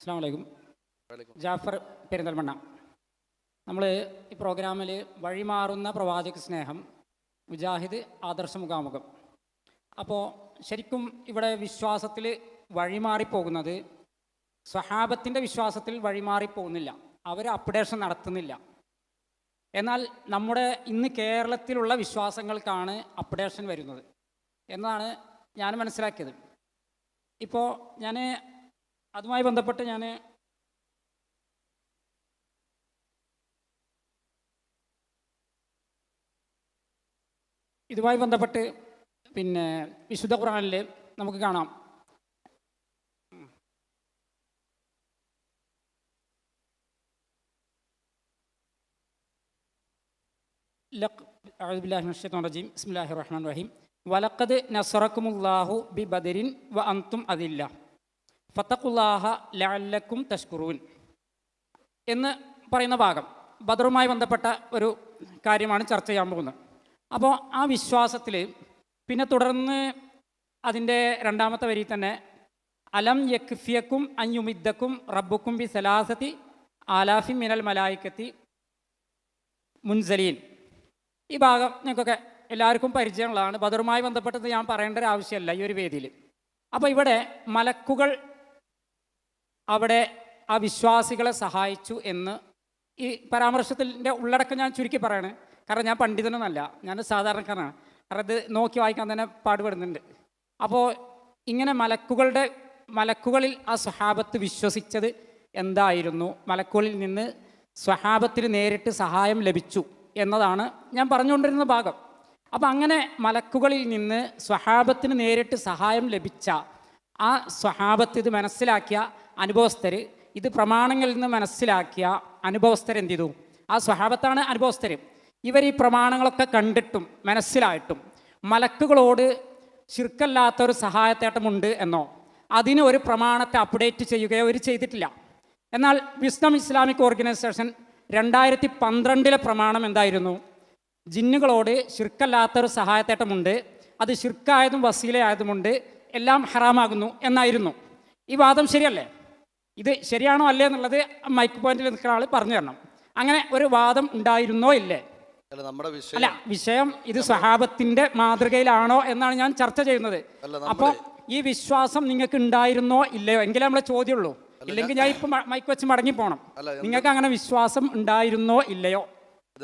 അസ്സലാമു അലൈക്കും. ജാഫർ പെരിന്തൽമണ്ണ. നമ്മൾ ഈ പ്രോഗ്രാമിൽ വഴിമാറുന്ന പ്രവാചക സ്നേഹം, മുജാഹിദ് ആദർശ മുഖാമുഖം. അപ്പോൾ ശരിക്കും ഇവിടെ വിശ്വാസത്തിൽ വഴിമാറിപ്പോകുന്നത് സ്വഹാബത്തിൻ്റെ വിശ്വാസത്തിൽ വഴിമാറിപ്പോകുന്നില്ല, അവർ അപ്ഡേഷൻ നടത്തുന്നില്ല. എന്നാൽ നമ്മുടെ ഇന്ന് കേരളത്തിലുള്ള വിശ്വാസങ്ങൾക്കാണ് അപ്ഡേഷൻ വരുന്നത് എന്നാണ് ഞാൻ മനസ്സിലാക്കിയത്. ഇപ്പോൾ ഞാൻ അതുമായി ബന്ധപ്പെട്ട് ഇതുമായി ബന്ധപ്പെട്ട് വിശുദ്ധ ഖുർആനിൽ നമുക്ക് കാണാം, അഊദു ബില്ലാഹി മിനശ് ശൈത്വാനിർ റജീം. ബിസ്മില്ലാഹിർ റഹ്മാനിർ റഹീം. വലഖദ് നസറക്കുമുല്ലാഹു ബിബദരിൻ വഅൻതും അദില്ല ഫത്തഖുല്ലാഹ ലഅല്ലക്കും തഷ്കുറൂൻ എന്ന് പറയുന്ന ഭാഗം ബദറുമായി ബന്ധപ്പെട്ട ഒരു കാര്യമാണ് ചർച്ച ചെയ്യാൻ പോകുന്നത്. അപ്പോൾ ആ വിശ്വാസത്തിൽ പിന്നെ തുടർന്ന് അതിൻ്റെ രണ്ടാമത്തെ വരി തന്നെ അലം യക്ഫിയക്കും അൻയുമിദ്ദക്കും റബ്ബുക്കും ബി സലാസത്തി ആലാഫി മിനൽ മലായിക്കത്തി മുൻസലീൻ. ഈ ഭാഗം ഞങ്ങൾക്കൊക്കെ എല്ലാവർക്കും പരിചയമുള്ളതാണ്. ബദറുമായി ബന്ധപ്പെട്ടത് ഞാൻ പറയേണ്ട ഒരു ആവശ്യമല്ല ഈ ഒരു വേദിയിൽ. അപ്പോൾ ഇവിടെ മലക്കുകൾ അവിടെ ആ വിശ്വാസികളെ സഹായിച്ചു എന്ന് ഈ പരാമർശത്തിൻ്റെ ഉള്ളടക്കം ഞാൻ ചുരുക്കി പറയാണ്. കാരണം ഞാൻ പണ്ഡിതനൊന്നല്ല, ഞാൻ സാധാരണക്കാരനാണ്. കാരണം ഇത് നോക്കി വായിക്കാൻ തന്നെ പാടുപെടുന്നുണ്ട്. അപ്പോൾ ഇങ്ങനെ മലക്കുകളിൽ ആ സ്വഹാബത്ത് വിശ്വസിച്ചത് എന്തായിരുന്നു, മലക്കുകളിൽ നിന്ന് സ്വഹാബത്തിന് നേരിട്ട് സഹായം ലഭിച്ചു എന്നതാണ് ഞാൻ പറഞ്ഞുകൊണ്ടിരുന്ന ഭാഗം. അപ്പം അങ്ങനെ മലക്കുകളിൽ നിന്ന് സ്വഹാബത്തിന് നേരിട്ട് സഹായം ലഭിച്ച ആ സ്വഹാബത്ത് ഇത് മനസ്സിലാക്കിയ അനുഭവസ്ഥർ, ഇത് പ്രമാണങ്ങളിൽ നിന്ന് മനസ്സിലാക്കിയ അനുഭവസ്ഥർ എന്ത് ചെയ്തു? ആ സ്വഹാബത്താണ് അനുഭവസ്ഥർ. ഇവർ ഈ പ്രമാണങ്ങളൊക്കെ കണ്ടിട്ടും മനസ്സിലായിട്ടും മലക്കുകളോട് ശിർക്കല്ലാത്തൊരു സഹായത്തേട്ടമുണ്ട് എന്നോ അതിന് ഒരു പ്രമാണത്തെ അപ്ഡേറ്റ് ചെയ്യുകയോ അവർ ചെയ്തിട്ടില്ല. എന്നാൽ വിസ്ഡം ഇസ്ലാമിക് ഓർഗനൈസേഷൻ 2012 പ്രമാണം എന്തായിരുന്നു? ജിന്നുകളോട് ശിർക്കല്ലാത്തൊരു സഹായത്തേട്ടമുണ്ട്, അത് ശിർക്കായതും വസീലയായതുമുണ്ട്, എല്ലാം ഹറാമാകുന്നു എന്നായിരുന്നു. ഈ വാദം ശരിയല്ലേ? ഇത് ശരിയാണോ അല്ലേ എന്നുള്ളത് മൈക്ക് പോയിന്റിൽ നിൽക്കുന്ന ആൾ പറഞ്ഞു തരണം. അങ്ങനെ ഒരു വാദം ഉണ്ടായിരുന്നോ ഇല്ലേ? അല്ല, വിഷയം ഇത് സ്വഹാബത്തിന്റെ മാതൃകയിലാണോ എന്നാണ് ഞാൻ ചർച്ച ചെയ്യുന്നത്. അപ്പോൾ ഈ വിശ്വാസം നിങ്ങൾക്ക് ഉണ്ടായിരുന്നോ ഇല്ലയോ എങ്കിലേ നമ്മളെ ചോദ്യമുള്ളൂ. ഇല്ലെങ്കിൽ ഞാൻ ഇപ്പം മൈക്ക് വെച്ച് മടങ്ങി പോകണം. നിങ്ങൾക്ക് അങ്ങനെ വിശ്വാസം ഉണ്ടായിരുന്നോ ഇല്ലയോ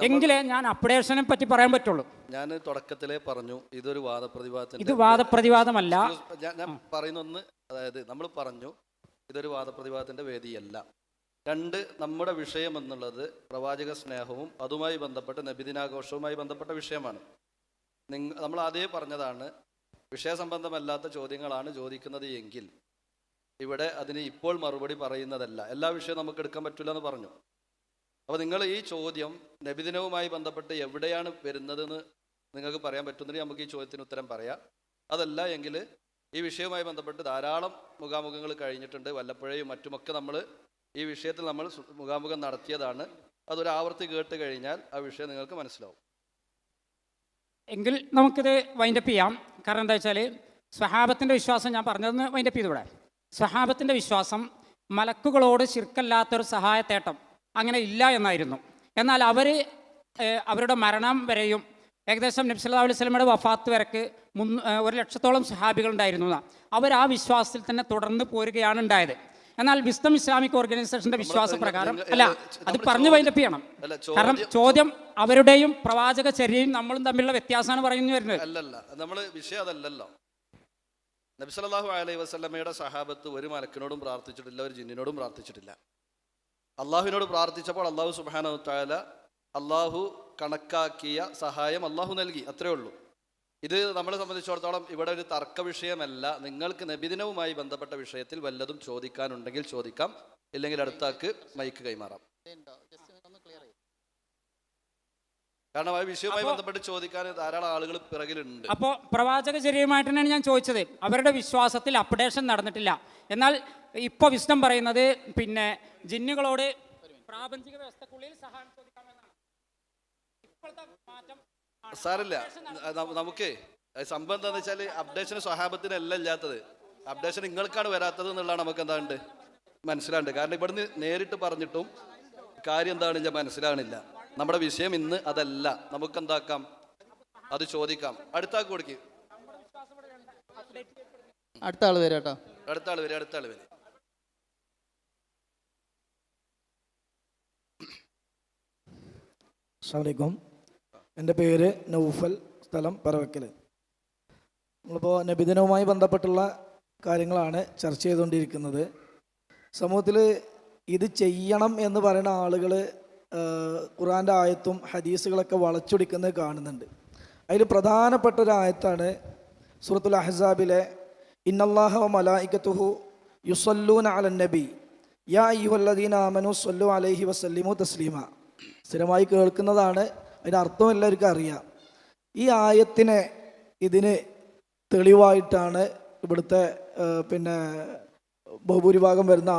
എങ്കിലേ ഞാൻ അപ്ഡേഷനെ പറ്റി പറയാൻ പറ്റുള്ളൂ. ഞാൻ തുടക്കത്തിലേ പറഞ്ഞു ഇതൊരു വാദപ്രതിവാദം. ഇത് വാദപ്രതിവാദമല്ല. ഞാൻ പറയുന്നൊന്ന്, അതായത് നമ്മൾ പറഞ്ഞു ഇതൊരു വാദപ്രതിവാദത്തിന്റെ വേദിയല്ല. രണ്ട്, നമ്മുടെ വിഷയം എന്നുള്ളത് പ്രവാചക സ്നേഹവും അതുമായി ബന്ധപ്പെട്ട് നബിദിനാഘോഷവുമായി ബന്ധപ്പെട്ട വിഷയമാണ്. നമ്മൾ ആദ്യമേ പറഞ്ഞതാണ്, വിഷയസംബന്ധമല്ലാത്ത ചോദ്യങ്ങളാണ് ചോദിക്കുന്നത് എങ്കിൽ ഇവിടെ അതിന് ഇപ്പോൾ മറുപടി പറയുന്നതല്ല. എല്ലാ വിഷയവും നമുക്ക് എടുക്കാൻ പറ്റില്ല എന്ന് പറഞ്ഞു. അപ്പോൾ നിങ്ങൾ ഈ ചോദ്യം നബിദിനവുമായി ബന്ധപ്പെട്ട് എവിടെയാണ് വരുന്നതെന്ന് നിങ്ങൾക്ക് പറയാൻ പറ്റുന്നെങ്കിൽ നമുക്ക് ഈ ചോദ്യത്തിന് ഉത്തരം പറയാം. അതല്ല എങ്കിൽ ഈ വിഷയവുമായി ബന്ധപ്പെട്ട് ധാരാളം മുഖാമുഖങ്ങൾ കഴിഞ്ഞിട്ടുണ്ട്. വല്ലപ്പുഴയും മറ്റുമൊക്കെ നമ്മൾ ഈ വിഷയത്തിൽ നമ്മൾ മുഖാമുഖം നടത്തിയതാണ്. അതൊരു ആവർത്തി കേട്ട് കഴിഞ്ഞാൽ ആ വിഷയം നിങ്ങൾക്ക് മനസ്സിലാവും. എങ്കിൽ നമുക്കിത് വൈൻഡപ്പ് ചെയ്യാം. കാരണം എന്താ വെച്ചാൽ സ്വഹാബത്തിൻ്റെ വിശ്വാസം ഞാൻ പറഞ്ഞതെന്ന് വൈൻഡപ്പ് ചെയ്തൂടെ? സ്വഹാബത്തിൻ്റെ വിശ്വാസം മലക്കുകളോട് ശിർക്കല്ലാത്തൊരു സഹായത്തേട്ടം അങ്ങനെ ഇല്ല എന്നായിരുന്നു. എന്നാൽ അവരുടെ മരണം വരെയും ഏകദേശം നബി സല്ലല്ലാഹു അലൈഹി വസല്ലമയുടെ വഫാത്ത് വരക്ക് 100,000-ഓളം സ്വഹാബികൾ ഉണ്ടായിരുന്നു. അവർ ആ വിശ്വാസത്തിൽ തന്നെ തുടർന്ന് പോരുകയാണ് ഉണ്ടായത്. എന്നാൽ വിസ്ഡം ഇസ്ലാമിക് ഓർഗനൈസേഷന്റെ വിശ്വാസപ്രകാരം അല്ല, അത് പറഞ്ഞു വൈൻഡപ്പ് ചെയ്യണം. കാരണം ചോദ്യം അവരുടെയും പ്രവാചക ചര്യയും നമ്മളും തമ്മിലുള്ള വ്യത്യാസമാണ് പറഞ്ഞു വരുന്നത്. അല്ലല്ല, നമ്മൾ വിഷയം അതല്ലല്ലോ. നബി സല്ലല്ലാഹു അലൈഹി വസല്ലമയുടെ സഹാബത്ത് ഒരു മലക്കിനോടും പ്രാർത്ഥിച്ചിട്ടില്ല, ഒരു ജിന്നിനോടും പ്രാർത്ഥിച്ചിട്ടില്ല. അള്ളാഹുവിനോട് പ്രാർത്ഥിച്ചപ്പോൾ അള്ളാഹു സുബ്ഹാനഹു വതആല അള്ളാഹു കണക്കാക്കിയ സഹായം അള്ളാഹു നൽകി, അത്രേ ഉള്ളൂ. ഇത് നമ്മളെ സംബന്ധിച്ചിടത്തോളം ഇവിടെ ഒരു തർക്ക വിഷയമല്ല. നിങ്ങൾക്ക് നബിദിനവുമായി ബന്ധപ്പെട്ട വിഷയത്തിൽ വല്ലതും ചോദിക്കാനുണ്ടെങ്കിൽ ചോദിക്കാം, ഇല്ലെങ്കിൽ അടുത്താക്ക് മൈക്ക് കൈമാറാം. കാരണം ആ വിഷയവുമായി ബന്ധപ്പെട്ട് ചോദിക്കാൻ ധാരാളം ആളുകൾ പിറകിലുണ്ട്. അപ്പോൾ പ്രവാചക ചര്യയുമായിട്ട് തന്നെയാണ് ഞാൻ ചോദിച്ചത്. അവരുടെ വിശ്വാസത്തിൽ അപ്ഡേഷൻ നടന്നിട്ടില്ല. എന്നാൽ ഇപ്പോൾ വിസ്ഡം പറയുന്നത് ജിന്നുകളോട് പ്രാപഞ്ചിക വ്യവസ്ഥക്കുള്ളിൽ സഹായം ചോദിക്കാമെന്നാണ്. ഇപ്പോഴത്തെ മാറ്റം സാറില്ല, നമുക്ക് സംഭവം എന്താണെന്ന് വെച്ചാൽ അപ്ഡേഷൻ സ്വഹാബത്തിന് അല്ല ഇല്ലാത്തത്, അപ്ഡേഷൻ നിങ്ങൾക്കാണ് വരാത്തത് എന്നുള്ളതാണ്. നമുക്ക് എന്താ ഉണ്ട് മനസ്സിലാണ്ട്. കാരണം ഇവിടുന്ന് നേരിട്ട് പറഞ്ഞിട്ടും കാര്യം എന്താണെന്ന് ഞാൻ മനസ്സിലാകണില്ല. നമ്മുടെ വിഷയം ഇന്ന് അതല്ല. നമുക്ക് എന്താക്കാം, അത് ചോദിക്കാം. അടുത്ത ആൾക്ക് കൊടുക്കും. അടുത്ത ആള് വരാം കേട്ടോ. അടുത്ത ആള് വരെ. അസ്സലാമു അലൈക്കും. എൻ്റെ പേര് നൗഫൽ, സ്ഥലം പറവക്കൽ. നമ്മളിപ്പോൾ നബിദിനവുമായി ബന്ധപ്പെട്ടുള്ള കാര്യങ്ങളാണ് ചർച്ച ചെയ്തുകൊണ്ടിരിക്കുന്നത്. സമൂഹത്തിൽ ഇത് ചെയ്യണം എന്ന് പറയുന്ന ആളുകൾ ഖുർആൻ്റെ ആയത്തും ഹദീസുകളൊക്കെ വളച്ചൊടിക്കുന്നത് കാണുന്നുണ്ട്. അതിൽ പ്രധാനപ്പെട്ട ഒരു ആയത്താണ് സൂറത്തുൽ അഹ്സാബിലെ ഇന്നല്ലാഹ വ മലായികത്തുഹു യുസല്ലൂന അലൻ നബി യാ അയ്യുഹല്ലദീന ആമനു സ്വല്ലു അലൈഹി വസല്ലിമു തസ്ലീമ. സ്ഥിരമായി കേൾക്കുന്നതാണ്, അതിൻ്റെ അർത്ഥം എല്ലാവർക്കും അറിയാം. ഈ ആയത്തിനെ ഇതിന് തെളിവായിട്ടാണ് ഇവിടുത്തെ ബഹുഭൂരിഭാഗം വരുന്ന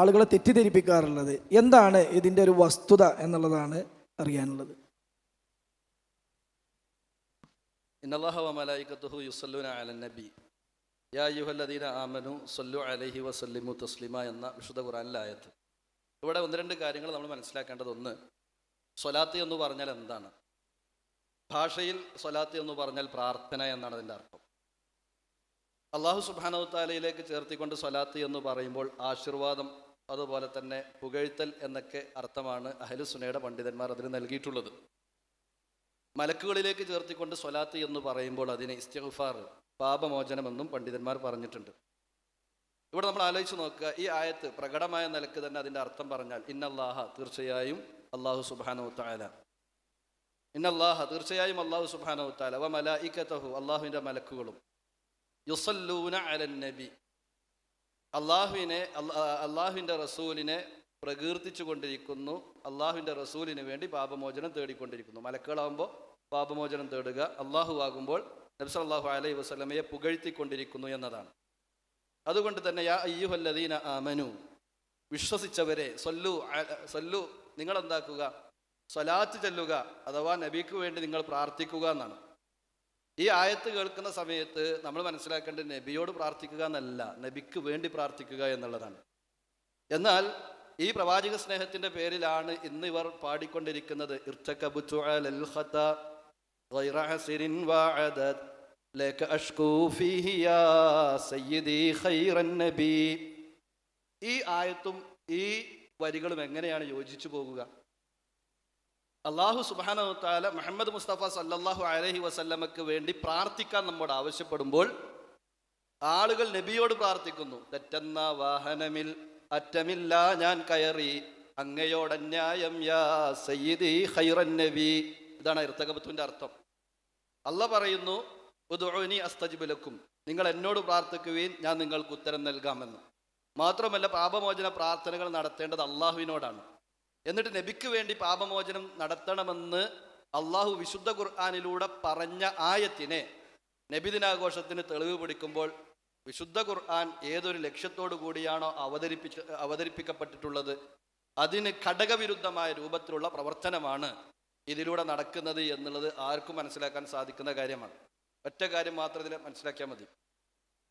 ആളുകളെ തെറ്റിദ്ധരിപ്പിക്കാറുള്ളത്. എന്താണ് ഇതിൻ്റെ ഒരു വസ്തുത എന്നുള്ളതാണ് അറിയാനുള്ളത്. ഇന്നല്ലാഹ വ മലായികത്തുഹു യുസല്ലൂന അലൻ നബി യാ അയ്യുഹല്ലദീന ആമനു സ്വല്ലു അലൈഹി വസല്ലിമു തസ്ലീമ എന്ന വിശുദ്ധ ഖുർആനിലെ ആയത്ത്. ഇവിടെ ഒന്ന് രണ്ട് കാര്യങ്ങൾ നമ്മൾ മനസ്സിലാക്കേണ്ടത്. ഒന്ന്, സ്വലാത്ത് എന്ന് പറഞ്ഞാൽ എന്താണ്? ഭാഷയിൽ സ്വലാത്ത് എന്ന് പറഞ്ഞാൽ പ്രാർത്ഥന എന്നാണ് അതിൻ്റെ അർത്ഥം. അള്ളാഹു സുബ്ഹാനഹു തആലയിലേക്ക് ചേർത്തിക്കൊണ്ട് സ്വലാത്ത് എന്ന് പറയുമ്പോൾ ആശീർവാദം, അതുപോലെ തന്നെ പുകഴ്ത്തൽ എന്നൊക്കെ അർത്ഥമാണ് അഹ്ലുസുന്നയുടെ പണ്ഡിതന്മാർ അതിന് നൽകിയിട്ടുള്ളത്. മലക്കുകളിലേക്ക് ചേർത്തിക്കൊണ്ട് സ്വലാത്ത് എന്ന് പറയുമ്പോൾ അതിന് ഇസ്തിഗ്ഫാർ, പാപമോചനമെന്നും പണ്ഡിതന്മാർ പറഞ്ഞിട്ടുണ്ട്. ഇവിടെ നമ്മൾ ആലോചിച്ച് നോക്കുക, ഈ ആയത്ത് പ്രകടമായ നിലക്ക് തന്നെ അതിൻ്റെ അർത്ഥം പറഞ്ഞാൽ ഇന്നല്ലാഹ, തീർച്ചയായും അള്ളാഹു സുബ്ഹാനഹു തആല, ഇന്നല്ലാഹ, തീർച്ചയായും അള്ളാഹു സുബ്ഹാനഹു തആല, വ മലായികതഹു, അള്ളാഹുവിൻ്റെ മലക്കുകളും, യുസല്ലൂന അലൻ നബി, അള്ളാഹുവിൻ്റെ റസൂലിനെ പ്രകീർത്തിച്ചു കൊണ്ടിരിക്കുന്നു, അള്ളാഹുവിൻ്റെ റസൂലിന് വേണ്ടി പാപമോചനം തേടിക്കൊണ്ടിരിക്കുന്നു. മലക്കുകളാകുമ്പോൾ പാപമോചനം തേടുക, അള്ളാഹു ആകുമ്പോൾ നബി സല്ലല്ലാഹു അലൈഹി വസല്ലമയെ പുകഴ്ത്തിക്കൊണ്ടിരിക്കുന്നു എന്നതാണ്. അതുകൊണ്ട് തന്നെ യാ അയ്യുഹല്ലദീന ആമനു, വിശ്വസിച്ചവരെ, സല്ലു, നിങ്ങൾ എന്താക്കുക, സ്വലാത്ത് ചെല്ലുക, അഥവാ നബിക്ക് വേണ്ടി നിങ്ങൾ പ്രാർത്ഥിക്കുക എന്നാണ്. ഈ ആയത്ത് കേൾക്കുന്ന സമയത്ത് നമ്മൾ മനസ്സിലാക്കേണ്ടത് നബിയോട് പ്രാർത്ഥിക്കുക എന്നല്ല, നബിക്ക് വേണ്ടി പ്രാർത്ഥിക്കുക എന്നുള്ളതാണ്. എന്നാൽ ഈ പ്രവാചക സ്നേഹത്തിന്റെ പേരിലാണ് ഇന്ന് ഇവർ പാടിക്കൊണ്ടിരിക്കുന്നത് ഇർതകബതു അലൽ ഖതാ ഗൈറ ഹസിരിൻ വഅദദ് ലക അഷ്കൂ ഫീഹി യാ സയ്യിദി ഖൈറൻ നബി. ഈ ആയത്തും ഈ വരികളും എങ്ങനെയാണ് യോജിച്ചു പോകുക? അള്ളാഹു സുബ്ഹാനഹു തആല മുഹമ്മദ് മുസ്തഫ സല്ലല്ലാഹു അലൈഹി വസല്ലമക്ക് വേണ്ടി പ്രാർത്ഥിക്കാൻ നമ്മോട് ആവശ്യപ്പെടുമ്പോൾ ആളുകൾ നബിയോട് പ്രാർത്ഥിക്കുന്നു. തെറ്റെന്ന വാഹനമിൽ അറ്റമില്ല ഞാൻ കയറി അങ്ങയോടന്യായം യാ സയ്യിദി ഖൈറൻ നബി. ഇതാണ് ഇർതകബത്തുവിന്റെ അർത്ഥം. അള്ളാഹ് പറയുന്നു ഉദ്ഉനി അസ്തജിബ് ലക്കും, നിങ്ങൾ എന്നോട് പ്രാർത്ഥിക്കുവീൻ, ഞാൻ നിങ്ങൾക്ക് ഉത്തരം നൽകാമെന്ന്. മാത്രമല്ല, പാപമോചന പ്രാർത്ഥനകൾ നടത്തേണ്ടത് അള്ളാഹുവിനോടാണ്. എന്നിട്ട് നബിക്ക് വേണ്ടി പാപമോചനം നടത്തണമെന്ന് അള്ളാഹു വിശുദ്ധ ഖുർആനിലൂടെ പറഞ്ഞ ആയത്തിനെ നബിദിനാഘോഷത്തിന് തെളിവ് പിടിക്കുമ്പോൾ വിശുദ്ധ ഖുർആൻ ഏതൊരു ലക്ഷ്യത്തോടു കൂടിയാണോ അവതരിപ്പിക്കപ്പെട്ടിട്ടുള്ളത് അതിന് ഘടകവിരുദ്ധമായ രൂപത്തിലുള്ള പ്രവർത്തനമാണ് ഇതിലൂടെ നടക്കുന്നത് എന്നുള്ളത് ആർക്കും മനസ്സിലാക്കാൻ സാധിക്കുന്ന കാര്യമാണ്. ഒറ്റ കാര്യം മാത്രം ഇതിൽ മനസ്സിലാക്കിയാൽ മതി.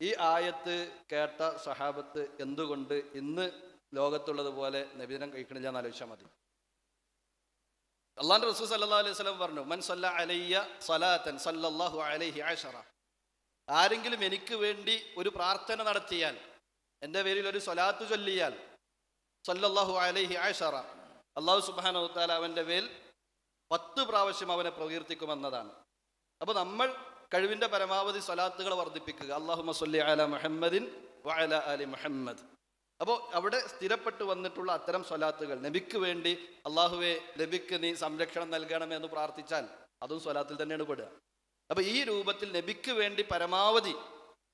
ഈ ആയത്ത് കേട്ട സഹാബത്ത് എന്തുകൊണ്ട് ഇന്ന് ലോകത്തുള്ളത് പോലെ നബിദിനം കഴിക്കണില്ല എന്ന് ആലോചിച്ചാൽ മതി. അള്ളാഹുവിന്റെ റസൂൽ സല്ലല്ലാഹു അലൈഹി വസല്ലം പറഞ്ഞു, മൻ സല്ല അലയ്യ സലാത്തൻ സല്ലല്ലാഹു അലൈഹി അശറ. ആരെങ്കിലും എനിക്ക് വേണ്ടി ഒരു പ്രാർത്ഥന നടത്തിയാൽ, എൻ്റെ പേരിൽ ഒരു സ്വലാത്ത് ചൊല്ലിയാൽ, സല്ലല്ലാഹു അലൈഹി അശറ, അള്ളാഹു സുബ്ഹാനഹു തആല അവൻ്റെ മേൽ 10 പ്രാവശ്യം അവനെ പ്രകീർത്തിക്കുമെന്നതാണ്. അപ്പോൾ നമ്മൾ കഴിവിൻ്റെ പരമാവധി സ്വലാത്തുകൾ വർദ്ധിപ്പിക്കുക. അല്ലാഹുമ്മ സ്വല്ലി അലാ മുഹമ്മദിൻ വഅലാ ആലി മുഹമ്മദ്. അപ്പോൾ അവിടെ സ്ഥിരപ്പെട്ടു വന്നിട്ടുള്ള അത്തരം സ്വലാത്തുകൾ, നബിക്ക് വേണ്ടി അള്ളാഹുവെ നബിക്ക് നീ സംരക്ഷണം നൽകണമെന്ന് പ്രാർത്ഥിച്ചാൽ അതും സ്വലാത്തിൽ തന്നെയാണ് പെടുക. അപ്പോൾ ഈ രൂപത്തിൽ നബിക്ക് വേണ്ടി പരമാവധി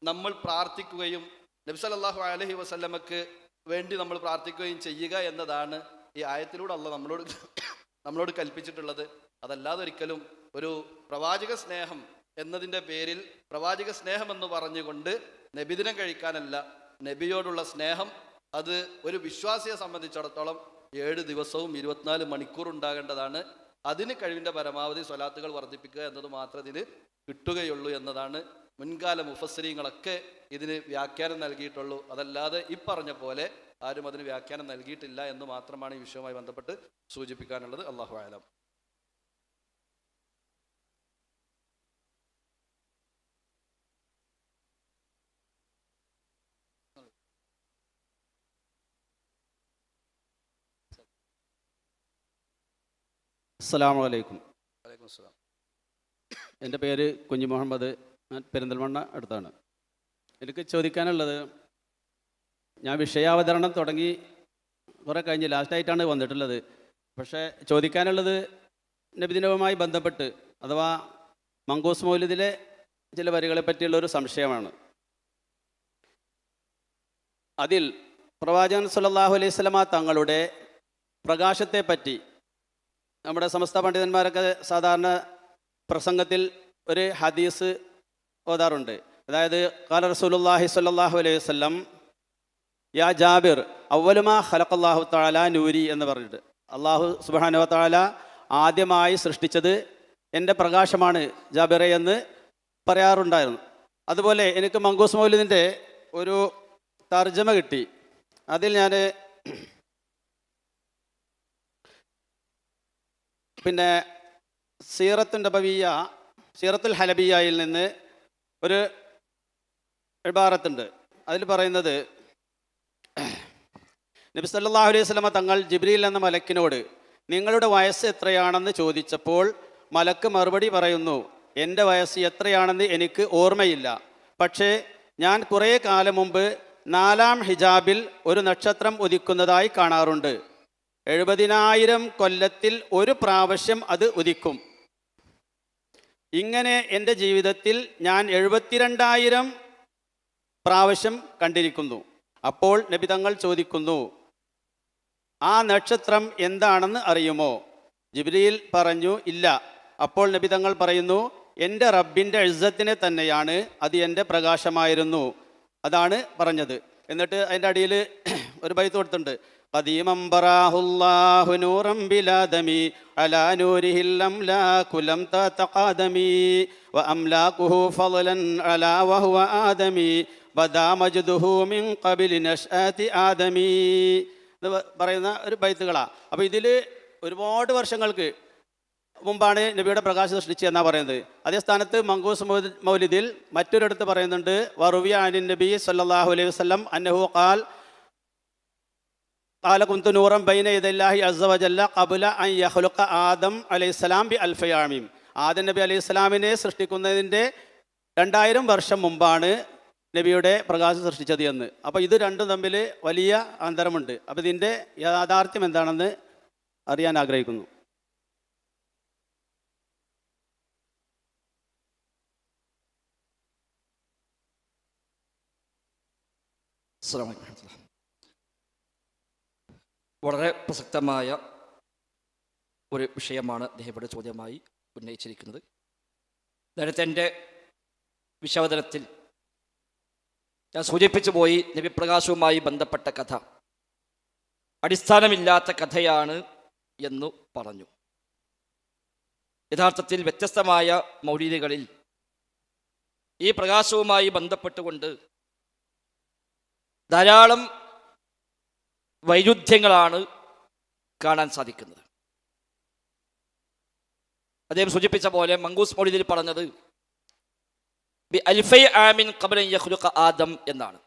നമ്മൾ പ്രാർത്ഥിക്കുകയും നബി സല്ലല്ലാഹു അലൈഹി വസല്ലമക്ക് വേണ്ടി നമ്മൾ പ്രാർത്ഥിക്കുകയും ചെയ്യുക എന്നതാണ് ഈ ആയത്തിലൂടെ അള്ളാഹ് നമ്മളോട് കൽപ്പിച്ചിട്ടുള്ളത്. അതല്ലാതെ ഒരിക്കലും ഒരു പ്രവാചക സ്നേഹം എന്നതിൻ്റെ പേരിൽ പ്രവാചക സ്നേഹം എന്ന് പറഞ്ഞുകൊണ്ട് നബിദിനം കഴിക്കാനല്ല. നബിയോടുള്ള സ്നേഹം അത് ഒരു വിശ്വാസിയെ സംബന്ധിച്ചിടത്തോളം 7 ദിവസവും 24 മണിക്കൂർ ഉണ്ടാകേണ്ടതാണ്. അതിന് കഴിവിൻ്റെ പരമാവധി സ്വലാത്തുകൾ വർദ്ധിപ്പിക്കുക എന്നത് മാത്രം ഇതിന് കിട്ടുകയുള്ളൂ എന്നതാണ് മുൻകാല മുഫസ്സിരീങ്ങളൊക്കെ ഇതിന് വ്യാഖ്യാനം നൽകിയിട്ടുള്ളൂ. അതല്ലാതെ ഈ പറഞ്ഞ പോലെ ആരും അതിന് വ്യാഖ്യാനം നൽകിയിട്ടില്ല എന്ന് മാത്രമാണ് ഈ വിഷയവുമായി ബന്ധപ്പെട്ട് സൂചിപ്പിക്കാനുള്ളത്. അല്ലാഹു അഅലം. അസ്സലാമു അലൈക്കും. വലൈക്കും അസ്സലാം. എൻ്റെ പേര് കുഞ്ഞു മുഹമ്മദ്. ഞാൻ പെരിന്തൽമണ്ണ അടുത്താണ്. എനിക്ക് ചോദിക്കാനുള്ളത്, ഞാൻ വിഷയാവതരണം തുടങ്ങി കുറേ കഴിഞ്ഞ് ലാസ്റ്റായിട്ടാണ് വന്നിട്ടുള്ളത്. പക്ഷേ ചോദിക്കാനുള്ളത് നബിദിനവുമായി ബന്ധപ്പെട്ട് അഥവാ മങ്കൂസ് മൗലിദിലെ ചില വരികളെ പറ്റിയുള്ളൊരു സംശയമാണ്. അതിൽ പ്രവാചകൻ സല്ലല്ലാഹു അലൈഹി വസല്ലമ തങ്ങളുടെ പ്രകാശത്തെ പറ്റി നമ്മുടെ സമസ്ത പണ്ഡിതന്മാരൊക്കെ സാധാരണ പ്രസംഗത്തിൽ ഒരു ഹദീസ് ഓതാറുണ്ട്. അതായത് ഖാല റസൂലുള്ളാഹി സ്വല്ലല്ലാഹു അലൈഹി വസല്ലം യാ ജാബിർ അവ്വലുമാ ഖലഖല്ലാഹു തആല നൂരി എന്ന് പറഞ്ഞിട്ട്, അള്ളാഹു സുബ്ഹാനഹു വ തആല ആദ്യമായി സൃഷ്ടിച്ചത് എൻ്റെ പ്രകാശമാണ് ജാബിറെ എന്ന് പറയാറുണ്ടായിരുന്നു. അതുപോലെ എനിക്ക് മങ്കൂസ് മൗലിദിൻ്റെ ഒരു തർജ്ജമ കിട്ടി. അതിൽ ഞാൻ പിന്നെ സീറത്തുൽ ഹലബിയയിൽ നിന്ന് ഒരു ഇബാറത്തുണ്ട്. അതിൽ പറയുന്നത്, നബി സല്ലല്ലാഹു അലൈഹി വസല്ലമ തങ്ങൾ ജിബ്രീൽ എന്ന മലക്കിനോട് നിങ്ങളുടെ വയസ്സ് എത്രയാണെന്ന് ചോദിച്ചപ്പോൾ മലക്ക് മറുപടി പറയുന്നു, എൻ്റെ വയസ്സ് എത്രയാണെന്ന് എനിക്ക് ഓർമ്മയില്ല. പക്ഷേ ഞാൻ കുറേ കാലം മുമ്പ് 4-ാം ഹിജാബിൽ ഒരു നക്ഷത്രം ഉദിക്കുന്നതായി കാണാറുണ്ട്. 70,000 കൊല്ലത്തിൽ ഒരു പ്രാവശ്യം അത് ഉദിക്കും. ഇങ്ങനെ എൻ്റെ ജീവിതത്തിൽ ഞാൻ 72,000 പ്രാവശ്യം കണ്ടിരിക്കുന്നു. അപ്പോൾ നബി തങ്ങൾ ചോദിക്കുന്നു, ആ നക്ഷത്രം എന്താണെന്ന് അറിയുമോ? ജിബ്രീൽ പറഞ്ഞു, ഇല്ല. അപ്പോൾ നബി തങ്ങൾ പറയുന്നു, എൻ്റെ റബ്ബിൻ്റെ ഇസ്സത്തിനെ തന്നെയാണ്, അത് എൻ്റെ പ്രകാശമായിരുന്നു. അതാണ് പറഞ്ഞത്. എന്നിട്ട് അതിൻ്റെ അടിയിൽ ഒരു ബൈത്ത് കൊടുത്തിട്ടുണ്ട്. ഖദീമം ബറാഹുല്ലാഹു നൂറൻ ബിലാദമി അലാ നൂരിഹിൽ അംലാകു ലം തതഖാദമി വ അംലാകുഹു ഫളലൻ അലാ വഹുവ ആദമി ബദാ മജ്ദുഹു മിൻ ഖബലി നശ്അതി ആദമി എന്ന് പറയുന്ന ഒരു ബൈത്തുകളാണ്. അപ്പോൾ ഇതിൽ ഒരുപാട് വർഷങ്ങൾക്ക് മുമ്പാണ് നബിയുടെ പ്രകാശം സൃഷ്ടിച്ചതെന്നാണ് പറയുന്നത്. അതേ സ്ഥാനത്ത് മങ്കൂസ് മൗലിദിൽ മറ്റൊരിടത്ത് പറയുന്നുണ്ട്, വറുവിയ അനിൻ നബി സല്ലല്ലാഹു അലൈഹി വസല്ലം അന്നഹു ഖാല കുന്തു നൂറൻ ബൈന യദല്ലാഹി അസ്സ വജല്ല ഖബ്ല അൻ യഖ്ലുഖ ആദം അലൈഹിസ്സലാം ബി അൽഫി ആമിൻ. ആദം നബി അലൈഹിസ്സലാമിനെ സൃഷ്ടിക്കുന്നതിൻ്റെ 2000 വർഷം മുമ്പാണ് നബിയുടെ പ്രകാശം സൃഷ്ടിച്ചത് എന്ന്. അപ്പോൾ ഇത് രണ്ടും തമ്മിൽ വലിയ അന്തരമുണ്ട്. അപ്പോൾ ഇതിൻ്റെ യാഥാർത്ഥ്യം എന്താണെന്ന് അറിയാൻ ആഗ്രഹിക്കുന്നു. വളരെ പ്രസക്തമായ ഒരു വിഷയമാണ് അദ്ദേഹം ഇവിടെ ചോദ്യമായി ഉന്നയിച്ചിരിക്കുന്നത്. നേരത്തെ എൻ്റെ വിശകലനത്തിൽ ഞാൻ സൂചിപ്പിച്ചു പോയി, നബിപ്രകാശവുമായി ബന്ധപ്പെട്ട കഥ അടിസ്ഥാനമില്ലാത്ത കഥയാണ് എന്നു പറഞ്ഞു. യഥാർത്ഥത്തിൽ വ്യത്യസ്തമായ മൗലിദുകളിൽ ഈ പ്രകാശവുമായി ബന്ധപ്പെട്ടുകൊണ്ട് ധാരാളം വൈരുദ്ധ്യങ്ങളാണ് കാണാൻ സാധിക്കുന്നത്. അദ്ദേഹം സൂചിപ്പിച്ച പോലെ മങ്കൂസ് മൗലിദിൽ പറഞ്ഞത് ബി അൽഫൈ ആമിൻ ഖബ്ല അൻ യഖ്ലുഖ ആദം എന്നാണ്.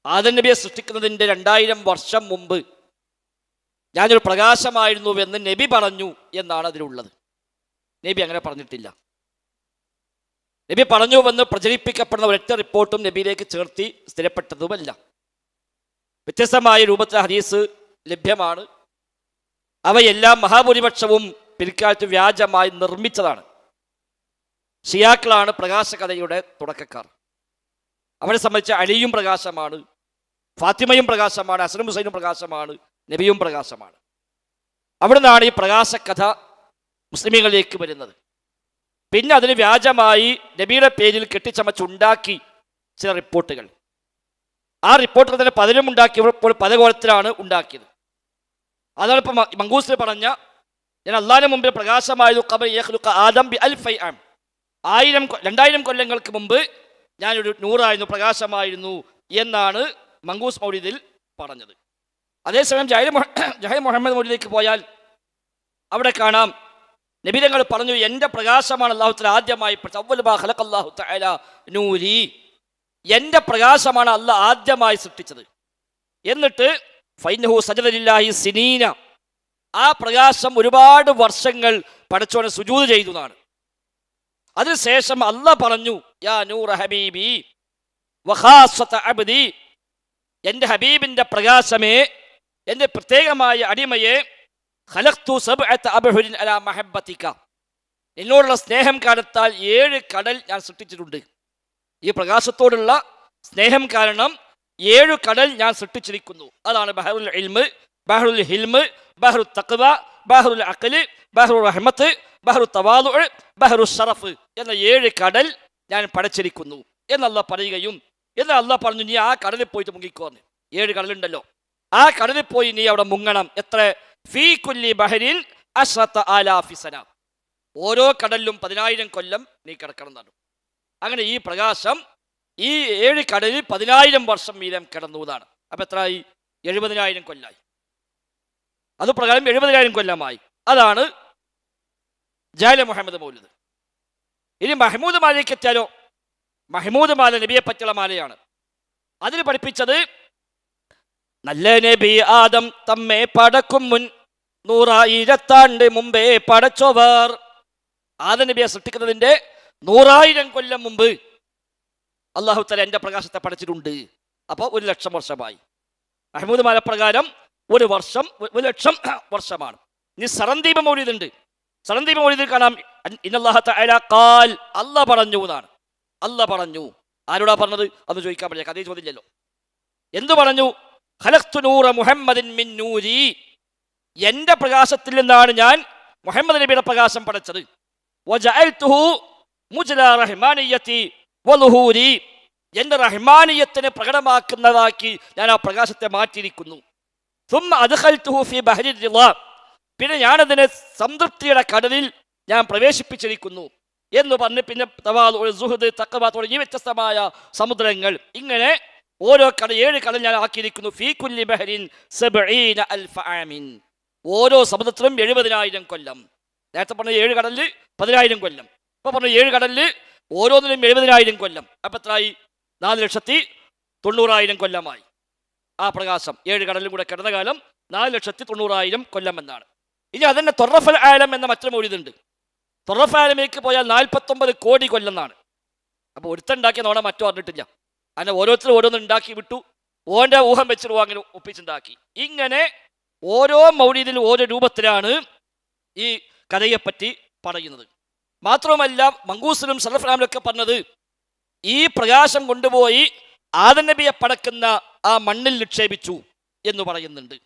ആദം നബിയെ സൃഷ്ടിക്കുന്നതിൻ്റെ 2000 വർഷം മുമ്പ് ഞാനൊരു പ്രകാശമായിരുന്നുവെന്ന് നബി പറഞ്ഞു എന്നാണ് അതിലുള്ളത്. നബി അങ്ങനെ പറഞ്ഞിട്ടില്ല. നബി പറഞ്ഞുവെന്ന് പ്രചരിപ്പിക്കപ്പെടുന്ന ഒരൊറ്റ റിപ്പോർട്ടും നബിയിലേക്ക് ചേർത്തി സ്ഥിരപ്പെട്ടതുമല്ല. വ്യത്യസ്തമായ രൂപത്തിൽ ഹദീസ് ലഭ്യമാണ്. അവയെല്ലാം മഹാഭൂരിപക്ഷവും പിൽക്കാലത്ത് വ്യാജമായി നിർമ്മിച്ചതാണ്. ഷിയാക്കളാണ് പ്രകാശകഥയുടെ തുടക്കക്കാർ. അവരെ സംബന്ധിച്ച് അലിയും പ്രകാശമാണ്, ഫാത്തിമയും പ്രകാശമാണ്, ഹസനും ഹുസൈനും പ്രകാശമാണ്, നബിയും പ്രകാശമാണ്. അവിടെ നിന്നാണ് ഈ പ്രകാശകഥ മുസ്ലിമീങ്ങളിലേക്ക് വരുന്നത്. പിന്നെ അതിന് വ്യാജമായി നബിയുടെ പേരിൽ കെട്ടിച്ചമച്ചുണ്ടാക്കി ചില റിപ്പോർട്ടുകൾ. ആ റിപ്പോർട്ടുകൾ തന്നെ പലരും ഉണ്ടാക്കിയപ്പോൾ പല കോലത്തിലാണ് ഉണ്ടാക്കിയത്. അതാണ് ഇപ്പം മങ്കൂസിൽ പറഞ്ഞ, ഞാൻ അള്ളാഹിന് മുമ്പിൽ പ്രകാശമായതു ഖബ്ല യഖ്ലുഖ ആദം ബി അൽഫൈ ആം. 2000 കൊല്ലങ്ങൾക്ക് മുമ്പ് ഞാനൊരു നൂറായിരുന്നു, പ്രകാശമായിരുന്നു എന്നാണ് മങ്കൂസ് മൗലിദിൽ പറഞ്ഞത്. അതേസമയം ജഹൽ മുഹമ്മദ് മൗലിദിലേക്ക് പോയാൽ അവിടെ കാണാം നബി തങ്ങൾ പറഞ്ഞു, എൻ്റെ പ്രകാശമാണ് അല്ലാഹു തആല ആദ്യമായി ഖലഖല്ലാഹു തആല നൂരി, എൻ്റെ പ്രകാശമാണ് അല്ലാഹ് ആദ്യമായി സൃഷ്ടിച്ചത്. എന്നിട്ട് ഫൈനഹു സജദ ലില്ലാഹി സിനീന, ആ പ്രകാശം ഒരുപാട് വർഷങ്ങൾ പടച്ചോനെ സുജൂദ് ചെയ്തു എന്നാണ്. അതിനുശേഷം അല്ലാഹ് പറഞ്ഞു, യാ നൂറ ഹബീബി വഖാസത അബ്ദി, എൻ്റെ ഹബീബിൻ്റെ പ്രകാശമേ, എൻ്റെ പ്രത്യേകമായ അടിമയെ, ഖലഖ്തു സബ്അത അബ്ഹുരിൻ അലാ മഹബ്ബതിക, എന്നോടുള്ള സ്നേഹം കാരണത്താൽ 7 കടൽ ഞാൻ സൃഷ്ടിച്ചിട്ടുണ്ട്. ഈ പ്രകാശത്തോടുള്ള സ്നേഹം കാരണം 7 കടൽ ഞാൻ സൃഷ്ടിച്ചിരിക്കുന്നു. അതാണ് ബഹറുൽ ഇൽമ്, ബഹറുൽ ഹിൽമ്, ബഹ്റു തഖ്വ, ബഹ്റുൽ അഖ്ല്, ബഹ്റു റഹ്മത്ത്, ബഹ്റു തവാദുഅ്, ബഹ്റു ശറഫ് എന്ന 7 കടൽ ഞാൻ പടച്ചിരിക്കുന്നു എന്നല്ല പറയുകയും, എന്നാൽ അല്ലാഹ് പറഞ്ഞു, നീ ആ കടലിൽ പോയിട്ട് മുങ്ങിക്കോന്ന്. 7 കടലുണ്ടല്ലോ, ആ കടലിൽ പോയി നീ അവിടെ മുങ്ങണം. എത്ര? ഫീ കുല്ലി ബഹരിൻ അശ്റത ആലാഫി സന, ഓരോ കടലിലും 10,000 കൊല്ലം നീ കിടക്കണം എന്നാണ്. അങ്ങനെ ഈ പ്രകാശം ഈ 7 കടലിൽ 10,000 വർഷം വീതം കിടന്നു എന്നാണ്. അപ്പൊ എത്രയായി? 70,000 കൊല്ലായി. അത് പ്രകാരം 70,000 കൊല്ലമായി. അതാണ് ജാല മുഹമ്മദ് മൗലിദ്. ഇനി മഹ്മൂദ് മാലയ്ക്ക് എത്തിയാലോ? മഹ്മൂദ് മാല നബിയെ പറ്റിയുള്ള മാലയാണ്. അതിൽ പഠിപ്പിച്ചത്, നല്ല നബി ആദം തമ്മെ പടക്കും മുൻ 100,000 ആണ്ട് മുമ്പേ പടച്ചോവർ. ആദം നബിയെ സൃഷ്ടിക്കുന്നതിന്റെ 100,000 കൊല്ലം മുമ്പ് അല്ലാഹു തആല എൻ്റെ പ്രകാശത്തെ പടച്ചിട്ടുണ്ട്. അപ്പോൾ 1,00,000 വർഷമായി. മഹ്മൂദ് മാല പ്രകാരം 1 വർഷം 1,00,000 വർഷമാണ്. ഇനി സറന്ദീപ മൗലിദ് ഉണ്ട്. സറന്ദീപ മൗലിദിൽ കാണാം, ഇന്നല്ലാഹ തആല ഖാൽ, അല്ലാഹ് പറഞ്ഞു എന്നാണ്. അല്ലാഹ് പറഞ്ഞു. ആരോടാ പറഞ്ഞത്? അന്ന് ചോദിക്കാൻ പറ്റില്ല, കഥയിൽ ചോദിച്ചല്ലോ. എന്തു പറഞ്ഞു? ഖലഖ്തു നൂറ മുഹമ്മദിൻ മിൻ നൂരി, എൻ്റെ പ്രകാശത്തിൽ നിന്നാണ് ഞാൻ മുഹമ്മദ് നബിയുടെ പ്രകാശം പടച്ചത്. വജഅൽതുഹു മുജ്ലാ റഹ്മാനിയതി വളുഹൂരി, എൻ്റെ റഹ്മാനിയത്തിനെ പ്രകടമാക്കുന്നതാക്കി ഞാൻ ആ പ്രകാശത്തെ മാറ്റിയിരിക്കുന്നു. സുമ്മ അദ്ഖൽതുഹു ഫീ ബഹരി റിളാ, പിന്നെ ഞാനതിനെ സംതൃപ്തിയുടെ കടലിൽ ഞാൻ പ്രവേശിപ്പിച്ചിരിക്കുന്നു എന്ന് പറഞ്ഞ് പിന്നെ തവാദു, സുഹദ്, തഖ്വ തുടങ്ങിയ വ്യത്യസ്തമായ സമുദ്രങ്ങൾ, ഇങ്ങനെ ഓരോ 7 കടൽ ഞാൻ ആക്കിയിരിക്കുന്നു. ഫീ കുല്ലി ബഹരിൻ 70,000 ആമിൻ, ഓരോ സമുദ്രത്തിലും 70,000 കൊല്ലം. നേരത്തെ പറഞ്ഞ 7 കടലിൽ 10,000 കൊല്ലം, ഇപ്പൊ പറഞ്ഞ 7 കടലിൽ ഓരോന്നിലും 70,000 കൊല്ലം. അപ്പൊ എത്രയായി? 4,90,000 കൊല്ലമായി. ആ പ്രകാശം 7 കടലിലും കൂടെ കിടന്ന കാലം 4,90,000 കൊല്ലം എന്നാണ്. ഇനി അതന്നെ തൊറഫൽ ആലം എന്ന മറ്റൊരു മൗലിദുണ്ട്. തൊറഫ് ആലമേക്ക് പോയാൽ 49 കോടി കൊല്ലം എന്നാണ്. അപ്പോൾ ഒരുത്തുണ്ടാക്കിയ നോണ മറ്റോ അറിഞ്ഞിട്ടില്ല. അങ്ങനെ ഓരോരുത്തരും ഓരോന്ന് ഉണ്ടാക്കി വിട്ടു, ഓൻ്റെ ഊഹം വെച്ചിട്ട് അങ്ങനെ ഒപ്പിച്ചുണ്ടാക്കി. ഇങ്ങനെ ഓരോ മൗലിദിലും ഓരോ രൂപത്തിലാണ് ഈ കഥയെപ്പറ്റി പറയുന്നത്. മാത്രവുമല്ല, മങ്കൂസിലും സലഫ്ലാമിലൊക്കെ പറഞ്ഞത്, ഈ പ്രകാശം കൊണ്ടുപോയി ആദം നബിയെ പടക്കുന്ന ആ മണ്ണിൽ നിക്ഷേപിച്ചു എന്ന് പറയുന്നുണ്ട്.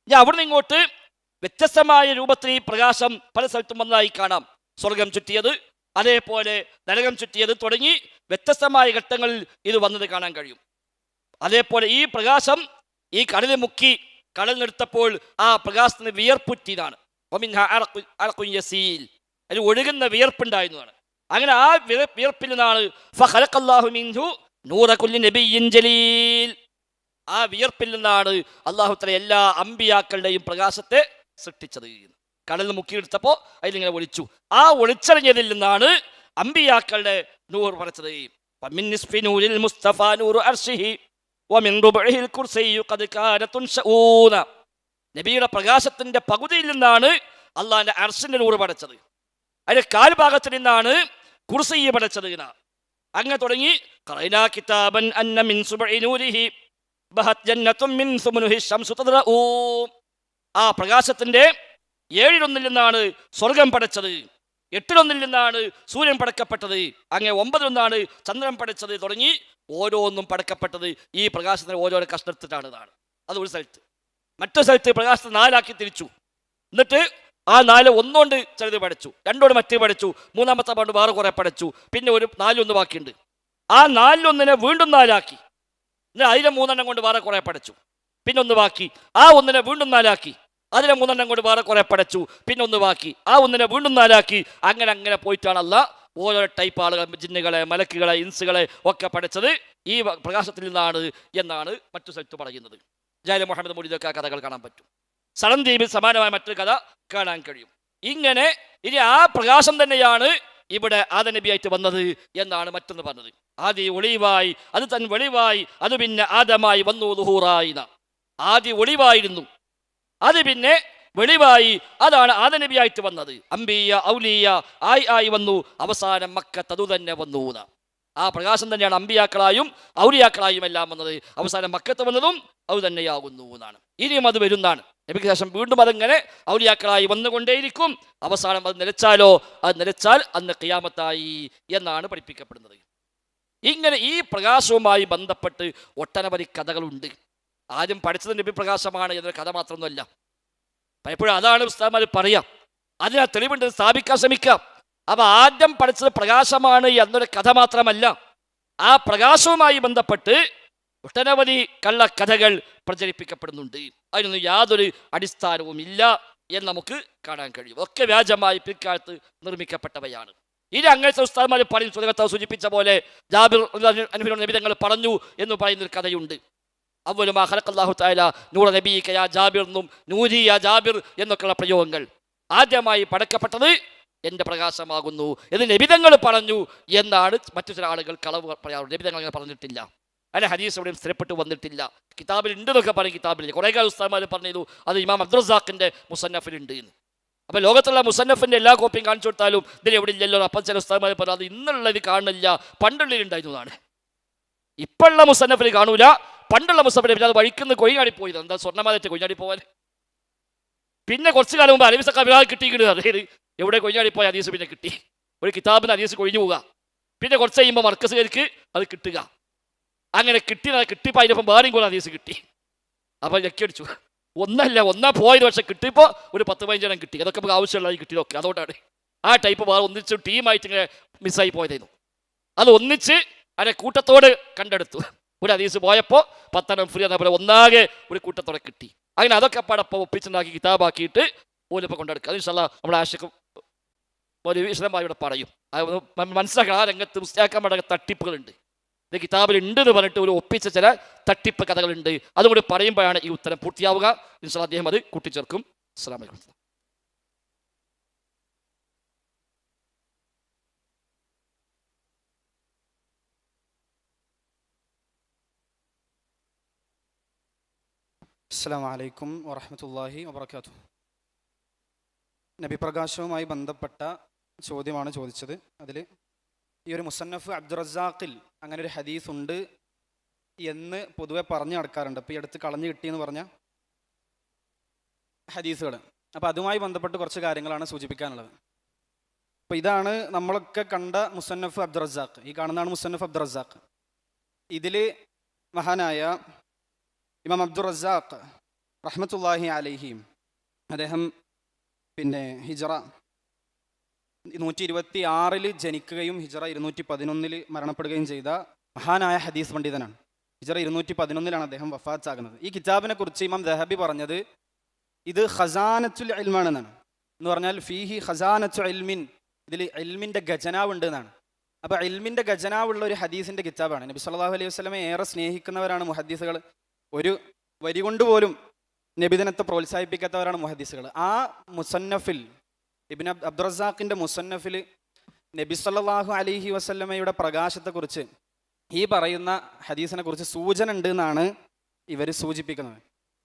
ഞാൻ അവിടുന്ന് ഇങ്ങോട്ട് വ്യത്യസ്തമായ രൂപത്തിൽ ഈ പ്രകാശം പല സ്ഥലത്തും വന്നതായി കാണാം. സ്വർഗം ചുറ്റിയത്, അതേപോലെ നരകം ചുറ്റിയത് തുടങ്ങി വ്യത്യസ്തമായ ഘട്ടങ്ങളിൽ ഇത് വന്നത് കാണാൻ കഴിയും. അതേപോലെ ഈ പ്രകാശം ഈ കടലിൽ മുക്കി കടൽ നിർത്തപ്പോൾ ആ പ്രകാശത്തിന് വിയർപ്പുറ്റിയതാണ്. അതിൽ ഒഴുകുന്ന വിയർപ്പുണ്ടായിരുന്നതാണ്. അങ്ങനെ ആ വിയർപ്പിൽ നിന്നാണ് ഫഖലഖല്ലാഹു മിൻഹു നൂറ കുല്ലി നബിയ്യിൻ ജലീൽ, ആ വിയർപ്പിൽ നിന്നാണ് അല്ലാഹു തആല എല്ലാ അമ്പിയാക്കളുടെയും പ്രകാശത്തെ സൃഷ്ടിച്ചത്. കടലിൽ മുക്കിയെടുത്തപ്പോൾ അതിലിങ്ങനെ ഒളിച്ചു. ആ ഒളിച്ചറിഞ്ഞതിൽ നിന്നാണ് അമ്പിയാക്കളുടെ നൂർ പടച്ചത്. വമിൻ നിസ്ഫി നൂരിൽ മുസ്തഫ നൂറു അർശിഹി വമിൻ റുബഇൽ കുർസിയ്യു ഖദ് കാന തുൻശഊന, നബിയുടെ പ്രകാശത്തിന്റെ പകുതിയിൽ നിന്നാണ് അള്ളാഹിന്റെ അർശിന്റെ നൂർ പടച്ചത്. അതിന്റെ കാൽഭാഗത്തിൽ നിന്നാണ് കുർസിയ്യ് പടച്ചത്. അങ്ങനെ തുടങ്ങി ഖറൈനാ കിതാബൻ അന്ന മിൻ സുബഇ നൂരിഹി ബഹത് ജന്നത്തും മിൻ സുമുനുഹി ശംസു തദ്റഊ, ആ പ്രകാശത്തിന്റെ 7-1 നിന്നാണ് സ്വർഗം പടച്ചത്, 8-1 നിന്നാണ് സൂര്യൻ പടക്കപ്പെട്ടത്, അങ്ങനെ 9-1 ചന്ദ്രൻ പടച്ചത് തുടങ്ങി ഓരോന്നും പടക്കപ്പെട്ടത് ഈ പ്രകാശത്തിന് ഓരോരോ കഷ്ണത്തിലാണ്. അത് ഒരു സ്ഥലത്ത്. മറ്റൊരു സ്ഥലത്ത് പ്രകാശത്തെ 4 ആക്കി തിരിച്ചു. എന്നിട്ട് ആ 4 ഒന്നുകൊണ്ട് ചിലത് പഠിച്ചു, 2 മറ്റേ പഠിച്ചു, 3-ാമത്തെ പാണ്ട് വേറെ കുറെ പഠിച്ചു, പിന്നെ ഒരു 4-1 ബാക്കിയുണ്ട്. ആ 4-1 വീണ്ടും 4 ആക്കി. എന്നിട്ട് അതിലെ 3 കൊണ്ട് വേറെ കുറെ പഠിച്ചു, പിന്നെ 1 ബാക്കി. ആ 1 വീണ്ടും 4 ആക്കി. അതിലെ 3 കൊണ്ട് വേറെ കുറെ പഠിച്ചു, പിന്നെ 1 ബാക്കി. ആ 1 വീണ്ടും 4 ആക്കി. അങ്ങനെ അങ്ങനെ പോയിട്ടാണ് അല്ലാഹ് ഓരോ ടൈപ്പ് ആളുകൾ, ജിന്നുകളെ, മലക്കുകളെ, ഇൻസുകളെ ഒക്കെ പഠിച്ചത് ഈ പ്രകാശത്തിൽ നിന്നാണ് എന്നാണ് മറ്റു സ്ഥലത്ത് പറയുന്നത്. ജാലിൽ മുഹമ്മദ് മുരീദൊക്കെ ആ കഥകൾ കാണാൻ പറ്റും. സളന്ദീപിൽ സമാനമായ മറ്റൊരു കഥ കാണാൻ കഴിയും. ഇങ്ങനെ ഇനി ആ പ്രകാശം തന്നെയാണ് ഇവിടെ ആദം നബിയായിട്ട് വന്നത് എന്നാണ് മറ്റൊന്ന് പറഞ്ഞത്. ആദ്യ ഒളിവായി, അത് തൻ വെളിവായി, അത് പിന്നെ ആദമായി വന്നു ദുഹൂറായിന. ആദ്യ ഒളിവായിരുന്നു, അത് പിന്നെ വെളിവായി, അതാണ് ആദം നബിയായിട്ട് വന്നത്. അംബിയ ഔലിയ ആയി വന്നു, അവസാനം മക്കത്ത് അത് തന്നെ വന്നു. ആ പ്രകാശം തന്നെയാണ് അമ്പിയാക്കളായും ഔലിയാക്കളായും എല്ലാം വന്നത്. അവസാനം മക്കത്ത് വന്നതും അത് തന്നെയാകുന്നു എന്നാണ്. ഇനിയും അത് വരുന്നതാണ്. നബിക്ക് ശേഷം വീണ്ടും അതെങ്ങനെ ഔലിയാക്കളായി വന്നുകൊണ്ടേയിരിക്കും. അവസാനം അത് നിലച്ചാൽ അന്ന് ഖിയാമത്തായി എന്നാണ് പഠിപ്പിക്കപ്പെടുന്നത്. ഇങ്ങനെ ഈ പ്രകാശവുമായി ബന്ധപ്പെട്ട് ഒട്ടനവധി കഥകളുണ്ട്. ആദ്യം പഠിച്ചത് നബി പ്രകാശമാണ് എന്നൊരു കഥ മാത്രമൊന്നുമല്ല. പലപ്പോഴും അതാണ് ഉസ്താദ്മാർ പറയാം. അതിനാ തെളിവുണ്ട്, സ്ഥാപിക്കാൻ ശ്രമിക്കാം. അപ്പൊ ആദ്യം പഠിച്ചത് പ്രകാശമാണ് എന്നൊരു കഥ മാത്രമല്ല, ആ പ്രകാശവുമായി ബന്ധപ്പെട്ട് ഒട്ടനവധി കള്ളക്കഥകൾ പ്രചരിപ്പിക്കപ്പെടുന്നുണ്ട്. അതിനൊന്നും യാതൊരു അടിസ്ഥാനവും ഇല്ല എന്ന് നമുക്ക് കാണാൻ കഴിയും. ഒക്കെ വ്യാജമായി പിൽക്കാലത്ത് നിർമ്മിക്കപ്പെട്ടവയാണ്. ഇനി അങ്ങനത്തെ ഉസ്താദ്മാർ പറയും, സുലകത്താവ് സൂചിപ്പിച്ച പോലെ ജാബിർ അനുഭവം നബി തങ്ങൾ പറഞ്ഞു എന്ന് പറയുന്നൊരു കഥയുണ്ട്. അവലുമാ ഖലഖല്ലാഹു തആല നൂറ നബിയിക യാ ജാബിർ എന്നും നൂരി യാ ജാബിർ എന്നൊക്കെയുള്ള പ്രയോഗങ്ങൾ. ആദ്യമായി പടക്കപ്പെട്ടത് എൻ്റെ പ്രകാശമാകുന്നു എന്ന് നബിതങ്ങൾ പറഞ്ഞു എന്നാണ് മറ്റു ചില ആളുകൾ കളവ് പറയാറുണ്ട്. നബിതങ്ങൾ അങ്ങനെ പറഞ്ഞിട്ടില്ല, അല്ലെ ഹദീസ് എവിടെയും സ്ഥിരപ്പെട്ടു വന്നിട്ടില്ല. കിതാബിൽ ഉണ്ടെന്നൊക്കെ പറയും, കിതാബിൽ കുറേ കാലം ഉസ്താദ്മാർ പറഞ്ഞിരുന്നു അത് ഇമാം അബ്ദുൾ റസാഖിൻ്റെ മുസന്നഫിലുണ്ട് എന്ന്. അപ്പോൾ ലോകത്തുള്ള മുസന്നഫിൻ്റെ എല്ലാ കോപ്പിയും കാണിച്ചു കൊടുത്താലും ഇതിൽ എവിടെ ഇല്ലല്ലോ. അപ്പം ചില ഉസ്താദ്മാർ പറഞ്ഞു അത് ഇന്നുള്ളത് കാണില്ല, പണ്ടുള്ളതിലുണ്ടായിരുന്നതാണ്. ഇപ്പോഴുള്ള മുസന്നഫിൽ കാണൂല, പണ്ടുള്ള മുസന്നഫിൽ അത് വഴിക്കുന്ന കൊയ്യാടിപ്പോയത്. എന്താ സ്വർണ്ണമാലറ്റ് കൊയ്യാടി പോവാൻ? പിന്നെ കുറച്ച് കാലം മുമ്പ് അലവിസക്ക വിവാഹം കിട്ടിയിട്ടുണ്ട്. അതായത് എവിടെ കൊയ്യാടിപ്പോയ ഹദീസ് പിന്നെ കിട്ടി, ഒരു കിതാബിന് ഹദീസ് കൊഴിഞ്ഞു പോവുക. പിന്നെ കുറച്ച് കഴിയുമ്പോൾ മർക്കസുകാർക്ക് അത് കിട്ടുക. അങ്ങനെ കിട്ടിയപ്പോൾ അതിനൊപ്പം വേറെയും കൂടെ ഹദീസ് കിട്ടി. അപ്പോൾ ലക്കടിച്ചു. ഒന്നാ പോയത്, പക്ഷെ കിട്ടിയപ്പോൾ ഒരു 10-15 കിട്ടി. അതൊക്കെ നമുക്ക് ആവശ്യമുള്ളത് കിട്ടിയതൊക്കെ അതുകൊണ്ടാണ്. ആ ടൈപ്പ് വേറെ ഒന്നിച്ച് ടീമായിട്ട് ഇങ്ങനെ മിസ്സായി പോയതായിരുന്നു. അത് ഒന്നിച്ച് അതിനെ കൂട്ടത്തോട് കണ്ടെടുത്തു. ഒരു ഹദീസ് പോയപ്പോൾ 10 ഫ്രീ എന്ന പോലെ ഒന്നാകെ ഒരു കൂട്ടത്തോടെ കിട്ടി. അങ്ങനെ അതൊക്കെ പടപ്പം ഒപ്പിച്ചുണ്ടാക്കി കിതാബാക്കിയിട്ട് പോലിപ്പോൾ കൊണ്ടെടുക്കുക. അത് ഇൻഷാല്ലാ നമ്മുടെ ആശിക്കും ഒരു വിശദമായി ഇവിടെ പറയും. മനസ്സിലാക്കണം, ആ രംഗത്ത് മുസ്ലിയാക്കന്മാരുടെ തട്ടിപ്പുകളുണ്ട്. ഇത് കിതാബിൽ ഉണ്ട് എന്ന് പറഞ്ഞിട്ട് ഒരു ഒപ്പിച്ച ചില തട്ടിപ്പ് കഥകളുണ്ട്. അതുകൂടി പറയുമ്പോഴാണ് ഈ ഉത്തരം പൂർത്തിയാവുക. ഇൻഷാല്ലാ അദ്ദേഹം അത് കൂട്ടിച്ചേർക്കും. അസ്സലാമു അലൈക്കും. അസ്സലാമു അലൈക്കും വറഹ്മത്തുള്ളാഹി വബറകാതുഹു. നബി പ്രകാശവുമായി ബന്ധപ്പെട്ട ചോദ്യമാണ് ചോദിച്ചത്. അതിൽ ഈ ഒരു മുസന്നഫ് അബ്ദുർ റസാഖിൽ അങ്ങനെ ഒരു ഹദീസ് ഉണ്ട് എന്ന് പൊതുവെ പറഞ്ഞു നടക്കാറുണ്ട്. അപ്പോൾ ഈ അടുത്ത് കളഞ്ഞു കിട്ടിയെന്ന് പറഞ്ഞ ഹദീസുകൾ. അപ്പോൾ അതുമായി ബന്ധപ്പെട്ട് കുറച്ച് കാര്യങ്ങളാണ് സൂചിപ്പിക്കാനുള്ളത്. അപ്പോൾ ഇതാണ് നമ്മളൊക്കെ കണ്ട മുസന്നഫ് അബ്ദുർ റസാഖ്. ഈ കാണുന്നതാണ് മുസന്നഫ് അബ്ദുർ റസാഖ്. ഇതിൽ മഹാനായ ഇമാം അബ്ദുർ റസാഖ് റഹ്മത്തുള്ളാഹി അലൈഹിം അദ്ദേഹം പിന്നെ ഹിജറ 126 ജനിക്കുകയും ഹിജറ 211 മരണപ്പെടുകയും ചെയ്ത മഹാനായ ഹദീസ് പണ്ഡിതനാണ്. ഹിജറ 211 അദ്ദേഹം വഫാത്താകുന്നത്. ഈ കിതാബിനെ കുറിച്ച് ഇമാം ദഹബി പറഞ്ഞത് ഇത് ഖസാനത്തുൽ ഇൽമാണെന്നാണ്. എന്ന് പറഞ്ഞാൽ ഫീഹി ഖസാനത്തു ഇൽമിൻ, ഇതിൽ ഇൽമിൻ്റെ ഖജനാവ് ഉണ്ട് എന്നാണ്. അപ്പോൾ ഇൽമിൻ്റെ ഖജനാവുള്ള ഒരു ഹദീസിൻ്റെ കിതാബാണ്. നബി സല്ലല്ലാഹു അലൈഹി വസല്ലമയെ ഏറെ സ്നേഹിക്കുന്നവരാണ് മുഹദ്ദിസുകൾ. ഒരു വരി കൊണ്ടുപോലും നബിദിനത്തെ പ്രോത്സാഹിപ്പിക്കാത്തവരാണ് മുഹദ്ദിസുകൾ. ആ മുസന്നഫിൽ ഇബ്നു അബ്ദുർ റസാഖിൻ്റെ മുസന്നഫിൽ നബി സല്ലല്ലാഹു അലൈഹി വസല്ലമയുടെ പ്രകാശത്തെക്കുറിച്ച് ഈ പറയുന്ന ഹദീസിനെ കുറിച്ച് സൂചന ഉണ്ട് എന്നാണ് ഇവർ സൂചിപ്പിക്കുന്നത്.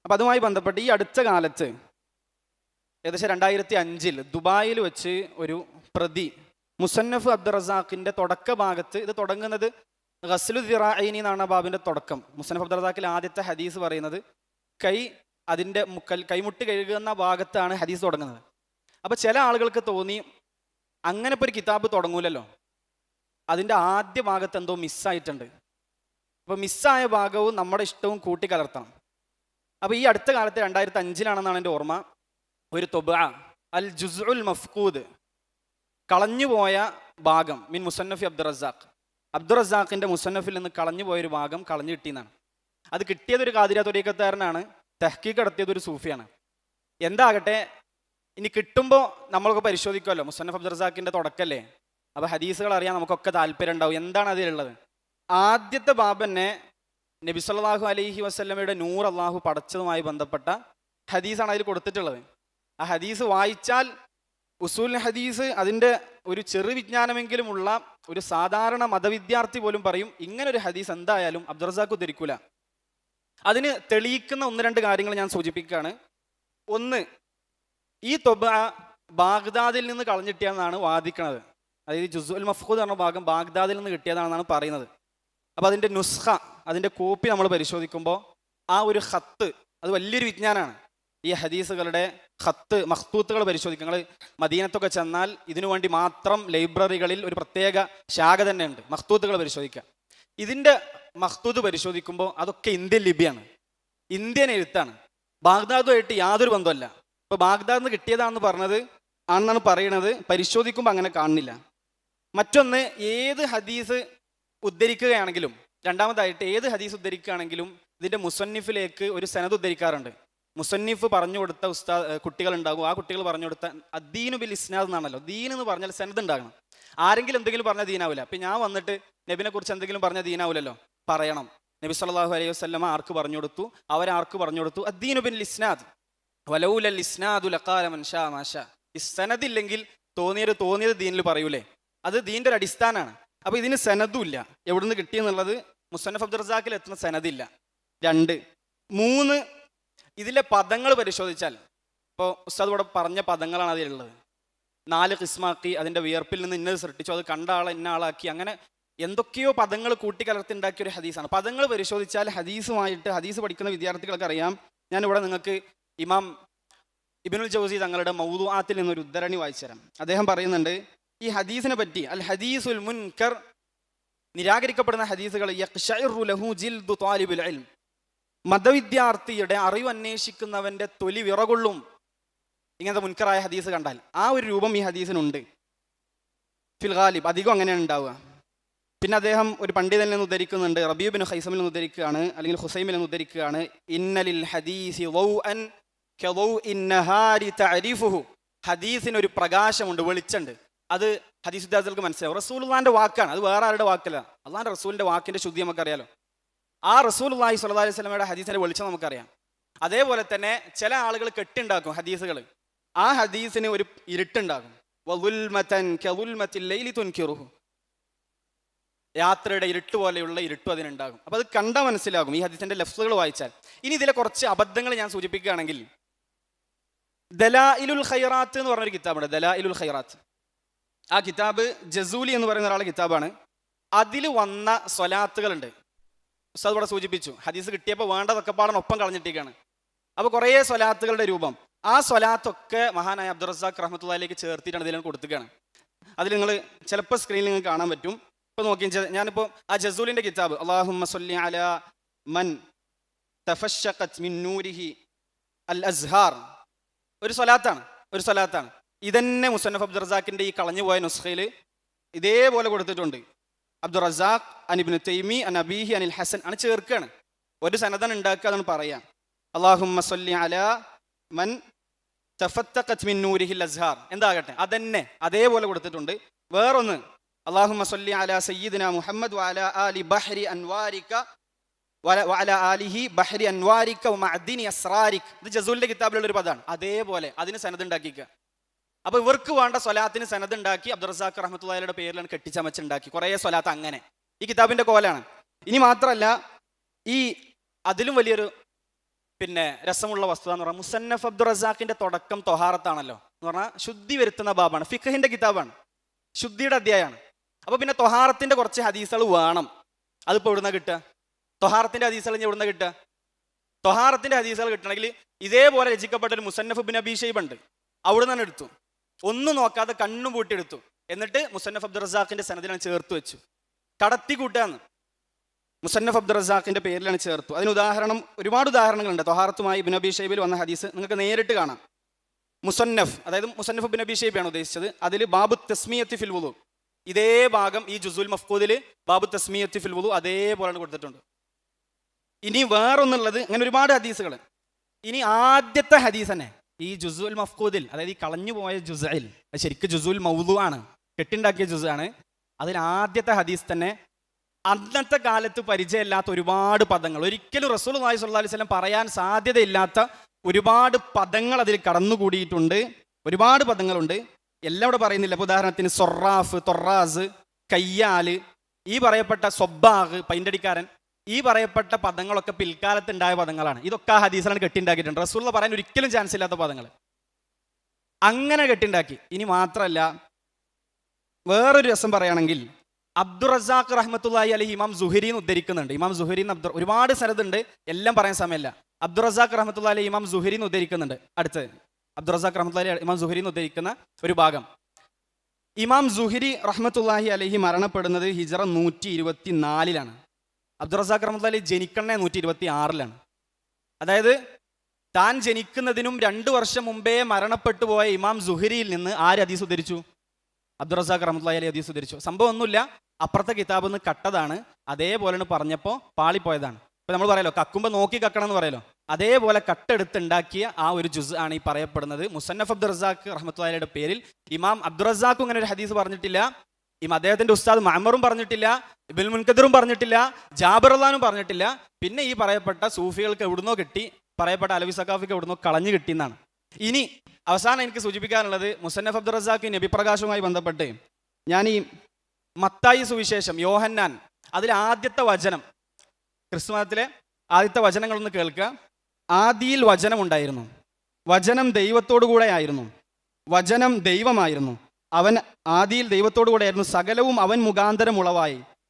അപ്പം അതുമായി ബന്ധപ്പെട്ട് ഈ അടുത്ത കാലത്ത് ഏകദേശം 2005 ദുബായിൽ വെച്ച് ഒരു പ്രതി മുസന്നഫ് അബ്ദുർ റസാഖിൻ്റെ തുടക്ക ഭാഗത്ത്, ഇത് തുടങ്ങുന്നത് ഗസ്ലു ദിറാഇനി എന്നാണ് ബാബിൻ്റെ തുടക്കം. മുസന്നഫ് അബ്ദുർ റസാഖിൽ ആദ്യത്തെ ഹദീസ് പറയുന്നത് അതിൻ്റെ കൈമുട്ട് കഴുകുന്ന ഭാഗത്താണ് ഹദീസ് തുടങ്ങുന്നത്. അപ്പോൾ ചില ആളുകൾക്ക് തോന്നി അങ്ങനെ ഇപ്പോൾ ഒരു കിതാബ് തുടങ്ങൂലല്ലോ, അതിൻ്റെ ആദ്യ ഭാഗത്ത് എന്തോ മിസ്സായിട്ടുണ്ട്. അപ്പോൾ മിസ്സായ ഭാഗവും നമ്മുടെ ഇഷ്ടവും കൂട്ടിക്കലർത്തണം. അപ്പോൾ ഈ അടുത്ത കാലത്ത് 2005 എൻ്റെ ഓർമ്മ, ഒരു തൊബ അൽ ജുസ്ഉൽ മഫ്കൂദ്, കളഞ്ഞുപോയ ഭാഗം മിൻ മുസന്നഫി അബ്ദുർ റസാഖ്, അബ്ദുർ റസാഖിൻ്റെ മുസന്നഫിൽ നിന്ന് കളഞ്ഞു പോയൊരു ഭാഗം കളഞ്ഞു കിട്ടിയെന്നാണ്. അത് കിട്ടിയതൊരു ഖാദിരിയ ത്വരീഖത്തുകാരനാണ്, തഹ്ഖീഖ് നടത്തിയതൊരു സൂഫിയാണ്. എന്താകട്ടെ, ഇനി കിട്ടുമ്പോൾ നമ്മളൊക്കെ പരിശോധിക്കുമല്ലോ, മുസന്നഫ് അബ്ദുർ റസാഖിൻ്റെ തുടക്കല്ലേ, അപ്പോൾ ഹദീസുകൾ അറിയാൻ നമുക്കൊക്കെ താല്പര്യം ഉണ്ടാവും. എന്താണ് അതിലുള്ളത്? ആദ്യത്തെ ബാബ് തന്നെ നബി സല്ലല്ലാഹു അലൈഹി വസല്ലമയുടെ നൂർ അള്ളാഹു പടച്ചതുമായി ബന്ധപ്പെട്ട ഹദീസാണ് അതിൽ കൊടുത്തിട്ടുള്ളത്. ആ ഹദീസ് വായിച്ചാൽ ഉസൂൽ ഹദീസ് അതിൻ്റെ ഒരു ചെറു വിജ്ഞാനമെങ്കിലുമുള്ള ഒരു സാധാരണ മതവിദ്യാർത്ഥി പോലും പറയും ഇങ്ങനൊരു ഹദീസ് എന്തായാലും അബ്ദുറസാഖ് ഉദ്ധരിക്കൂല. അതിന് തെളിയിക്കുന്ന ഒന്ന് രണ്ട് കാര്യങ്ങൾ ഞാൻ സൂചിപ്പിക്കുകയാണ്. ഒന്ന്, ഈ തൊബ ബാഗ്ദാദിൽ നിന്ന് കളഞ്ഞിട്ടിയെന്നാണ് വാദിക്കുന്നത്. അതായത് ജുസുൽ മഫ്ഖൂദ് എന്ന ഭാഗം ബാഗ്ദാദിൽ നിന്ന് കിട്ടിയതാണെന്നാണ് പറയുന്നത്. അപ്പോൾ അതിൻ്റെ നുസ്ഖ, അതിൻ്റെ കോപ്പി നമ്മൾ പരിശോധിക്കുമ്പോൾ ആ ഒരു ഖത്ത് അത് വലിയൊരു വിജ്ഞാനമാണ്. ഈ ഹദീസുകളുടെ ഖത്ത് മഖ്തൂത്തുകൾ പരിശോധിക്കുക. നിങ്ങൾ മദീനത്തൊക്കെ ചെന്നാൽ ഇതിനു വേണ്ടി മാത്രം ലൈബ്രറികളിൽ ഒരു പ്രത്യേക ശാഖ തന്നെ ഉണ്ട്, മഖ്തൂത്തുകൾ പരിശോധിക്കുക. ഇതിൻ്റെ മഖ്തൂത്ത് പരിശോധിക്കുമ്പോൾ അതൊക്കെ ഇന്ത്യൻ ലിപിയാണ്, ഇന്ത്യൻ എഴുത്താണ്. ബാഗ്ദാദുമായിട്ട് യാതൊരു ബന്ധമല്ല. ഇപ്പോൾ ബാഗ്ദാദിൽ നിന്ന് കിട്ടിയതാണെന്ന് പറഞ്ഞത് ആണെന്നാണ് പറയുന്നത്, പരിശോധിക്കുമ്പോൾ അങ്ങനെ കാണുന്നില്ല. മറ്റൊന്ന്, ഏത് ഹദീസ് ഉദ്ധരിക്കുകയാണെങ്കിലും, രണ്ടാമതായിട്ട് ഏത് ഹദീസ് ഉദ്ധരിക്കുകയാണെങ്കിലും ഇതിൻ്റെ മുസന്നിഫിലേക്ക് ഒരു സനദ് ഉദ്ധരിക്കാറുണ്ട്. മുസന്നിഫ് പറഞ്ഞു കൊടുത്ത കുട്ടികളുണ്ടാകും, ആ കുട്ടികൾ പറഞ്ഞു കൊടുത്ത അദ്ദീനു ബിൽ ഇസ്നാദ് എന്നാണല്ലോ. ദീൻ എന്ന് പറഞ്ഞാൽ സനദ് ഉണ്ടാകണം. ആരെങ്കിലും എന്തെങ്കിലും പറഞ്ഞാൽ ദീനാവില്ല. അപ്പം ഞാൻ വന്നിട്ട് നബിനെ കുറിച്ച് എന്തെങ്കിലും പറഞ്ഞാൽ ദീനാവില്ലല്ലോ, പറയണം. നബി സല്ലല്ലാഹു അലൈഹി വസല്ലമ ആർക്ക് പറഞ്ഞു കൊടുത്തു, അവരാർക്ക് പറഞ്ഞു കൊടുത്തു. അദ്ദീനു ബിൽ ഇസ്നാദ് വലൗലൽ ഇസ്നാദു ലഖാല മൻ ഷാ മാ ഷാ. ഈ സനദില്ലെങ്കിൽ തോന്നിയത് ദീനിൽ പറയൂലേ, അത് ദീൻ്റെ ഒരു അടിസ്ഥാനമാണ്. അപ്പോൾ ഇതിന് സനദും ഇല്ല. എവിടുന്ന് കിട്ടിയെന്നുള്ളത് മുസന്നഫ് അബ്ദുറസാഖിൽ എത്തുന്ന സനദില്ല. 2, 3 ഇതിലെ പദങ്ങൾ പരിശോധിച്ചാൽ, ഇപ്പോൾ ഉസ്താദ് ഇവിടെ പറഞ്ഞ പദങ്ങളാണ് അതിലുള്ളത്. 4 ഖിസ്മാക്കി, അതിൻ്റെ വിയർപ്പിൽ നിന്ന് ഇന്നത് സൃഷ്ടിച്ചു, അത് കണ്ട ആളെ ഇന്ന ആളാക്കി, അങ്ങനെ എന്തൊക്കെയോ പദങ്ങൾ കൂട്ടിക്കലർത്തി ഉണ്ടാക്കിയ ഒരു ഹദീസാണ്. പദങ്ങൾ പരിശോധിച്ചാൽ ഹദീസുമായിട്ട് ഹദീസ് പഠിക്കുന്ന വിദ്യാർത്ഥികൾക്ക് അറിയാം. ഞാനിവിടെ നിങ്ങൾക്ക് ഇമാം ഇബ്നുൽ ജൗസി തങ്ങളുടെ മൗദൂആത്തിൽ നിന്നൊരു ഉദ്ധരണി വായിച്ചു തരാം. അദ്ദേഹം പറയുന്നുണ്ട് ഈ ഹദീസിനെ പറ്റി, അൽ ഹദീസുൽ മുൻകർ, നിരാകരിക്കപ്പെടുന്ന ഹദീസുകൾ, യഖ്ശഇറു ലഹു ജിൽദു ത്വാലിബുൽ ഇൽം, മതവിദ്യാർത്ഥിയുടെ അറിവ് അന്വേഷിക്കുന്നവന്റെ തൊലി വിറകൊള്ളും ഇങ്ങനത്തെ മുൻകറായ ഹദീസ് കണ്ടാൽ. ആ ഒരു രൂപം ഈ ഹദീസിനുണ്ട്. ഫിൽ ഗാലിബ് അധികം അങ്ങനെയാണ് ഉണ്ടാവുക. പിന്നെ അദ്ദേഹം ഒരു പണ്ഡിതനിൽ നിന്ന് ഉദ്ധരിക്കുന്നുണ്ട്, റബീബ് ബിൻ ഖൈസമിൽ നിന്ന് ഉദ്ധരിക്കുകയാണ്, അല്ലെങ്കിൽ ഹുസൈമിൽ നിന്ന് ഉദ്ധരിക്കുകയാണ്. ഇന്നലിൽ ഹദീസി ദൗഅൻ കദൗഇൻ നഹാരി തഅരിഫുഹു. ഹദീസിന് ഒരു പ്രകാശമുണ്ട്, വെളിച്ചമുണ്ട്. അത് ഹദീസ് വിദ്യാർത്ഥികൾക്ക് മനസ്സിലാവും. റസൂലുള്ളാഹിന്റെ വാക്കാണ്, അത് വേറെ ആരുടെ വാക്കല്ല. അള്ളാഹിന്റെ റസൂലിന്റെ വാക്കിന്റെ ശുദ്ധി നമുക്കറിയാലോ. ആ റസൂലുള്ളാഹി സ്വല്ലല്ലാഹി അലൈഹി വസല്ലമയുടെ ഹദീസിന്റെ വെളിച്ചം നമുക്കറിയാം. അതേപോലെ ചില ആളുകൾ കെട്ടുണ്ടാക്കും ഹദീസുകൾ. ആ ഹദീസിന് ഒരു ഇരുട്ടുണ്ടാകും. വദുൽമതൻ കദുൽമത്തിൽ ലൈലി തുൻകിറുഹു. യാത്രയുടെ ഇരുട്ട് പോലെയുള്ള ഇരുട്ടും അതിനുണ്ടാകും. അപ്പോൾ അത് കണ്ടാൽ മനസ്സിലാകും ഈ ഹദീസിന്റെ ലഫ്സുകൾ വായിച്ചാൽ. ഇനി ഇതിലെ കുറച്ച് അബദ്ധങ്ങൾ ഞാൻ സൂചിപ്പിക്കുകയാണെങ്കിൽ, ദലായിലുൽ ഖൈറാത്ത് എന്ന് പറഞ്ഞൊരു കിതാബുണ്ട്, ദലായിലുൽ ഖൈറാത്ത്. ആ കിതാബ് ജസൂലി എന്ന് പറയുന്ന ഒരാളുടെ കിതാബാണ്. അതിൽ വന്ന സ്വലാത്തുകളുണ്ട്. ഉസ്താദ് ഇവിടെ സൂചിപ്പിച്ചു, ഹദീസ് കിട്ടിയപ്പോൾ വേണ്ടതൊക്കെ പാടൊപ്പം കളഞ്ഞിട്ടേക്കാണ്. അപ്പോൾ കുറേ സ്വലാത്തുകളുടെ രൂപം, ആ സ്വലാത്തൊക്കെ മഹാനായ അബ്ദുറസാഖ് റഹ്മത്തുള്ളാഹിലേക്ക് ചേർത്തിട്ടാണ് ഇതിൽ കൊടുക്കുകയാണ്. അതിൽ നിങ്ങൾ ചിലപ്പോൾ സ്ക്രീനിൽ നിങ്ങൾക്ക് കാണാൻ പറ്റും. ഇപ്പോൾ നോക്കി, ഞാനിപ്പോൾ ആ ജസൂലിൻ്റെ കിതാബ്, അല്ലാഹുമ്മ സ്വല്ലി അലാ മൻ തഫശ്ശഖത് മിൻ നൂരിഹി അൽ അസ്ഹാർ, ഒരു സ്വലാത്താണ്. ഇതന്നെ മുസന്നഫ് അബ്ദുറസാഖിൻ്റെ ഈ കളഞ്ഞുപോയ നുസ്ഖയിൽ ഇതേപോലെ കൊടുത്തിട്ടുണ്ട്. അബ്ദുറസാഖ് അൻ ഇബ്നു തൈമി അൻ അബീഹി അനിൽ ഹസൻ ആണ് ചേർക്കുകയാണ്. ഒരു സനദൻ ഉണ്ടാക്കുക അതാണ് പറയാം. അല്ലാഹുമ്മ സ്വല്ലി അലാ മൻ തഫത്തഖത് മിൻ നൂരിഹിൽ അസ്ഹാർ എന്താകട്ടെ, അതന്നെ അതേപോലെ കൊടുത്തിട്ടുണ്ട്. വേറൊന്ന്, അല്ലാഹുമ്മ സ്വല്ലി അലാ സയ്യിദിന മുഹമ്മദ് വഅലാ ആലി ബഹ്രി അൻവാരിക വഅലാ ആലിഹി ബഹ്രി അൻവാരിക വമഅദിനി അസ്റാരിക. ഇത് ജസൂലിന്റെ കിതാബിലുള്ള ഒരു പദമാണ്. അതേപോലെ അതിന് സനദ് ഉണ്ടാക്കിക്കുക. അപ്പോൾ ഇവർക്ക് വേണ്ട സ്വലാത്തിന് സനദ് ഉണ്ടാക്കി അബ്ദുറസാഖ് റഹ്മത്തുള്ളാഹിയുടെ പേരിലാണ് കെട്ടിച്ചമച്ചുണ്ടാക്കി കുറേ സ്വലാത്ത്. അങ്ങനെ ഈ കിതാബിന്റെ കോലാണ്. ഇനി മാത്രമല്ല, ഈ അതിലും വലിയൊരു രസമുള്ള വസ്തുത എന്ന് പറഞ്ഞാൽ, മുസന്നഫ് അബ്ദുറസാഖിന്റെ തുടക്കം തൊഹാറത്താണല്ലോ എന്ന് പറഞ്ഞാൽ ശുദ്ധി വരുത്തുന്ന ബാബാണ്, ഫിഖഹിന്റെ കിതാബാണ്, ശുദ്ധിയുടെ അധ്യായമാണ്. അപ്പോൾ പിന്നെ തൊഹാറത്തിന്റെ കുറച്ച് ഹദീസുകൾ വേണം. അതിപ്പോൾ എവിടുന്ന കിട്ടുക? തൊഹാറത്തിന്റെ ഹദീസുകൾ എവിടുന്ന കിട്ടുക? തൊഹാറത്തിന്റെ ഹദീസുകൾ കിട്ടണമെങ്കിൽ ഇതേപോലെ രചിക്കപ്പെട്ട ഒരു മുസന്നഫ് ബിൻ അബീ ശൈബ ഉണ്ട്, അവിടെ നിന്ന് എടുത്തു. ഒന്നും നോക്കാതെ കണ്ണും പൂട്ടിയെടുത്തു. എന്നിട്ട് മുസന്നഫ് അബ്ദുറസാഖിന്റെ സനദിലാണ് ചേർത്ത് വെച്ചു. കടത്തി കൂട്ടാന്ന് മുസന്നഫ് അബ്ദുറസാഖിന്റെ പേരിലാണ് ചേർത്തു. അതിന് ഒരുപാട് ഉദാഹരണങ്ങളുണ്ട്. തൊഹാറത്തുമായി ഇബ്നു അബീ ശൈബയിൽ വന്ന ഹദീസ് നിങ്ങൾക്ക് നേരിട്ട് കാണാം. മുസന്നഫ്, അതായത് മുസന്നഫ് ഇബ്നു അബീ ശൈബയാണ് ഉദ്ദേശിച്ചത്. അതിൽ ബാബു തസ്മിയത്തി ഫിൽ വുളു, ഇതേ ഭാഗം ഈ ജുസുൽ മഫ്ഖൂദിൽ ബാബു തസ്മിയത്തി ഫിൽ വുളു അതേപോലെ കൊടുത്തിട്ടുണ്ട്. ഇനി വേറൊന്നുള്ളത്, അങ്ങനെ ഒരുപാട് ഹദീസുകൾ. ഇനി ആദ്യത്തെ ഹദീസ് തന്നെ ഈ ജുസുൽ മഫ്ഖൂദിൽ, അതായത് ഈ കളഞ്ഞു പോയ ജുസയിൽ, അത് ശരിക്കും ജുസുൽ മൗദു ആണ്. കെട്ടിണ്ടാക്കിയ ജുസാണ്. അതിൽ ആദ്യത്തെ ഹദീസ് തന്നെ അന്നത്തെ കാലത്ത് പരിചയമില്ലാത്ത ഒരുപാട് പദങ്ങൾ, ഒരിക്കലും റസൂലുള്ളാഹി സ്വല്ലല്ലാഹി അലൈഹി വസല്ലം പറയാൻ സാധ്യതയില്ലാത്ത ഒരുപാട് പദങ്ങൾ അതിൽ കടന്നുകൂടിയിട്ടുണ്ട്. ഒരുപാട് പദങ്ങളുണ്ട്, എല്ലാം ഇവിടെ പറയുന്നില്ല. ഇപ്പോൾ ഉദാഹരണത്തിന് സൊറാഫ്, തൊറാസ്, കയ്യാല്, ഈ പറയപ്പെട്ട സൊബ്ബാഗ് പൈൻ്റടിക്കാരൻ, ഈ പറയപ്പെട്ട പദങ്ങളൊക്കെ പിൽക്കാലത്ത് ഉണ്ടായ പദങ്ങളാണ്. ഇതൊക്കെ ആ ഹദീസിലാണ് കെട്ടിണ്ടാക്കിയിട്ടുണ്ട്. റസൂലുള്ള പറയാൻ ഒരിക്കലും ചാൻസ് ഇല്ലാത്ത പദങ്ങൾ അങ്ങനെ കെട്ടിണ്ടാക്കി. ഇനി മാത്രമല്ല, വേറൊരു രസം പറയുകയാണെങ്കിൽ അബ്ദുറസാഖ് റഹ്മത്തുള്ളാഹി അലൈഹി ഇമാം സുഹരിന്ന് ഉദ്ധരിക്കുന്നുണ്ട്. ഇമാം സുഹരിന്ന് ഒരുപാട് സനദുണ്ട്, എല്ലാം പറയാൻ സമയമില്ല. അബ്ദുറസാഖ് റഹ്മത്തുള്ളാഹി അലൈഹി ഇമാം സുഹരിന്ന് ഉദ്ധരിക്കുന്നുണ്ട്. അടുത്ത് അബ്ദുറസാഖ് റഹ്മത്തുള്ളാഹി ഇമാം സുഹരിന്ന് ഉദ്ധരിക്കുന്ന ഒരു ഭാഗം, ഇമാം സുഹരി റഹ്മത്തുള്ളാഹി അലൈഹി മരണപ്പെടുന്നത് ഹിജറ 124 അബ്ദുറസാഖ് റഹ്മത്തുള്ളാഹി ജനിക്കണേ 126. അതായത് താൻ ജനിക്കുന്നതിനും 2 വർഷം മുമ്പേ മരണപ്പെട്ടു പോയ ഇമാം സുഹരിയിൽ നിന്ന് ആര് ഹദീസ് ഉദ്ധരിച്ചു? അബ്ദുറസാഖ് റഹ്മത്തുള്ളാഹി അലൈഹി ഹദീസ് ഉദ്ധരിച്ചു. സംഭവം ഒന്നുമില്ല, അപ്പുറത്തെ കിതാബിൽ നിന്ന് കട്ടതാണ്, അതേപോലെ പറഞ്ഞപ്പോൾ പാളിപ്പോയതാണ്. ഇപ്പം നമ്മൾ പറയല്ലോ കക്കുമ്പോൾ നോക്കി കക്കണം എന്ന് പറയല്ലോ, അതേപോലെ കട്ടെടുത്തുണ്ടാക്കിയ ആ ഒരു ജുസ് ആണ് ഈ പറയപ്പെടുന്നത്. മുസന്നഫ് അബ്ദുറസാഖ് റഹ്മത്തുള്ളാഹിയുടെ പേരിൽ ഇമാം അബ്ദുറസാഖും ഇങ്ങനെ ഒരു ഹദീസ് പറഞ്ഞിട്ടില്ല, അദ്ദേഹത്തിന്റെ ഉസ്താദ് മഅമറും പറഞ്ഞിട്ടില്ല, ഇബ്നുൽ മുൻകദിറും പറഞ്ഞിട്ടില്ല, ജാബിർ റളിയല്ലാഹു പറഞ്ഞിട്ടില്ല. പിന്നെ ഈ പറയപ്പെട്ട സൂഫികൾക്ക് എവിടുന്നോ കിട്ടി, പറയപ്പെട്ട അലവി സഖാഫിക്ക് എവിടുന്നോ കളഞ്ഞു കിട്ടിയെന്നാണ്. ഇനി അവസാനം എനിക്ക് സൂചിപ്പിക്കാനുള്ളത് മുസന്നഫ് അബ്ദുറസാഖ് നബിപ്രകാശവുമായി ബന്ധപ്പെട്ട് ഞാൻ ഈ മത്തായി സുവിശേഷം, യോഹന്നാൻ, അതിൽ ആദ്യത്തെ വചനം, ക്രിസ്തുമതത്തിലെ ആദ്യത്തെ വചനങ്ങളൊന്ന് കേൾക്കുക. ആദിയിൽ വചനം ഉണ്ടായിരുന്നു, വചനം ദൈവത്തോടു കൂടെ ആയിരുന്നു, വചനം ദൈവമായിരുന്നു, അവൻ ആദിയിൽ ദൈവത്തോടു കൂടെ ആയിരുന്നു, സകലവും അവൻ മുഖാന്തരം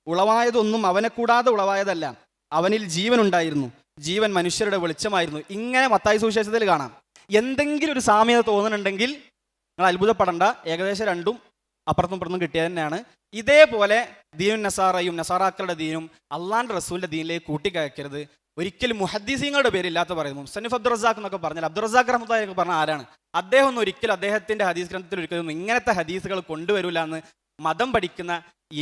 ഉളവായതൊന്നും അവനെ കൂടാതെ ഉളവായതല്ല, അവനിൽ ജീവൻ ഉണ്ടായിരുന്നു, ജീവൻ മനുഷ്യരുടെ വെളിച്ചമായിരുന്നു. ഇങ്ങനെ മത്തായി സുവിശേഷത്തിൽ കാണാം. എന്തെങ്കിലും ഒരു സാമ്യത തോന്നുന്നുണ്ടെങ്കിൽ നിങ്ങൾ അത്ഭുതപ്പെടേണ്ട, ഏകദേശം രണ്ടും അപ്പുറത്തും ഇപ്പുറത്തും കിട്ടിയത് തന്നെയാണ്. ഇതേപോലെ ദീനും നസാറയും നസാറാക്കളുടെ ദീനും അള്ളാന്റെ റസൂലിന്റെ ദീനിലേക്ക് കൂട്ടിക്കയക്കരുത്. ഒരിക്കലും മുഹദ്ദീസീങ്ങളുടെ പേരില്ലാത്ത പറയുന്നു. മുസന്നഫ് അബ്ദുറസാഖ് എന്നൊക്കെ പറഞ്ഞാൽ അബ്ദുറസാഖ് റഹ്മത്തുള്ളാഹി എന്നൊക്കെ പറഞ്ഞാൽ ആരാണ്? അദ്ദേഹം ഒന്നും ഒരിക്കലും അദ്ദേഹത്തിന്റെ ഹദീസ് ഗ്രന്ഥത്തിൽ ഒരിക്കലും ഇങ്ങനത്തെ ഹദീസുകൾ കൊണ്ടുവരില്ല എന്ന് മതം പഠിക്കുന്ന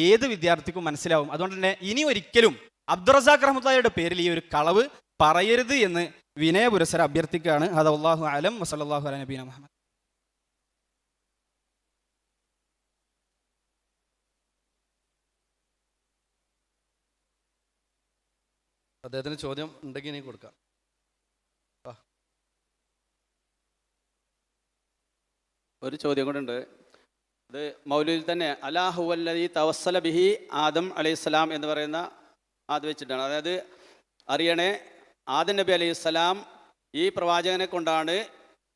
ഏത് വിദ്യാർത്ഥിക്കും മനസ്സിലാവും. അതുകൊണ്ട് തന്നെ ഇനി ഒരിക്കലും അബ്ദുറസാഖ് റഹ്മത്തുള്ളാഹിയുടെ പേരിൽ ഈ ഒരു കളവ് പറയരുത് എന്ന് വിനയപുരസരം അഭ്യർത്ഥിക്കുകയാണ്. അത് അല്ലാഹു അലം വസല്ലല്ലാഹു അലാ നബീന മുഹമ്മദ്. അദ്ദേഹത്തിന് ചോദ്യം ഉണ്ടെങ്കിൽ ഇനി കൊടുക്കാം. ഒരു ചോദ്യം കൂടെ ഉണ്ട്. അത് മൗലൂദിൽ തന്നെ അലാഹു വല്ലദീ തവസ്സല ബിഹി ആദം അലൈഹിസ്സലാം എന്ന് പറയുന്ന അത് വെച്ചിട്ടാണ്. അതായത് അറിയണേ, ആദം നബി അലൈഹിസ്സലാം ഈ പ്രവാചകനെ കൊണ്ടാണ്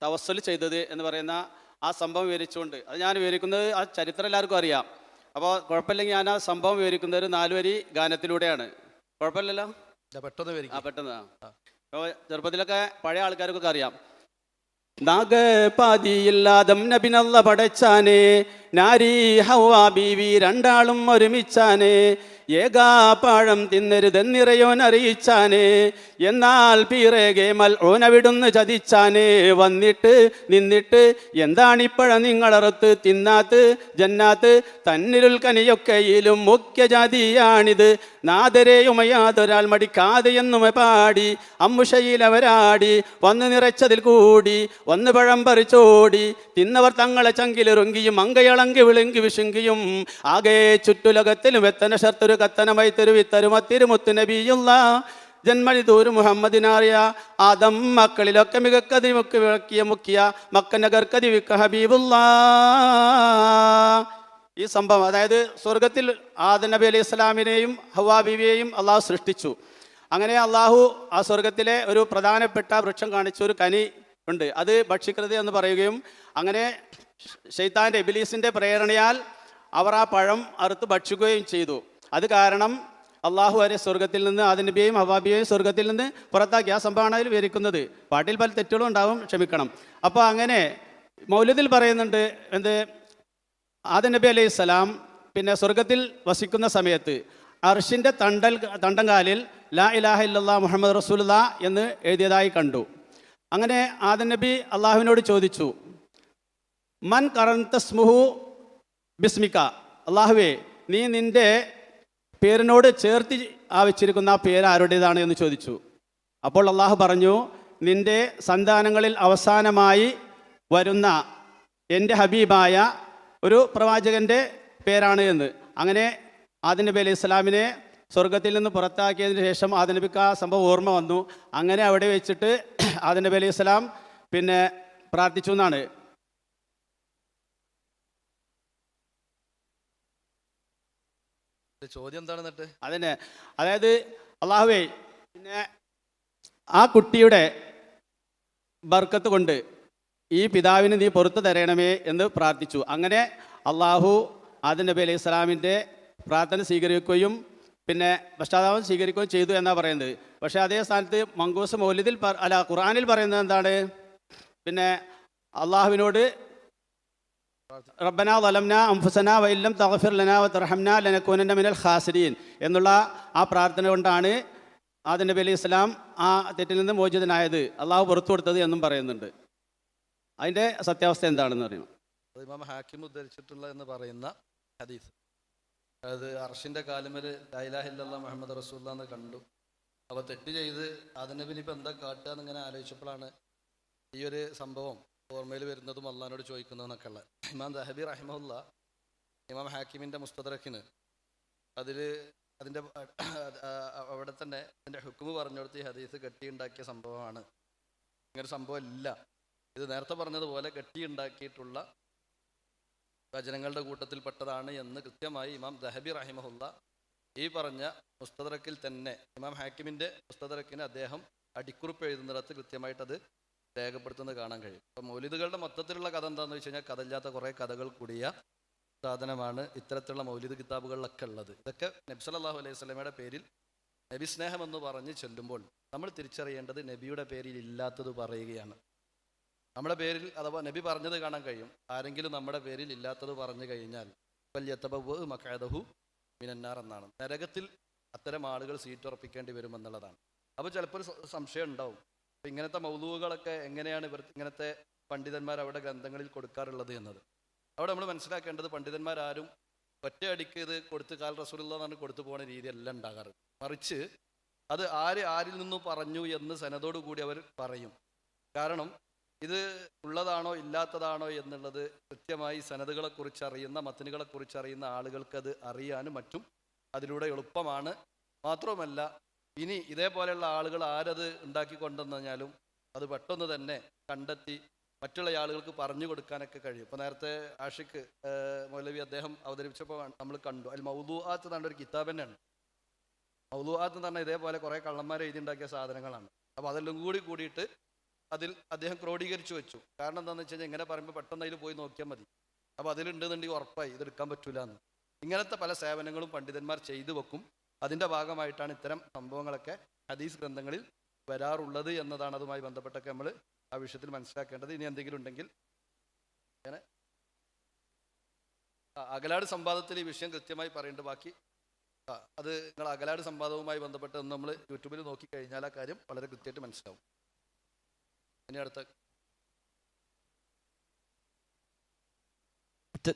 തവസ്സൽ ചെയ്തത് എന്ന് പറയുന്ന ആ സംഭവം വിവരിച്ചുകൊണ്ട്, അത് ഞാൻ വിവരിക്കുന്നത് ആ ചരിത്രം എല്ലാവർക്കും അറിയാം. അപ്പോൾ കുഴപ്പമില്ലെങ്കിൽ ഞാൻ ആ സംഭവം വിവരിക്കുന്നത് ഒരു 4 വരി ഗാനത്തിലൂടെയാണ്. കുഴപ്പമില്ലല്ലോ? പെട്ടെന്ന് അപ്പോൾ ചെറുപ്പത്തിലൊക്കെ പഴയ ആൾക്കാർക്കൊക്കെ അറിയാം. നാഗപാതിയില്ലാദം നബിനല്ല പടച്ചാനേ, നാരി ഹവ്വാ ബീവി രണ്ടാളും ഒരുമിച്ചാനേ, ഏകാപാഴം തിന്നരുതെന്നിറയോൻ അറിയിച്ചാനേ, എന്നാൽ പീറേകെ മൽഊനവിടുന്ന് ചതിച്ചാനേ, വന്നിട്ട് നിന്നിട്ട് എന്താണിപ്പഴ നിങ്ങളറുത്ത് തിന്നാത്ത് ജന്നാത്ത് തന്നിരുൾ കനിയൊക്കെയിലും മുഖ്യജാതിയാണിത്, നാദരെയുമയാതൊരാൾ മടിക്കാതെയെന്നുമ പാടി അമ്മുഷയിലവരാടി വന്നു നിറച്ചതിൽ കൂടി വന്ന് പഴം പറിച്ചോടി തിന്നവർ തങ്ങളെ ചങ്കിലിറുങ്കിയും അങ്കയളങ്കി വിളുങ്കി വിശുങ്കിയും ആകെ ചുറ്റുലകത്തിലും എത്തന ശർത്തൊരു കത്തനമായി തെരുവിത്തരുമത്തിരുമുത്ത് നബിയുള്ള ജന്മനി ദൂര് മുഹമ്മദിനാറിയ ആദം മക്കളിലൊക്കെ മികക്കതി മുക്ക് വിളക്കിയ മുക്കിയ മക്കനഗർക്കതി വിക്ക ഹബീബുള്ള. ഈ സംഭവം, അതായത് സ്വർഗത്തിൽ ആദം നബി അലൈഹി സ്വലാമിനെയും ഹവ്വാ ബീവിയെയും അള്ളാഹു സൃഷ്ടിച്ചു. അങ്ങനെ അള്ളാഹു ആ സ്വർഗത്തിലെ ഒരു പ്രധാനപ്പെട്ട വൃക്ഷം കാണിച്ച ഒരു കനി ഉണ്ട്, അത് ഭക്ഷിക്കരുത് എന്ന് പറയുകയും അങ്ങനെ ശൈത്താൻ്റെ ഇബ്ലീസിൻ്റെ പ്രേരണയാൽ അവർ ആ പഴം അറുത്ത് ഭക്ഷിക്കുകയും ചെയ്തു. അത് കാരണം അള്ളാഹു വരെ സ്വർഗത്തിൽ നിന്ന് ആദം നബിയെയും ഹവ്വാ ബീവിയെയും സ്വർഗത്തിൽ നിന്ന് പുറത്താക്കി. ആ സംഭവമാണ് അതിൽ വിവരിക്കുന്നത്. പാട്ടിൽ പല തെറ്റുകളും ഉണ്ടാവും, ക്ഷമിക്കണം. അപ്പോൾ അങ്ങനെ മൗലിദിൽ പറയുന്നുണ്ട് എന്ത്, ആദം നബി അലൈഹി സ്വലാം പിന്നെ സ്വർഗത്തിൽ വസിക്കുന്ന സമയത്ത് അർഷിൻ്റെ തണ്ടങ്കാലിൽ ലാ ഇലാഹ ഇല്ലല്ലാഹ് മുഹമ്മദ് റസൂലുള്ളാഹ് എന്ന് എഴുതിയതായി കണ്ടു. അങ്ങനെ ആദം നബി അള്ളാഹുവിനോട് ചോദിച്ചു, മൻ കറന്തസ്മുഹു ബിസ്മിക, അള്ളാഹുവേ നീ നിൻ്റെ പേരിനോട് ചേർത്തി വെച്ചിരിക്കുന്ന ആ പേര് ആരുടേതാണ് എന്ന് ചോദിച്ചു. അപ്പോൾ അള്ളാഹു പറഞ്ഞു, നിൻ്റെ സന്താനങ്ങളിൽ അവസാനമായി വരുന്ന എൻ്റെ ഹബീബായ ഒരു പ്രവാചകൻ്റെ പേരാണ് എന്ന്. അങ്ങനെ ആദം നബി അലൈഹി ഇസ്ലാമിനെ സ്വർഗത്തിൽ നിന്ന് പുറത്താക്കിയതിന് ശേഷം ആദം നബിക്ക് ആ സംഭവം ഓർമ്മ വന്നു. അങ്ങനെ അവിടെ വെച്ചിട്ട് ആദം നബി അലൈഹി ഇസ്ലാം പിന്നെ പ്രാർത്ഥിച്ചു എന്നാണ്. ചോദ്യം എന്താണ് എന്നിട്ട്? അതന്നെ, അതായത് അള്ളാഹുവേ പിന്നെ ആ കുട്ടിയുടെ ബർക്കത്ത് കൊണ്ട് ഈ പിതാവിന് നീ പുറത്തു തരണമേ എന്ന് പ്രാർത്ഥിച്ചു. അങ്ങനെ അള്ളാഹു ആദം നബി അലൈഹി സ്വലാമിൻ്റെ പ്രാർത്ഥന സ്വീകരിക്കുകയും പിന്നെ പശ്ചാത്താപം സ്വീകരിക്കുകയും ചെയ്തു എന്നാണ് പറയുന്നത്. പക്ഷേ അതേ സ്ഥാനത്ത് മങ്കൂസ് മൗലിദിൽ ഖുർആനിൽ പറയുന്നത് എന്താണ്? പിന്നെ അള്ളാഹുവിനോട് റബ്ബനാ വലംന അംഫുസന വഇല്ലം തഗ്ഫിർ ലനാ വതർഹംന ലനകൂനന്ന മിനൽ ഖാസിരീൻ എന്നുള്ള ആ പ്രാർത്ഥന കൊണ്ടാണ് ആദം നബി അലൈഹി ഇസ്ലാം ആ തെറ്റിൽ നിന്ന് മോചിതനായത്, അള്ളാഹു പുറത്തു കൊടുത്തത് എന്നും പറയുന്നുണ്ട്. അതിൻ്റെ സത്യാവസ്ഥ എന്താണെന്ന് അറിയണം. അത് ഇമാം ഹാക്കിം ഉദ്ധരിച്ചിട്ടുള്ള എന്ന് പറയുന്ന ഹദീസ്, അതായത് അർഷിൻ്റെ കാലുമേൽ ലാ ഇലാഹ ഇല്ലല്ലാഹ് മുഹമ്മദ് റസൂലുള്ളാഹ് എന്ന് കണ്ടു. അപ്പോൾ തെറ്റ് ചെയ്ത് ആദം നബിന് ഇപ്പം എന്താ കാട്ടുക എന്നിങ്ങനെ ആലോചിച്ചപ്പോഴാണ് ഈ ഒരു സംഭവം ഓർമ്മയിൽ വരുന്നതും അള്ളാഹിനോട് ചോദിക്കുന്നതെന്നൊക്കെ ഉള്ളത്. ഇമാം ദഹബി റഹിമഹുല്ല ഇമാം ഹാക്കിമിൻ്റെ മുസ്തദറക്കിന് അതിൻ്റെ അവിടെ തന്നെ അതിൻ്റെ ഹുക്കുമ് പറഞ്ഞുകൊടുത്ത് ഈ ഹദീസ് കെട്ടിയുണ്ടാക്കിയ സംഭവമാണ്, ഇങ്ങനെ സംഭവം ഇല്ല, ഇത് നേരത്തെ പറഞ്ഞതുപോലെ കെട്ടിയുണ്ടാക്കിയിട്ടുള്ള വചനങ്ങളുടെ കൂട്ടത്തിൽപ്പെട്ടതാണ് എന്ന് കൃത്യമായി ഇമാം ദഹബി റഹിമഹുല്ല ഈ പറഞ്ഞ മുസ്തദറക്കിൽ തന്നെ ഇമാം ഹാക്കിമിൻ്റെ മുസ്തദറക്കിന് അദ്ദേഹം അടിക്കുറിപ്പ് എഴുതുന്നിടത്ത് കൃത്യമായിട്ട് അത് രേഖപ്പെടുത്തുന്നത് കാണാൻ കഴിയും. അപ്പം മൗലിദുകളുടെ മൊത്തത്തിലുള്ള കഥ എന്താണെന്ന് വെച്ച് കഴിഞ്ഞാൽ കഥയില്ലാത്ത കുറേ കഥകൾ കൂടിയ സാധനമാണ് ഇത്തരത്തിലുള്ള മൗലിദ് കിതാബുകളിലൊക്കെ ഉള്ളത്. ഇതൊക്കെ നബി സല്ലല്ലാഹു അലൈഹി വസല്ലമയുടെ പേരിൽ നബി സ്നേഹം എന്ന് പറഞ്ഞ് ചൊല്ലുമ്പോൾ നമ്മൾ തിരിച്ചറിയേണ്ടത് നബിയുടെ പേരിൽ ഇല്ലാത്തത് പറയുകയാണ്. നമ്മുടെ പേരിൽ അഥവാ നബി പറഞ്ഞത് കാണാൻ കഴിയും. ആരെങ്കിലും നമ്മുടെ പേരിൽ ഇല്ലാത്തത് പറഞ്ഞു കഴിഞ്ഞാൽ വല്യതബവ്വഅ മഖഅദഹു മിനന്നാർ എന്നാണ്, നരകത്തിൽ അത്തരം ആളുകൾ സീറ്റ് ഉറപ്പിക്കേണ്ടി വരുമെന്നുള്ളതാണ്. അപ്പോൾ ചിലപ്പോൾ ഒരു സംശയം ഉണ്ടാവും, അപ്പോൾ ഇങ്ങനത്തെ മൗലൂകളൊക്കെ എങ്ങനെയാണ് ഇങ്ങനത്തെ പണ്ഡിതന്മാർ അവിടെ ഗ്രന്ഥങ്ങളിൽ കൊടുക്കാറുള്ളത് എന്നത്. അവിടെ നമ്മൾ മനസ്സിലാക്കേണ്ടത് പണ്ഡിതന്മാരാരും ഒറ്റയടിക്ക് ഇത് കൊടുത്ത് കാൽ റസൂലുള്ളാഹി എന്ന് പറഞ്ഞ് കൊടുത്തു പോകുന്ന രീതിയല്ല ഉണ്ടാകാറ്. മറിച്ച് അത് ആരിൽ നിന്നും പറഞ്ഞു എന്ന് സനദോടു കൂടി അവർ പറയും. കാരണം ഇത് ഉള്ളതാണോ ഇല്ലാത്തതാണോ എന്നുള്ളത് കൃത്യമായി സനദുകളെക്കുറിച്ച് അറിയുന്ന മത്തനുകളെക്കുറിച്ച് അറിയുന്ന ആളുകൾക്ക് അത് അറിയാനും മറ്റും അതിലൂടെ എളുപ്പമാണ്. മാത്രവുമല്ല ഇനി ഇതേപോലെയുള്ള ആളുകൾ ആരത് ഉണ്ടാക്കി കൊണ്ടുവന്നാലും അത് പെട്ടെന്ന് തന്നെ കണ്ടെത്തി മറ്റുള്ള ആളുകൾക്ക് പറഞ്ഞു കൊടുക്കാനൊക്കെ കഴിയും. ഇപ്പോൾ നേരത്തെ ആഷിഖ് മൗലവി അദ്ദേഹം അവതരിപ്പിച്ചപ്പോൾ നമ്മൾ കണ്ടു, അതിൽ മൗലൂആത്ത് എന്ന് പറഞ്ഞ ഒരു കിതാബ് തന്നെയാണ്. മൗലൂആത്ത് എന്ന് പറഞ്ഞാൽ ഇതേപോലെ കുറേ കള്ളന്മാർ എഴുതിയുണ്ടാക്കിയ സാധനങ്ങളാണ്. അപ്പോൾ അതെല്ലാം കൂടിയിട്ട് അതിൽ അദ്ദേഹം ക്രോഡീകരിച്ചു വെച്ചു. കാരണം എന്താണെന്ന് വെച്ച് കഴിഞ്ഞാൽ ഇങ്ങനെ പറയുമ്പോൾ പെട്ടെന്ന് അതിൽ പോയി നോക്കിയാൽ മതി. അപ്പോൾ അതിലുണ്ടെന്നുണ്ടെങ്കിൽ ഉറപ്പായി ഇതെടുക്കാൻ പറ്റൂല എന്ന്. ഇങ്ങനത്തെ പല സേവനങ്ങളും പണ്ഡിതന്മാർ ചെയ്തു വെക്കും. അതിൻ്റെ ഭാഗമായിട്ടാണ് ഇത്തരം സംഭവങ്ങളൊക്കെ ഹദീസ് ഗ്രന്ഥങ്ങളിൽ വരാറുള്ളത് എന്നതാണ് അതുമായി ബന്ധപ്പെട്ടൊക്കെ നമ്മൾ ആ വിഷയത്തിൽ മനസ്സിലാക്കേണ്ടത്. ഇനി എന്തെങ്കിലും ഉണ്ടെങ്കിൽ അങ്ങനെ അകലാട് സംവാദത്തിൽ ഈ വിഷയം കൃത്യമായി പറയുന്നുണ്ട്. ബാക്കി അത് നിങ്ങൾ അകലാട് സംവാദവുമായി ബന്ധപ്പെട്ട് നമ്മൾ യൂട്യൂബിൽ നോക്കിക്കഴിഞ്ഞാൽ ആ കാര്യം വളരെ കൃത്യമായിട്ട് മനസ്സിലാവും. ഇനി അടുത്ത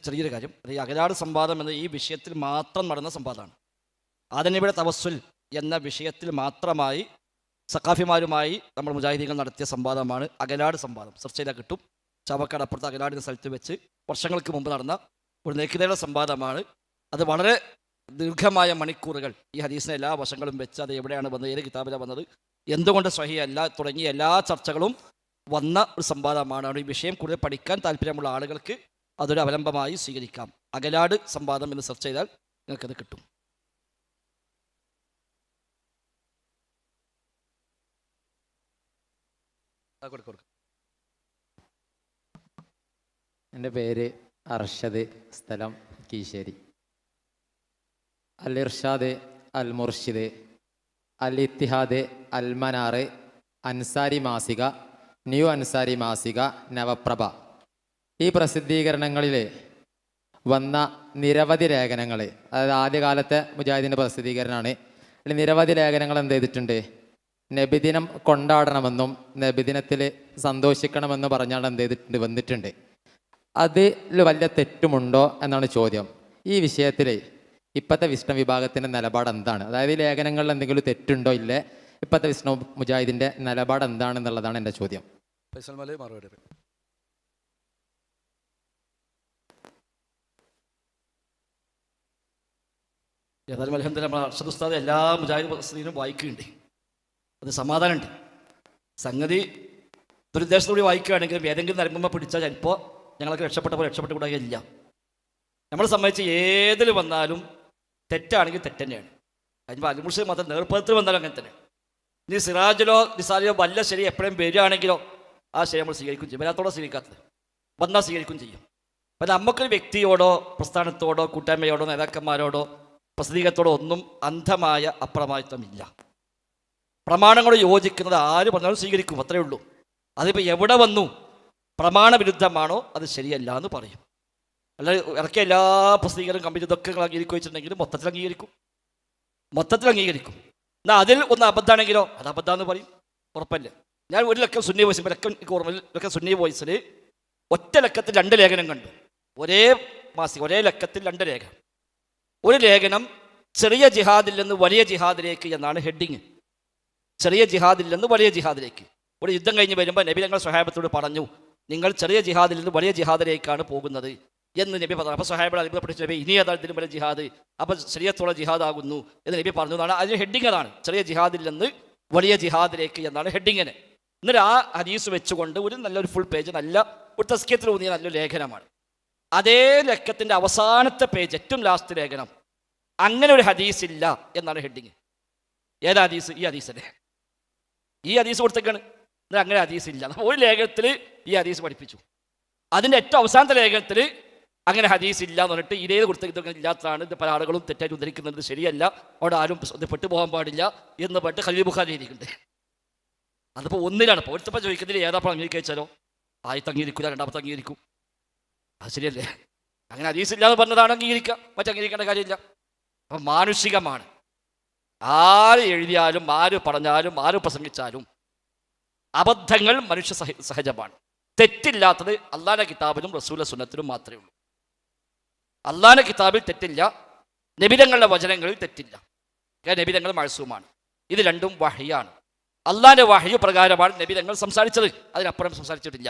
ചെറിയൊരു കാര്യം, ഈ അകലാട് സംവാദം എന്ന ഈ വിഷയത്തിൽ മാത്രം നടന്ന സംവാദമാണ്. ആദം നബിയുടെ തവസ്സുൽ എന്ന വിഷയത്തിൽ മാത്രമായി സഖാഫിമാരുമായി നമ്മൾ മുജാഹിദീങ്ങൾ നടത്തിയ സംവാദമാണ് അകലാട് സംവാദം. സെർച്ച് ചെയ്താൽ കിട്ടും. ചാവക്കാട് അപ്പുറത്ത് അകലാടിൻ്റെ സ്ഥലത്ത് വെച്ച് വർഷങ്ങൾക്ക് മുമ്പ് നടന്ന ഒരു നേക്കിതയുടെ സംവാദമാണ്. അത് വളരെ ദീർഘമായ മണിക്കൂറുകൾ ഈ ഹദീസിനെ എല്ലാ വശങ്ങളും വെച്ച് അത് എവിടെയാണ് വന്നത്, ഏത് കിതാബിലാണ് വന്നത്, എന്തുകൊണ്ട് സ്വഹീഹല്ല തുടങ്ങിയ എല്ലാ ചർച്ചകളും വന്ന ഒരു സംവാദമാണ്. ഈ വിഷയം കൂടുതൽ പഠിക്കാൻ താല്പര്യമുള്ള ആളുകൾക്ക് അതൊരു അവലംബമായി സ്വീകരിക്കാം. അകലാട് സംവാദം എന്ന് സെർച്ച് ചെയ്താൽ നിങ്ങൾക്കത് കിട്ടും. എൻ്റെ പേര് അർഷദ്, സ്ഥലം കീശ്ശേരി. അൽ ഇർഷാദ്, അൽ മുർഷിദ്, അൽ ഇത്തിഹാദ്, അൽ മനാർ, അൻസാരി മാസിക, ന്യൂ അൻസാരി മാസിക, നവപ്രഭ, ഈ പ്രസിദ്ധീകരണങ്ങളിൽ വന്ന നിരവധി ലേഖനങ്ങൾ, അതായത് ആദ്യകാലത്തെ മുജാഹിദിൻ്റെ പ്രസിദ്ധീകരണമാണ്. അതിൽ നിരവധി ലേഖനങ്ങൾ എന്ത് ചെയ്തിട്ടുണ്ട്? നബിദിനം കൊണ്ടാടണമെന്നും നബിദിനത്തിൽ സന്തോഷിക്കണമെന്നും പറഞ്ഞാണ് എന്ത് ചെയ്തിട്ടുണ്ട്, വന്നിട്ടുണ്ട്. അതിൽ വലിയ തെറ്റുമുണ്ടോ എന്നാണ് ചോദ്യം. ഈ വിഷയത്തിൽ ഇപ്പോഴത്തെ വിഷ്ണു വിഭാഗത്തിൻ്റെ നിലപാട് എന്താണ്? അതായത് ഈ ലേഖനങ്ങളിൽ എന്തെങ്കിലും തെറ്റുണ്ടോ ഇല്ലേ, ഇപ്പോഴത്തെ വിഷ്ണു മുജാഹിദിൻ്റെ നിലപാട് എന്താണെന്നുള്ളതാണ് എൻ്റെ ചോദ്യം. മറുപടി. ഏതായാലും അൽഹംദുലില്ലാഹ് നമ്മുടെ അർഷദ് ഉസ്താദ് എല്ലാ മുജാഹിദ് പ്രസിദ്ധീനും വായിക്കുന്നുണ്ട്. അത് സമാധാനമുണ്ട്. സംഗതി ദുരുദ്ദേശത്തോടെ വായിക്കുകയാണെങ്കിലും ഏതെങ്കിലും നരമ്പുമ്പോൾ പിടിച്ചാൽ ചിലപ്പോൾ ഞങ്ങൾക്ക് രക്ഷപ്പെട്ടു കൂടാകില്ല. നമ്മളെ സംബന്ധിച്ച് ഏതിൽ വന്നാലും തെറ്റാണെങ്കിൽ തെറ്റ് തന്നെയാണ്. അതിപ്പോൾ അൽമുർഷിദ് മാത്രം നേർപ്പത്തിൽ വന്നാലും അങ്ങനെ തന്നെ. ഇനി സിറാജിലോ നിസാലിലോ വല്ല ശരി എപ്പോഴും വരികയാണെങ്കിലോ ആ ശരി നമ്മൾ സ്വീകരിക്കും ചെയ്യും. വരാത്തോടെ സ്വീകരിക്കാത്തത് വന്നാൽ സ്വീകരിക്കും ചെയ്യും. അപ്പം നമുക്കൊരു വ്യക്തിയോടോ പ്രസ്ഥാനത്തോടോ കൂട്ടായ്മയോടോ നേതാക്കന്മാരോടോ പ്രസിദ്ധീകരണത്തോടോ ഒന്നും അന്ധമായ അപ്രമാദിത്വമില്ല. പ്രമാണങ്ങളോട് യോജിക്കുന്നത് ആര് പറഞ്ഞാലും സ്വീകരിക്കും, അത്രയേ ഉള്ളൂ. അതിപ്പോൾ എവിടെ വന്നു പ്രമാണവിരുദ്ധമാണോ അത് ശരിയല്ല എന്ന് പറയും. അല്ല ഇറക്കിയ എല്ലാ പ്രസിദ്ധീകരണം കമ്പനി ഇതൊക്കെ അംഗീകരിക്കുക വെച്ചിട്ടുണ്ടെങ്കിലും മൊത്തത്തിൽ അംഗീകരിക്കും. എന്നാൽ അതിൽ ഒന്ന് അബദ്ധമാണെങ്കിലോ അത് അബദ്ധമെന്ന് പറയും, ഉറപ്പല്ലേ. ഞാൻ ഒരു ലക്കം സുന്നി വോയിസ് ലക്കം സുന്നി വോയിസിൽ ഒറ്റ ലക്കത്തിൽ 2 ലേഖനം കണ്ടു. ഒരേ മാസിക ഒരേ ലക്കത്തിൽ 2 ലേഖനം. ഒരു ലേഖനം ചെറിയ ജിഹാദിൽ നിന്ന് വലിയ ജിഹാദിലേക്ക് എന്നാണ് ഹെഡിങ്. ചെറിയ ജിഹാദിൽ നിന്ന് വലിയ ജിഹാദിലേക്ക്. ഒരു യുദ്ധം കഴിഞ്ഞ് വരുമ്പോൾ നബി തങ്ങൾ സ്വഹാബത്തോട് പറഞ്ഞു, നിങ്ങൾ ചെറിയ ജിഹാദിൽ നിന്ന് വലിയ ജിഹാദിലേക്കാണ് പോകുന്നത് എന്ന് നബി പറഞ്ഞു. അപ്പോൾ സ്വഹാബികൾ അത്ഭുതപ്പെട്ടു, നബി ഇനി ഏതാണ് ഇതിലും വലിയ ജിഹാദ്, അപ്പോൾ ശരീഅത്തുള്ള ജിഹാദാകുന്നു എന്ന് നബി പറഞ്ഞു എന്നാണ്. അതിന് ഹെഡിങ് അതാണ്, ചെറിയ ജിഹാദിൽ നിന്ന് വലിയ ജിഹാദിലേക്ക് എന്നാണ് ഹെഡിങ്ങിന്. എന്നിട്ട് ആ ഹദീസ് വെച്ചുകൊണ്ട് നല്ലൊരു ഫുൾ പേജ്, നല്ല ഒരു തസ്കിയത്തിൽ ഊന്നിയ നല്ലൊരു ലേഖനമാണ്. അതേ ലക്കത്തിൻ്റെ അവസാനത്തെ പേജ്, ഏറ്റവും ലാസ്റ്റ് ലേഖനം, അങ്ങനെ ഒരു ഹദീസ് ഇല്ല എന്നാണ് ഹെഡിങ്. ഏതാ ഹദീസ്? ഈ ഹദീസല്ലേ, ഈ ഹദീസ് കൊടുത്തേക്കാണ്. എന്നാൽ അങ്ങനെ ഹദീസ് ഇല്ല. ഒരു ലേഖനത്തിൽ ഈ ഹദീസ് പഠിപ്പിച്ചു. അതിൻ്റെ ഏറ്റവും അവസാനത്തെ ലേഖനത്തിൽ അങ്ങനെ ഹദീസ് ഇല്ല എന്ന് പറഞ്ഞിട്ട് ഇതേത് കൊടുത്ത ഇല്ലാത്തതാണ്, ഇത് പല ആളുകളും തെറ്റായിട്ട് ഉദ്ധരിക്കുന്നത് ശരിയല്ല, അവിടെ ആരും പെട്ടുപോകാൻ പാടില്ല എന്ന് പറഞ്ഞിട്ട് ഖലീൽ ബുഖാരി എഴുതിയിട്ടുണ്ട്. അതിപ്പോൾ ഒന്നിലാണ്. ഇപ്പോൾ ഒരുത്തപ്പോൾ ചോദിക്കുന്നതിൽ ഏതാപ്പോൾ അംഗീകരിച്ചാലോ, ആദ്യത്തെ അംഗീകരിക്കില്ല, രണ്ടാമത്തെ അംഗീകരിക്കും. അത് ശരിയല്ലേ? അങ്ങനെ ഹദീസ് ഇല്ലാന്ന് പറഞ്ഞതാണ് അംഗീകരിക്കുക, മറ്റംഗീകരിക്കേണ്ട കാര്യമില്ല. അപ്പം മാനുഷികമാണ്. ആര് എഴുതിയാലും ആര് പറഞ്ഞാലും ആര് പ്രസംഗിച്ചാലും അബദ്ധങ്ങൾ മനുഷ്യ സഹജമാണ്. തെറ്റില്ലാത്തത് അള്ളാന്റെ കിതാബിലും റസൂലുള്ളാഹിന്റെ സുന്നത്തിലും മാത്രമേ ഉള്ളൂ. അള്ളാന്റെ കിതാബിൽ തെറ്റില്ല, നബിതങ്ങളുടെ വചനങ്ങളിൽ തെറ്റില്ല. നബിതങ്ങൾ മഅ്സൂമാണ്. ഇത് രണ്ടും വഹയാണ്. അള്ളാന്റെ വഹയ് പ്രകാരമാണ് നബിതങ്ങൾ സംസാരിച്ചത്, അതിനപ്പുറം സംസാരിച്ചിട്ടില്ല.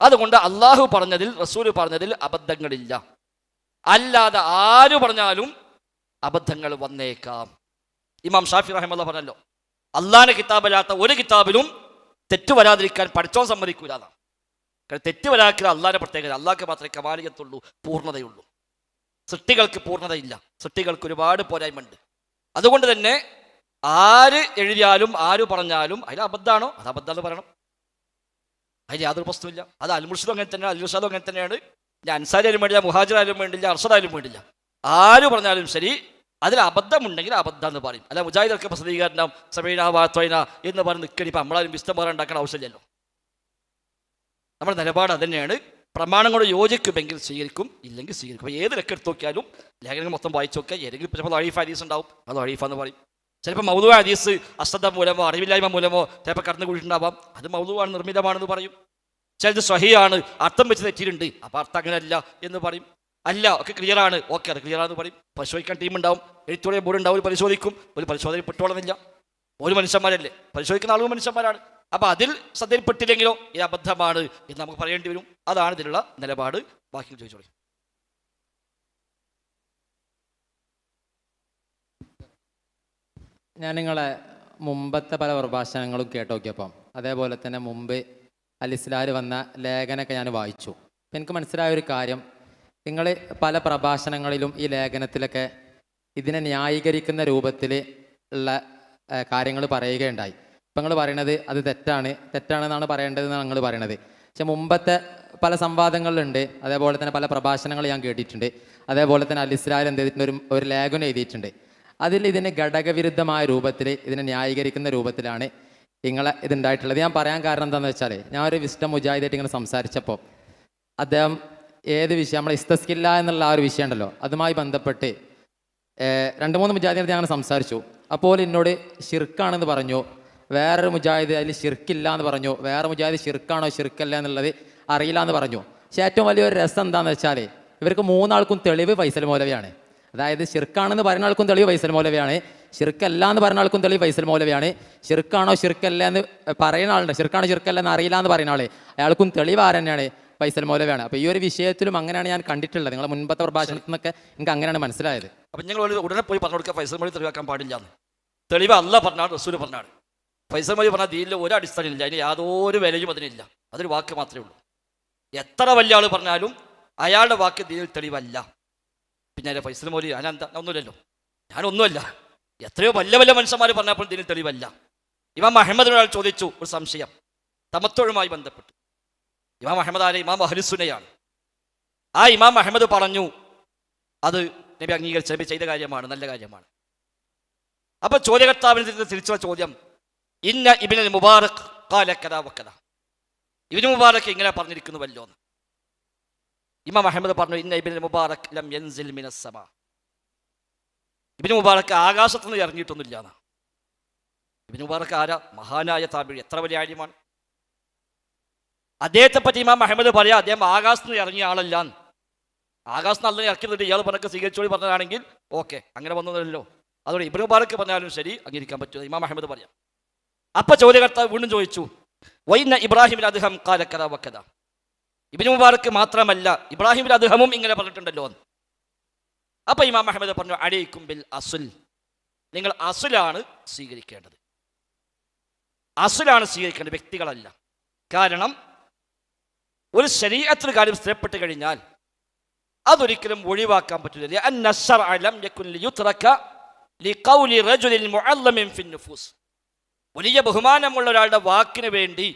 അതുകൊണ്ട് അള്ളാഹു പറഞ്ഞതിൽ റസൂൽ പറഞ്ഞതിൽ അബദ്ധങ്ങളില്ല. അല്ലാതെ ആര് പറഞ്ഞാലും അബദ്ധങ്ങൾ വന്നേക്കാം. ഇമാം ഷാഫി റഹിമഹുല്ലാഹ് പറഞ്ഞല്ലോ, അള്ളാന്റെ കിതാബല്ലാത്ത ഒരു കിതാബിലും തെറ്റ് വരാതിരിക്കാൻ പഠിച്ചോൻ സമ്മതിക്കൂല എന്നാണ്. കാരണം തെറ്റ് വരാതിരിക്കുക അള്ളാന്റെ പ്രത്യേകത. അള്ളാഹ്ക്ക് മാത്രമേ കമാലിയത്തുള്ളൂ, പൂർണ്ണതയുള്ളൂ. സൃഷ്ടികൾക്ക് പൂർണ്ണതയില്ല, സൃഷ്ടികൾക്ക് ഒരുപാട് പോരായ്മയുണ്ട്. അതുകൊണ്ട് തന്നെ ആര് എഴുതിയാലും ആര് പറഞ്ഞാലും അതിൽ അബദ്ധമാണോ അത് അബദ്ധമെന്ന് പറയണം. അതിൽ യാതൊരു പ്രശ്നമില്ല. അത് അൽമുർഷിദും അങ്ങനെ തന്നെയാണ്, അൽമുർഷാദും അങ്ങനെ തന്നെയാണ്. ഞാൻ അൻസാരി ആയാലും വേണ്ടില്ല, മുഹാജിർ ആയാലും വേണ്ടില്ല, അർഷദായാലും വേണ്ടില്ല. ആര് പറഞ്ഞാലും ശരി, അതിൽ അബദ്ധമുണ്ടെങ്കിൽ അബദ്ധം എന്ന് പറയും. അല്ല മുജാഹിദൊക്കെ പ്രസിദ്ധീകരണം സമീന വാത്വൈന എന്ന് പറഞ്ഞ് നിൽക്കണി. ഇപ്പം നമ്മളാരും വിസ്തംബാറ ഉണ്ടാക്കാൻ ആവശ്യമില്ലല്ലോ. നമ്മുടെ നിലപാട് അത് തന്നെയാണ്. പ്രമാണങ്ങളോട് യോജിക്കുമെങ്കിൽ സ്വീകരിക്കും, ഇല്ലെങ്കിൽ സ്വീകരിക്കും. അപ്പോൾ ഏത് ലക്കം എടുത്ത് നോക്കിയാലും ലേഖനങ്ങൾ മൊത്തം വായിച്ചു നോക്കുക. ഏതെങ്കിലും ചിലപ്പോൾ അഴീഫ് ഹദീസ് ഉണ്ടാവും, അത് അഴീഫെന്ന് പറയും. ചിലപ്പോൾ മൗദൂ ഹദീസ് അശ്രദ്ധ മൂലമോ അറിവില്ലായ്മ മൂലമോ ചിലപ്പോൾ കടന്നു കൂടിയിട്ടുണ്ടാവാം, അത് മൗദൂവാണ്, നിർമ്മിതമാണെന്ന് പറയും. ചിലത് സ്വഹിയാണ്, അർത്ഥം വെച്ച് തെറ്റിയിട്ടുണ്ട്, അപ്പോൾ അർത്ഥം അങ്ങനെയല്ല എന്ന് പറയും. അല്ല ഒക്കെ ക്ലിയറാണ്, ഓക്കെ അത് ക്ലിയറാണെന്ന് പറയും. പരിശോധിക്കാൻ ടീമുണ്ടാവും, എഴുത്തോടെ ബോർഡ് ഉണ്ടാവും, ഒരു പരിശോധിക്കും. ഒരു പരിശോധന പെട്ടോളന്നില്ല, ഒരു മനുഷ്യന്മാരല്ലേ, പരിശോധിക്കുന്ന ആളുകൾ മനുഷ്യന്മാരാണ്. അപ്പോൾ അതിൽ ശ്രദ്ധയിൽപ്പെട്ടില്ലെങ്കിലോ ഇത് അബദ്ധമാണ് എന്ന് നമുക്ക് പറയേണ്ടി വരും. അതാണ് ഇതിലുള്ള നിലപാട്. ബാക്കി ചോദിച്ചോളൂ. ഞാൻ നിങ്ങളെ മുമ്പത്തെ പല പ്രഭാഷണങ്ങളും കേട്ടോക്കിയപ്പം അതേപോലെ തന്നെ മുമ്പ് അൽ-ഇസ്ലാഹിൽ വന്ന ലേഖനമൊക്കെ ഞാൻ വായിച്ചു. അപ്പം എനിക്ക് മനസ്സിലായ ഒരു കാര്യം, നിങ്ങൾ പല പ്രഭാഷണങ്ങളിലും ഈ ലേഖനത്തിലൊക്കെ ഇതിനെ ന്യായീകരിക്കുന്ന രൂപത്തിൽ ഉള്ള കാര്യങ്ങൾ പറയുകയുണ്ടായി. ഇപ്പം നിങ്ങൾ പറയണത് അത് തെറ്റാണെന്നാണ് പറയേണ്ടതെന്നാണ് നിങ്ങൾ പറയണത്. പക്ഷെ മുമ്പത്തെ പല സംവാദങ്ങളിലുണ്ട്, അതേപോലെ തന്നെ പല പ്രഭാഷണങ്ങൾ ഞാൻ കേട്ടിട്ടുണ്ട്. അതേപോലെ തന്നെ അൽ-ഇസ്ലാഹിൽ എന്ത് ചെയ്തിട്ടുണ്ട്, ഒരു ലേഖനം എഴുതിയിട്ടുണ്ട്. അതിൽ ഇതിന് ഘടകവിരുദ്ധമായ രൂപത്തിൽ ഇതിനെ ന്യായീകരിക്കുന്ന രൂപത്തിലാണ് നിങ്ങളെ ഇതുണ്ടായിട്ടുള്ളത്. ഞാൻ പറയാൻ കാരണം എന്താണെന്ന് വെച്ചാൽ, ഞാൻ ഒരു വിസ്ഡം മുജാഹിദായിട്ട് ഇങ്ങനെ സംസാരിച്ചപ്പോൾ അദ്ദേഹം ഏത് വിഷയം, നമ്മളെ ഇസ്തസ്കില്ല എന്നുള്ള ആ ഒരു വിഷയം ഉണ്ടല്ലോ, അതുമായി ബന്ധപ്പെട്ട് 2-3 മുജാഹിദിനടുത്ത് ഞാൻ സംസാരിച്ചു. അപ്പോൾ എന്നോട് ഷിർക്കാണെന്ന് പറഞ്ഞു, വേറൊരു മുജാഹിദ് അതിൽ ഷിർക്കില്ല എന്ന് പറഞ്ഞു, വേറെ മുജാഹിദ് ഷിർക്കാണോ ഷിർക്കല്ല എന്നുള്ളത് അറിയില്ല എന്ന് പറഞ്ഞു. പക്ഷേ ഏറ്റവും വലിയൊരു രസം എന്താണെന്ന് വെച്ചാൽ, ഇവർക്ക് 3 ആൾക്കും തെളിവ് ഫൈസൽ മൗലവിയാണ്. അതായത് ഷിർക്കാണെന്ന് പറയുന്ന ആൾക്കും തെളിവ് ഫൈസൽ മൗലവിയാണ്, ഷിർക്കല്ല എന്ന് പറയുന്ന ആൾക്കും തെളിവ് ഫൈസൽ മൗലവിയാണ്, ഷിർക്കാണോ ഷിർക്കല്ല എന്ന് പറയുന്ന ആളുണ്ട്, ഷിർക്കാണോ ഷിർക്കല്ല എന്ന് അറിയില്ല എന്ന് പറയുന്ന ആളെ അയാൾക്കും തെളിവ് ആരെന്നെയാണ് ഫൈസൽ മൗലവിയാണ്. അപ്പോൾ ഈ ഒരു വിഷയത്തിലും അങ്ങനെയാണ് ഞാൻ കണ്ടിട്ടുള്ളത്. നിങ്ങളെ മുൻപത്തെ പ്രഭാഷണത്തിൽ നിന്നൊക്കെ എനിക്ക് അങ്ങനെയാണ് മനസ്സിലായത്. അപ്പം ഞങ്ങൾ ഉടനെ പോയി പറഞ്ഞു കൊടുക്കുക ഫൈസൽ മൊഴി തെളിവാക്കാൻ പാടില്ല എന്ന്. തെളിവ് അല്ല പറഞ്ഞാണ്, റസൂൽ പറഞ്ഞാണ്. ഫൈസൽ മൊഴി പറഞ്ഞാൽ ദീനിൽ ഒരു അടിസ്ഥാനമില്ല, അതിന് യാതൊരു വിലയും അതിനില്ല. അതൊരു വാക്ക് മാത്രമേ ഉള്ളൂ. എത്ര വലിയ ആൾ പറഞ്ഞാലും അയാളുടെ വാക്ക് ദീനിൽ തെളിവല്ല. പിന്നെ അതിൻ്റെ ഫൈസൽ മൊഴി ഞാനെന്താ ഒന്നുമില്ലല്ലോ, ഞാനൊന്നുമല്ല. എത്രയോ വലിയ വലിയ മനുഷ്യന്മാർ പറഞ്ഞപ്പോൾ ദീനിൽ തെളിവല്ല. ഇമാം അഹമ്മദിനൊരാൾ ചോദിച്ചു ഒരു സംശയം തമത്തൊഴുമായി ബന്ധപ്പെട്ട്. ഇമാം അഹമ്മദ് ആരെ ഇമാം അഹ്ലുസുന്നയാണ്. ആ ഇമാം അഹമ്മദ് പറഞ്ഞു അത് നബി അംഗീകരിച്ച നബി ചെയ്ത കാര്യമാണ്, നല്ല കാര്യമാണ്. അപ്പൊ ചോദ്യകർത്താവിന് തിരിച്ചുള്ള ചോദ്യം, ഇന്ന ഇബ്നുൽ മുബാറക് ഖാല കദാ വകദാ, ഇബ്നു മുബാറക് ഇങ്ങനെ പറഞ്ഞിരിക്കുന്നുവല്ലോ എന്ന്. ഇമാം അഹമ്മദ് പറഞ്ഞു, ഇന്ന ഇബ്നുൽ മുബാറക് ലം യൻസിൽ മിനസ് സമാ, ഇബ്നു മുബാറക് ആകാശത്ത് നിന്ന് ഇറങ്ങിയിട്ടൊന്നുമില്ല എന്നാ. ഇബ്നു മുബാറക് ആരാ? മഹാനായ താബിഈ, എത്ര വലിയ ആര്യമാണ്. അദ്ദേഹത്തെ പറ്റി ഇമാം അഹമ്മദ് പറയാം, അദ്ദേഹം ആകാശത്ത് നിന്ന് ഇറങ്ങിയ ആളല്ല. ആകാശത്ത് നല്ല ഇറക്കിയിട്ട് ഇയാൾ പറഞ്ഞൊക്കെ സ്വീകരിച്ചോളി പറഞ്ഞതാണെങ്കിൽ ഓക്കെ, അങ്ങനെ വന്നതല്ലോ. അതുകൊണ്ട് ഇബ്നു മുബാറക് പറഞ്ഞാലും ശരി അംഗീകരിക്കാൻ പറ്റും, ഇമാം അഹമ്മദ് പറയാം. അപ്പൊ ചോദ്യകർത്താവ് വീണ്ടും ചോദിച്ചു, വൈന ഇബ്രാഹിമിൻ അദ്ഹം ഖാല കദാ വകദാ, ഇബ്നു മുബാറക് മാത്രമല്ല ഇബ്രാഹിമിൻ അദ്ഹമും ഇങ്ങനെ പറഞ്ഞിട്ടുണ്ടല്ലോ എന്ന്. അപ്പൊ ഇമാം അഹമ്മദ് പറഞ്ഞു, അലൈക്കും ബിൽ അസുൽ, നിങ്ങൾ അസുലാണ് സ്വീകരിക്കേണ്ടത്, അസുലാണ് സ്വീകരിക്കേണ്ടത്, വ്യക്തികളല്ല. കാരണം ഒരു ശരീഅത്തിൽ കാര്യം സ്ഥിരപ്പെട്ട് കഴിഞ്ഞാൽ അതൊരിക്കലും ഒഴിവാക്കാൻ പറ്റില്ല. വലിയ ബഹുമാനമുള്ള ഒരാളുടെ വാക്കിന് വേണ്ടി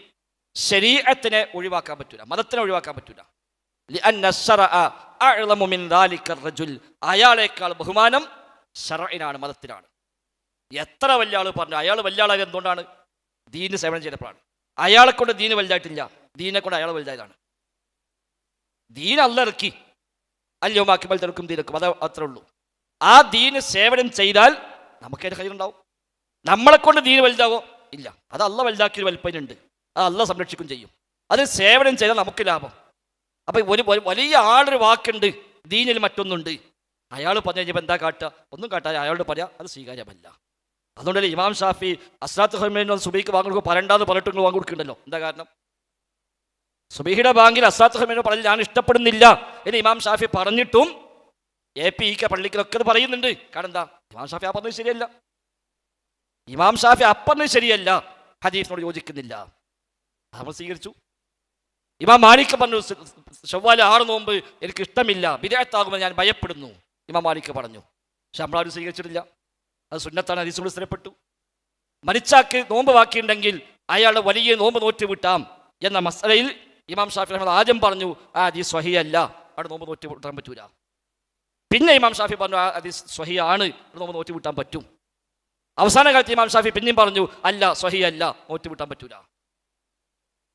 ശരീഅത്തിനെ ഒഴിവാക്കാൻ പറ്റില്ല, മതത്തിനെ ഒഴിവാക്കാൻ പറ്റില്ല. അയാളേക്കാൾ ബഹുമാനം ശർഇനാണ്, മതത്തിനാണ്. എത്ര വലിയ ആൾ പറഞ്ഞു അയാൾ വലിയ ആളായത് എന്തുകൊണ്ടാണ്? ദീന് സേവനം ചെയ്തപ്പോഴാണ്. അയാളെ കൊണ്ട് ദീന് വലുതായിട്ടില്ല, ദീനെ കൊണ്ട് അയാൾ വലുതായതാണ്. ദീൻ അല്ല ഇറക്കി, അല്ലയോ അക്മൽ തലക്കും ദീനക്കും, അത് അത്രേ ഉള്ളൂ. ആ ദീന് സേവനം ചെയ്താൽ നമുക്കതിന് കയ്യിലുണ്ടാവും. നമ്മളെ കൊണ്ട് ദീന് വലുതാവോ? ഇല്ല, അത് അല്ല വലുതാക്കിയ വലിപ്പനുണ്ട്, അത് അല്ല സംരക്ഷിക്കും ചെയ്യും. അത് സേവനം ചെയ്താൽ നമുക്ക് ലാഭം. അപ്പൊ ഒരു വലിയ ആളൊരു വാക്കുണ്ട്, ദീനിൽ മറ്റൊന്നുണ്ട്, അയാൾ പറഞ്ഞു കഴിഞ്ഞപ്പോൾ എന്താ കാട്ടുക? ഒന്നും കാട്ടാതെ അയാളോട് പറയാം, അത് സ്വീകാര്യമല്ല. അതുകൊണ്ടല്ലേ ഇമാം ഷാഫി അസ്ലാത്ത് ഹുമൈൻ സുബൈക്ക് വാങ്ങുക പറയണ്ടെന്ന് പറഞ്ഞിട്ട് വാങ്ങി കൊടുക്കുന്നുണ്ടല്ലോ. എന്താ കാരണം? സുബൈഹിയുടെ ബാങ്കിൽ അസ്ലാത്ത് ഹുമൈൻ പറഞ്ഞ് ഞാൻ ഇഷ്ടപ്പെടുന്നില്ല എന്ന് ഇമാം ഷാഫി പറഞ്ഞിട്ടും APK പള്ളിക്കൊക്കെ പറയുന്നുണ്ട്. കാരണം എന്താ? ഇമാം ഷാഫി ആ പറഞ്ഞത് ശരിയല്ല, ഇമാം ഷാഫി അപ്പറഞ്ഞത് ശരിയല്ല, ഹദീസിനോട് യോജിക്കുന്നില്ല, നമ്മൾ സ്വീകരിച്ചു. ഇമാം മാലിക് പറഞ്ഞു ശവ്വാൽ 6 നോമ്പ് എനിക്ക് ഇഷ്ടമില്ല, ബിദ്അത്താകുമെന്ന് ഞാൻ ഭയപ്പെടുന്നു, ഇമാം മാലിക് പറഞ്ഞു. പക്ഷെ നമ്മളാരും സ്വീകരിച്ചിട്ടില്ല, അത് സുന്നത്താണ്, ഹദീസിനോട് സ്ഥിരപ്പെട്ടു. മരിച്ചാക്ക് നോമ്പ് ബാക്കിയുണ്ടെങ്കിൽ അയാളുടെ വലിയ നോമ്പ് നോറ്റ് വിട്ടാം എന്ന മസലയിൽ ഇമാം ഷാഫി റഹ്മത്തുള്ളാഹി ആദ്യം പറഞ്ഞു ആ ഹദീസ് സ്വഹീഹല്ല, അവിടെ നോമ്പ് നോറ്റ് വിട്ടാൻ പറ്റൂല. പിന്നെ ഇമാം ഷാഫി പറഞ്ഞു ആ ഹദീസ് സ്വഹീഹാണ്, നോമ്പ് നോറ്റ് വിട്ടാൻ പറ്റും. അവസാന കാലത്ത് ഇമാം ഷാഫി പിന്നെയും പറഞ്ഞു അല്ല സ്വഹീഹല്ല, നോറ്റ് വിട്ടാൻ പറ്റൂല.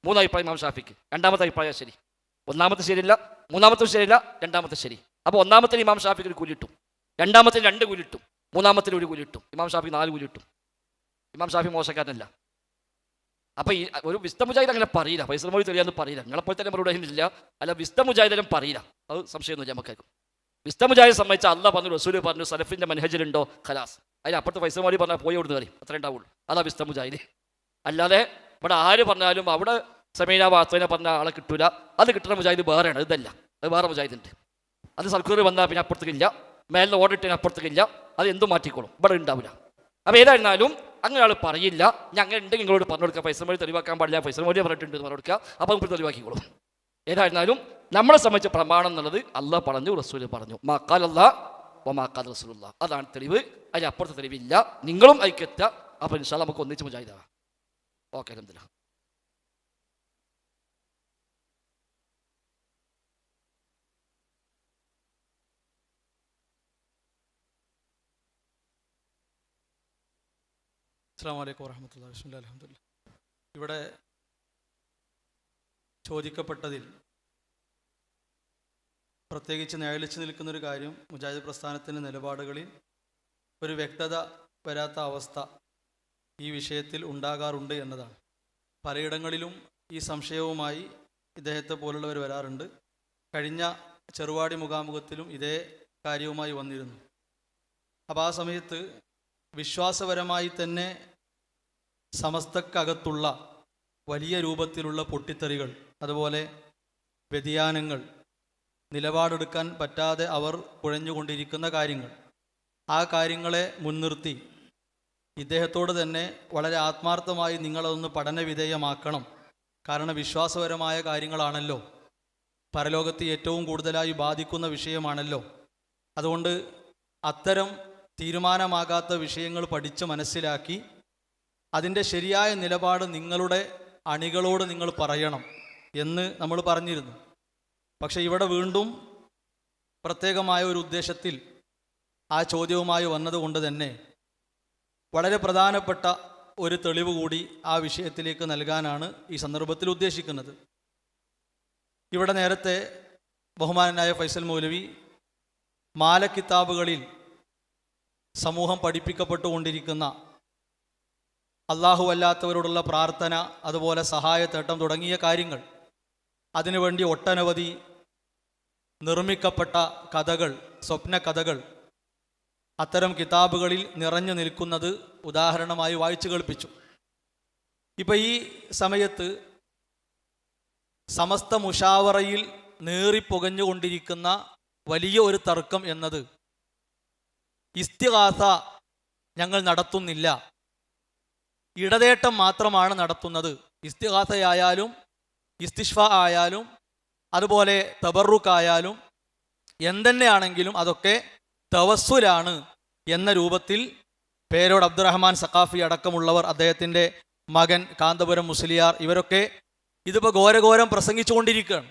3 അഭിപ്രായം ഇമാം ഷാഫിക്ക്. രണ്ടാമത്തെ അഭിപ്രായം ശരി, ഒന്നാമത്തെ ശരിയല്ല, മൂന്നാമത്തെ ശരിയല്ല, രണ്ടാമത്തെ ശരി. അപ്പോൾ ഒന്നാമത്തെ ഇമാം ഷാഫിക്ക് ഒരു കൂലിട്ടും, രണ്ടാമത്തെ 2 കൂലിട്ടും, മൂന്നാമത്തിൽ 1 കൂലിട്ടും, ഇമാം ഷാഫി 4 കൂലിട്ടും. ഇമാം ഷാഫി മോശക്കാരനല്ല. അപ്പോൾ ഈ ഒരു വിസ്ത മുജാഹിദ് അങ്ങനെ പറയില്ല, ഫൈസൽ മൊഴി തെളിയാന്ന് പറയില്ല. നിങ്ങളെപ്പോലെ തന്നെ മറുപടി ഇല്ല, അല്ല വിസ്ത മുജാഹിദും പറയില്ല, അത് സംശയമൊന്നുമില്ല നമുക്കായിരിക്കും. വിസ്ത മുജാഹിദ് സംബന്ധിച്ച് അല്ലാഹ് പറഞ്ഞു, റസൂൽ പറഞ്ഞു, സലഫിൻ്റെ മനഹജിലുണ്ടോ ഖലാസ്, അതിനപ്പുറത്ത് ഫൈസൽ മൊഴി പറഞ്ഞാൽ പോയി കൊടുത്ത് കയറി, അത്രേ ഉണ്ടാവുള്ളൂ. അതാ വിസ്ത മുജാഹിദ്. അല്ലാതെ ഇവിടെ ആര് പറഞ്ഞാലും അവിടെ സമീന വാസ്തവനെ പറഞ്ഞ ആളെ കിട്ടൂല, അത് കിട്ടുന്ന മുജാഹിദ് വേറെയാണ്, ഇതല്ല, അത് വേറെ മുജാഹിദുണ്ട്. അത് സർക്കാർ വന്നാൽ പിന്നെ അപ്പുറത്തേക്കില്ല, മേലിൽ ഓടിട്ടിന് അപ്പുറത്തേക്കില്ല, അത് എന്തും മാറ്റിക്കോളും, ഇവിടെ ഉണ്ടാവില്ല. അപ്പോൾ ഏതായിരുന്നാലും അങ്ങനെ ആൾ പറയില്ല. ഞാൻ അങ്ങനെ ഉണ്ടെങ്കിൽ നിങ്ങളോട് പറഞ്ഞു കൊടുക്കുക, ഫൈസൽ മൊഴി തെളിവാക്കാൻ പാടില്ല, ഫൈസൽ മൊഴി പറഞ്ഞിട്ടുണ്ട് പറഞ്ഞു കൊടുക്കുക, അപ്പോൾ നമുക്ക് തെളിവാക്കിക്കോളും. ഏതായിരുന്നാലും നമ്മളെ സംബന്ധിച്ച പ്രമാണം എന്നുള്ളത് അള്ളാഹ് പറഞ്ഞു, റസൂൽ പറഞ്ഞു, മാ ഖാല അല്ലാഹ് വ മാ ഖാല റസൂലുള്ളാഹ്, അതാണ് തെളിവ്, അതിനപ്പുറത്തെ തെളിവില്ല. നിങ്ങളും അതിക്കെത്തുക, അപ്പോൾ ഇൻഷാ അല്ലാഹ് നമുക്ക് ഒന്നിച്ച് മുജാഹിദാവാം. ഓക്കെ, അൽഹംദുലില്ലാഹ്. അസ്സലാമു അലൈക്കും വറഹ്മത്തുള്ളാഹി ബിസ്മില്ലാഹിർ അൽഹംദുലില്ലാഹ്. ഇവിടെ ചോദിക്കപ്പെട്ടതിൽ പ്രത്യേകിച്ച് നിഴലിച്ചു നിൽക്കുന്നൊരു കാര്യം, മുജാഹിദ് പ്രസ്ഥാനത്തിൻ്റെ നിലപാടുകളിൽ ഒരു വ്യക്തത വരാത്ത അവസ്ഥ ഈ വിഷയത്തിൽ ഉണ്ടാകാറുണ്ട് എന്നതാണ്. പലയിടങ്ങളിലും ഈ സംശയവുമായി ഇദ്ദേഹത്തെ പോലുള്ളവർ വരാറുണ്ട്. കഴിഞ്ഞ ചെറുവാടി മുഖാമുഖത്തിലും ഇതേ കാര്യവുമായി വന്നിരുന്നു. അപ്പോൾ ആ സമയത്ത് വിശ്വാസപരമായി തന്നെ സമസ്തക്കകത്തുള്ള വലിയ രൂപത്തിലുള്ള പൊട്ടിത്തെറികൾ, അതുപോലെ വ്യതിയാനങ്ങൾ, നിലപാടെടുക്കാൻ പറ്റാതെ അവർ കുഴഞ്ഞുകൊണ്ടിരിക്കുന്ന കാര്യങ്ങൾ, ആ കാര്യങ്ങളെ മുൻനിർത്തി ഇദ്ദേഹത്തോട് തന്നെ വളരെ ആത്മാർത്ഥമായി നിങ്ങളതൊന്ന് പഠന വിധേയമാക്കണം. കാരണം വിശ്വാസപരമായ കാര്യങ്ങളാണല്ലോ, പരലോകത്ത് ഏറ്റവും കൂടുതലായി ബാധിക്കുന്ന വിഷയമാണല്ലോ. അതുകൊണ്ട് അത്തരം തീരുമാനമാകാത്ത വിഷയങ്ങൾ പഠിച്ച് മനസ്സിലാക്കി അതിൻ്റെ ശരിയായ നിലപാട് നിങ്ങളുടെ അണികളോട് നിങ്ങൾ പറയണം എന്ന് നമ്മൾ പറഞ്ഞിരുന്നു. പക്ഷേ ഇവിടെ വീണ്ടും പ്രത്യേകമായ ഒരു ഉദ്ദേശത്തിൽ ആ ചോദ്യവുമായി വന്നതുകൊണ്ട് തന്നെ വളരെ പ്രധാനപ്പെട്ട ഒരു തെളിവ് കൂടി ആ വിഷയത്തിലേക്ക് നൽകാനാണ് ഈ സന്ദർഭത്തിൽ ഉദ്ദേശിക്കുന്നത്. ഇവിടെ നേരത്തെ ബഹുമാനനായ ഫൈസൽ മൗലവി മാലക്കിതാബുകളിൽ സമൂഹം പഠിപ്പിക്കപ്പെട്ടുകൊണ്ടിരിക്കുന്ന അള്ളാഹു അല്ലാത്തവരോടുള്ള പ്രാർത്ഥന, അതുപോലെ സഹായത്തേട്ടം തുടങ്ങിയ കാര്യങ്ങൾ, അതിനുവേണ്ടി ഒട്ടനവധി നിർമ്മിക്കപ്പെട്ട കഥകൾ, സ്വപ്ന കഥകൾ അത്തരം കിതാബുകളിൽ നിറഞ്ഞു നിൽക്കുന്നത് ഉദാഹരണമായി വായിച്ചു കേൾപ്പിച്ചു. ഇപ്പം ഈ സമയത്ത് സമസ്ത മുഷാവറയിൽ നേറിപ്പുകഞ്ഞുകൊണ്ടിരിക്കുന്ന വലിയ ഒരു തർക്കം എന്നത് ഇസ്തിഗാസ ഞങ്ങൾ നടത്തുന്നില്ല, ഇടതേട്ടം മാത്രമാണ് നടത്തുന്നത്. ഇസ്തിഗാസയായാലും ഇസ്തിഷ്ഫ ആയാലും അതുപോലെ തബറുക്കായാലും എന്തെന്നെയാണെങ്കിലും അതൊക്കെ തവസ്സുലാണ് എന്ന രൂപത്തിൽ പേരോട് അബ്ദുറഹ്മാൻ സഖാഫി അടക്കമുള്ളവർ, അദ്ദേഹത്തിൻ്റെ മകൻ കാന്തപുരം മുസ്ലിയാർ, ഇവരൊക്കെ ഇതിപ്പോൾ ഘോരഘോരം പ്രസംഗിച്ചുകൊണ്ടിരിക്കുകയാണ്.